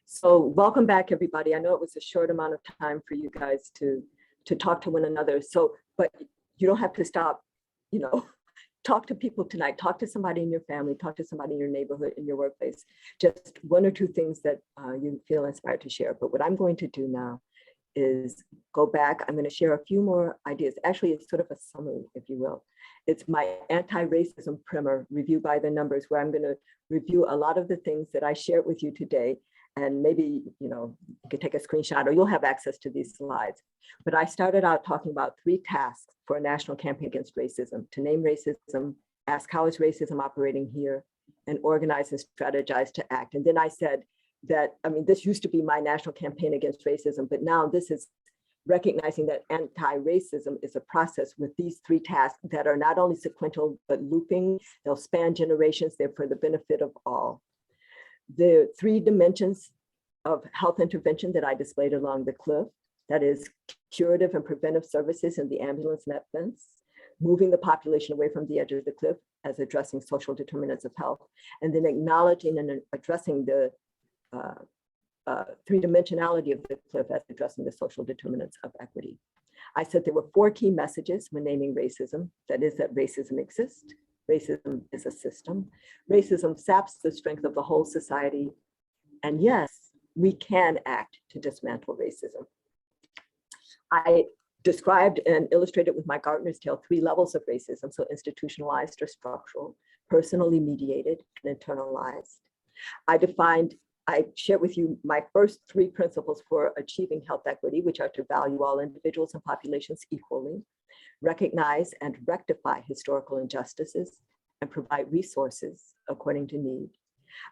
So welcome back, everybody. I know it was a short amount of time for you guys to talk to one another. So, but you don't have to stop, talk to people tonight. Talk to somebody in your family, talk to somebody in your neighborhood, in your workplace. Just 1 or 2 things that you feel inspired to share. But what I'm going to do now is go back. I'm going to share a few more ideas. Actually, it's sort of a summary, if you will. It's my anti-racism primer, review by the numbers, where I'm going to review a lot of the things that I shared with you today. and maybe, you could take a screenshot or you'll have access to these slides. But I started out talking about 3 tasks for a national campaign against racism: to name racism, ask how is racism operating here, and organize and strategize to act. And then I said that, this used to be my national campaign against racism, but now this is recognizing that anti-racism is a process with these 3 tasks that are not only sequential, but looping. They'll span generations. They're for the benefit of all. The 3 dimensions of health intervention that I displayed along the cliff, that is curative and preventive services in the ambulance net fence, moving the population away from the edge of the cliff as addressing social determinants of health, and then acknowledging and addressing the 3-dimensionality of the cliff as addressing the social determinants of equity. I said there were 4 key messages when naming racism. That is that racism exists, racism is a system, racism saps the strength of the whole society, and yes, we can act to dismantle racism. I described and illustrated with my Gartner's tale 3 levels of racism, so institutionalized or structural, personally mediated, and internalized. I shared with you my first 3 principles for achieving health equity, which are to value all individuals and populations equally, recognize and rectify historical injustices, and provide resources according to need.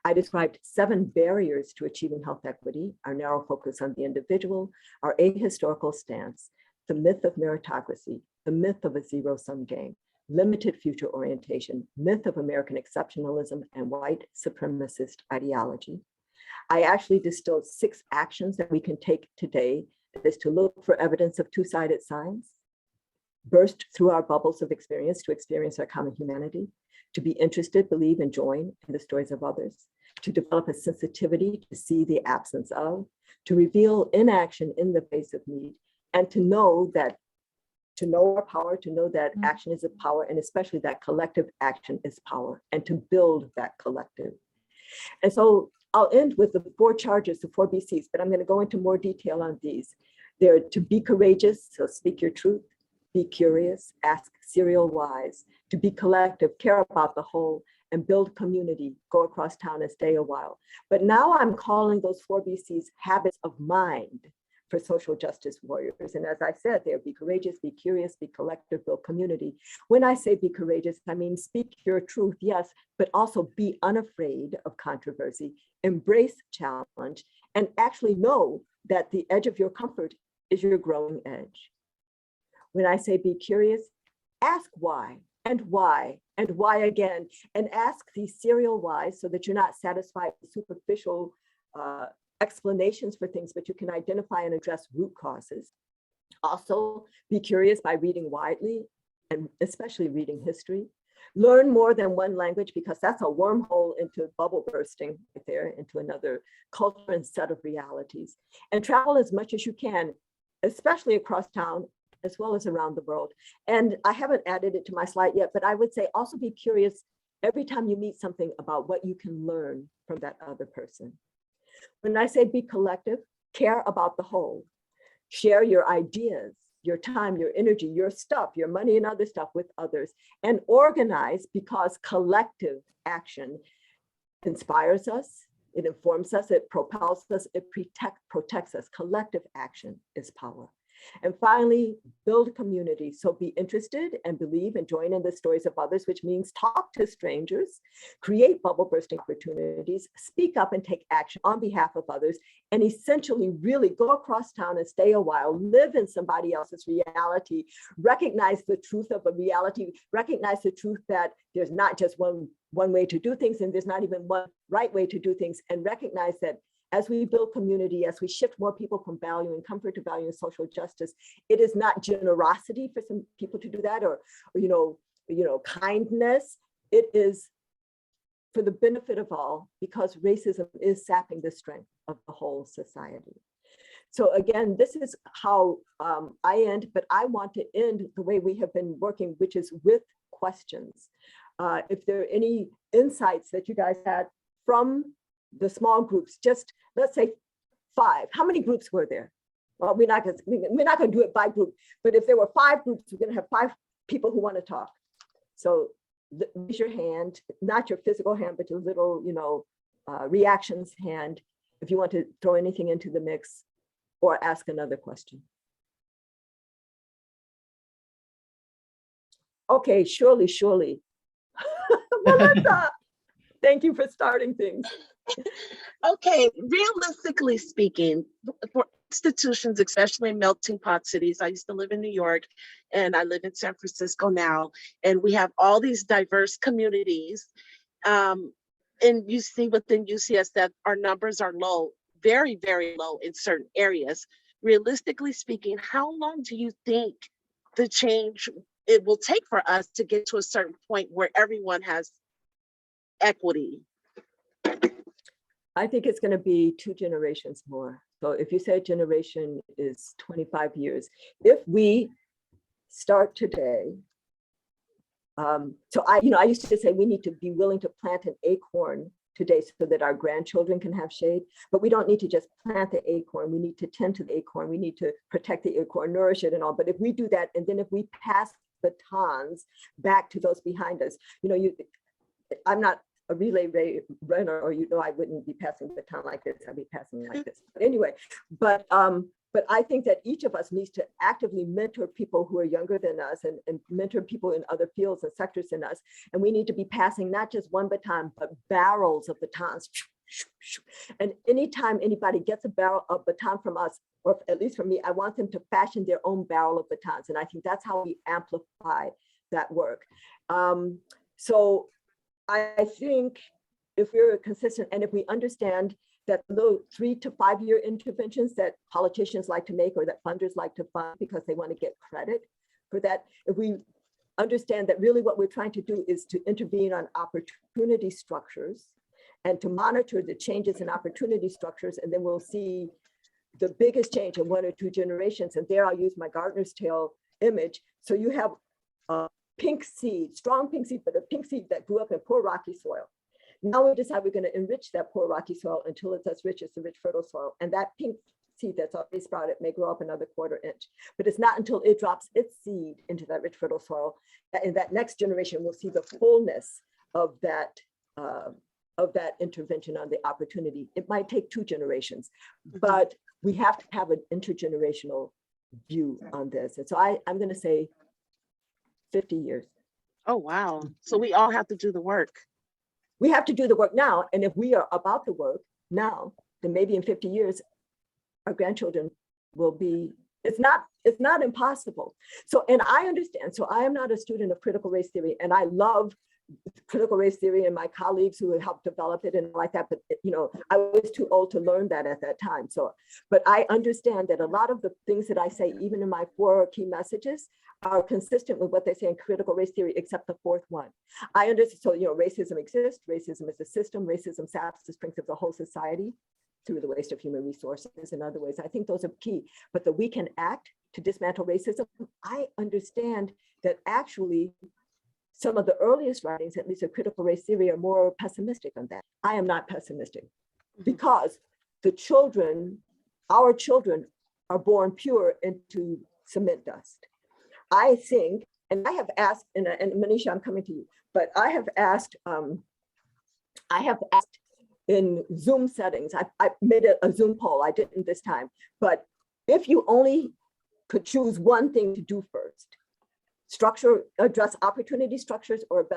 I described 7 barriers to achieving health equity: our narrow focus on the individual, our ahistorical stance, the myth of meritocracy, the myth of a zero-sum game, limited future orientation, myth of American exceptionalism, and white supremacist ideology. I actually distilled 6 actions that we can take today. That is to look for evidence of 2-sided signs, burst through our bubbles of experience to experience our common humanity, to be interested, believe, and join in the stories of others, to develop a sensitivity to see the absence of, to reveal inaction in the face of need, and to know our power, to know that action is a power, and especially that collective action is power, and to build that collective. And so I'll end with the 4 charges, the 4 BCs, but I'm going to go into more detail on these. They're to be courageous, so speak your truth, be curious, ask serial wise, to be collective, care about the whole, and build community, go across town and stay a while. But now I'm calling those 4 BCs habits of mind for social justice warriors. And as I said, they're be courageous, be curious, be collective, build community. When I say be courageous, I mean speak your truth, yes, but also be unafraid of controversy, embrace challenge, and actually know that the edge of your comfort is your growing edge. When I say be curious, ask why, and why, and why again, and ask these serial whys so that you're not satisfied with superficial explanations for things, but you can identify and address root causes. Also, be curious by reading widely, and especially reading history. Learn more than one language, because that's a wormhole into bubble bursting right there, into another culture and set of realities. And travel as much as you can, especially across town, as well as around the world. And I haven't added it to my slide yet, but I would say also be curious every time you meet something about what you can learn from that other person. When I say be collective, care about the whole. Share your ideas, your time, your energy, your stuff, your money and other stuff with others, and organize, because collective action inspires us, it informs us, it propels us, it protects us. Collective action is power. And finally, build community. So be interested and believe and join in the stories of others, which means talk to strangers, create bubble bursting opportunities, speak up and take action on behalf of others, and essentially really go across town and stay a while, live in somebody else's reality, recognize the truth of a reality, recognize the truth that there's not just one way to do things, and there's not even one right way to do things, and recognize that as we build community, as we shift more people from value and comfort to value and social justice, it is not generosity for some people to do that, or kindness. It is for the benefit of all, because racism is sapping the strength of the whole society. So again, this is how I end, but I want to end the way we have been working, which is with questions. If there are any insights that you guys had from the small groups, just let's say 5. How many groups were there? Well, we're not going to do it by group, but if there were 5 groups, we're going to have 5 people who want to talk. So raise your hand, not your physical hand, but your little, reactions hand. if you want to throw anything into the mix or ask another question. Okay, surely. Melissa, thank you for starting things. Okay, realistically speaking, for institutions, especially in melting pot cities, I used to live in New York and I live in San Francisco now, and we have all these diverse communities. And you see within UCSF, our numbers are low, very, very low in certain areas. Realistically speaking, how long do you think the change it will take for us to get to a certain point where everyone has equity? I think it's going to be 2 generations more. So if you say generation is 25 years, if we start today, so I used to say we need to be willing to plant an acorn today so that our grandchildren can have shade, but we don't need to just plant the acorn. We need to tend to the acorn. We need to protect the acorn, nourish it and all. But if we do that, and then if we pass batons back to those behind us, I'm not a relay runner, or I wouldn't be passing the baton like this. I'd be passing like this. But anyway, but I think that each of us needs to actively mentor people who are younger than us and mentor people in other fields and sectors than us. And we need to be passing not just one baton, but barrels of batons. And anytime anybody gets a baton from us, or at least from me, I want them to fashion their own barrel of batons. And I think that's how we amplify that work. So I think if we're consistent and if we understand that little 3 to 5 year interventions that politicians like to make or that funders like to fund because they want to get credit for that, if we understand that really what we're trying to do is to intervene on opportunity structures and to monitor the changes in opportunity structures, and then we'll see the biggest change in 1 or 2 generations. And there I'll use my Gardener's Tale image. So you have a pink seed, strong pink seed, but a pink seed that grew up in poor rocky soil. Now we decide we're going to enrich that poor rocky soil until it's as rich as the rich fertile soil. And that pink seed that's already sprouted may grow up another 1/4 inch. But it's not until it drops its seed into that rich fertile soil that in that next generation we'll see the fullness of that intervention on the opportunity. It might take 2 generations, but we have to have an intergenerational view on this. And so I'm going to say 50 years. Oh, wow. So we all have to do the work. We have to do the work now. And if we are about the work now, then maybe in 50 years, our grandchildren will be, it's not impossible. So, and I understand, so I am not a student of critical race theory, and I love critical race theory and my colleagues who have helped develop it and like that, but I was too old to learn that at that time. So, but I understand that a lot of the things that I say, even in my 4 key messages, are consistent with what they say in critical race theory, except the 4th one. I understand, so racism exists, racism is a system, racism saps the strength of the whole society through the waste of human resources and other ways. I think those are key, but that we can act to dismantle racism. I understand that actually some of the earliest writings, at least of critical race theory, are more pessimistic on that. I am not pessimistic because our children are born pure into cement dust. I think, and I have asked, and Manisha, I'm coming to you, but I have asked in Zoom settings, I made a Zoom poll, I didn't this time, but if you only could choose one thing to do first, address opportunity structures or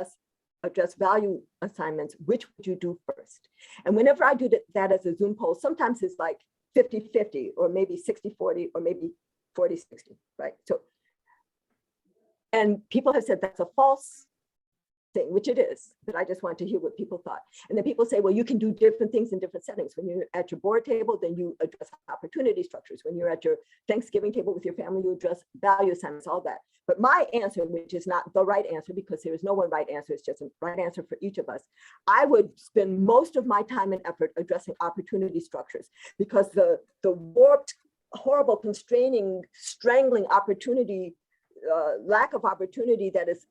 address value assignments, which would you do first? And whenever I do that as a Zoom poll, sometimes it's like 50-50 or maybe 60-40 or maybe 40-60, right? So, and people have said that's a false thing, which it is, but I just want to hear what people thought. And then people say, well, you can do different things in different settings. When you're at your board table, then you address opportunity structures. When you're at your Thanksgiving table with your family, you address value assignments, all that. But my answer, which is not the right answer, because there is no one right answer, it's just a right answer for each of us. I would spend most of my time and effort addressing opportunity structures, because the warped, horrible, constraining, strangling opportunity, lack of opportunity that is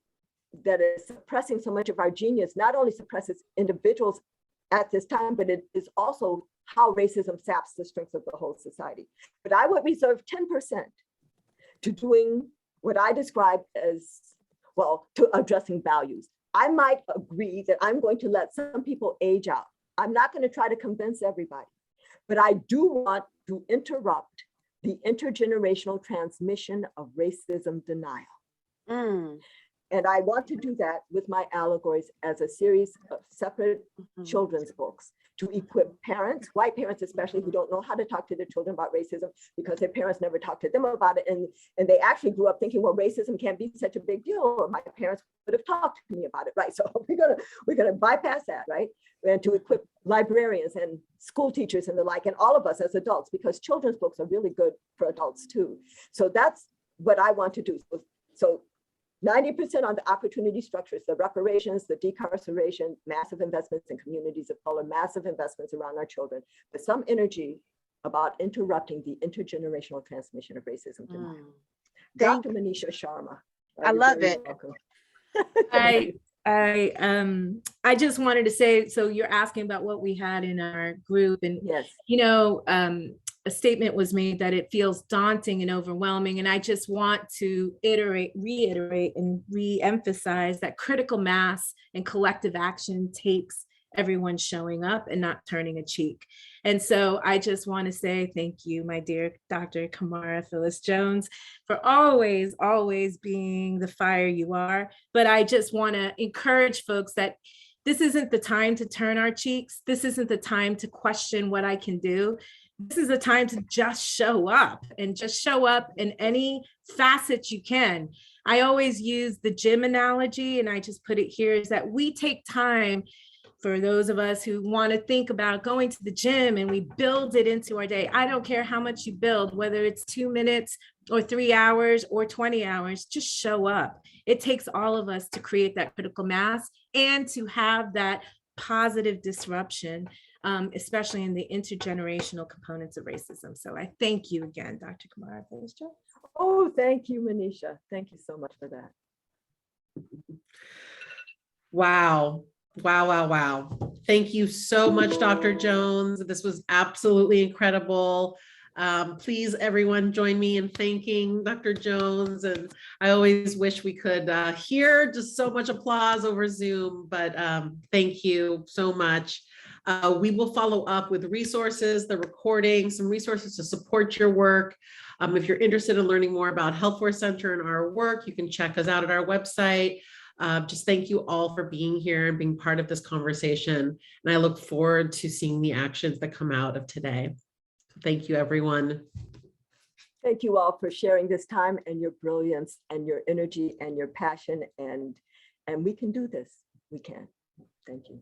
suppressing so much of our genius, not only suppresses individuals at this time, but it is also how racism saps the strength of the whole society. But I would reserve 10% to doing what I describe as, well, to addressing values. I might agree that I'm going to let some people age out. I'm not going to try to convince everybody, But I do want to interrupt the intergenerational transmission of racism denial. Mm, And I want to do that with my allegories as a series of separate children's books to equip parents, white parents especially, who don't know how to talk to their children about racism because their parents never talked to them about it. And they actually grew up thinking, well, racism can't be such a big deal, or my parents would have talked to me about it, right? So we're gonna bypass that, right? And to equip librarians and school teachers and the like, and all of us as adults, because children's books are really good for adults too. So that's what I want to do. So 90% on the opportunity structures, the reparations, the decarceration, massive investments in communities of color, massive investments around our children, but some energy about interrupting the intergenerational transmission of racism denial. Dr. Manisha Sharma. I love it. Welcome. I just wanted to say, so you're asking about what we had in our group, and yes, a statement was made that it feels daunting and overwhelming. And I just want to reiterate and re-emphasize that critical mass and collective action takes everyone showing up and not turning a cheek. And so I just want to say thank you, my dear Dr. Camara Phyllis Jones, for always, always being the fire you are. But I just want to encourage folks that this isn't the time to turn our cheeks. This isn't the time to question what I can do. This is a time to just show up, and just show up in any facet you can. I always use the gym analogy, and I just put it here, is that we take time, for those of us who want to think about going to the gym, and we build it into our day. I don't care how much you build, whether it's 2 minutes or 3 hours or 20 hours, just show up. It takes all of us to create that critical mass and to have that positive disruption, especially in the intergenerational components of racism. So I thank you again, Dr. Camara Phyllis Jones. Oh, thank you, Manisha. Thank you so much for that. Wow. Wow, wow, wow. Thank you so much, Dr. Jones. This was absolutely incredible. Please, everyone, join me in thanking Dr. Jones. And I always wish we could hear just so much applause over Zoom, but thank you so much. We will follow up with resources, the recording, some resources to support your work. If you're interested in learning more about Healthforce Center and our work, you can check us out at our website. Just thank you all for being here and being part of this conversation. And I look forward to seeing the actions that come out of today. Thank you, everyone. Thank you all for sharing this time and your brilliance and your energy and your passion. And we can do this. We can. Thank you.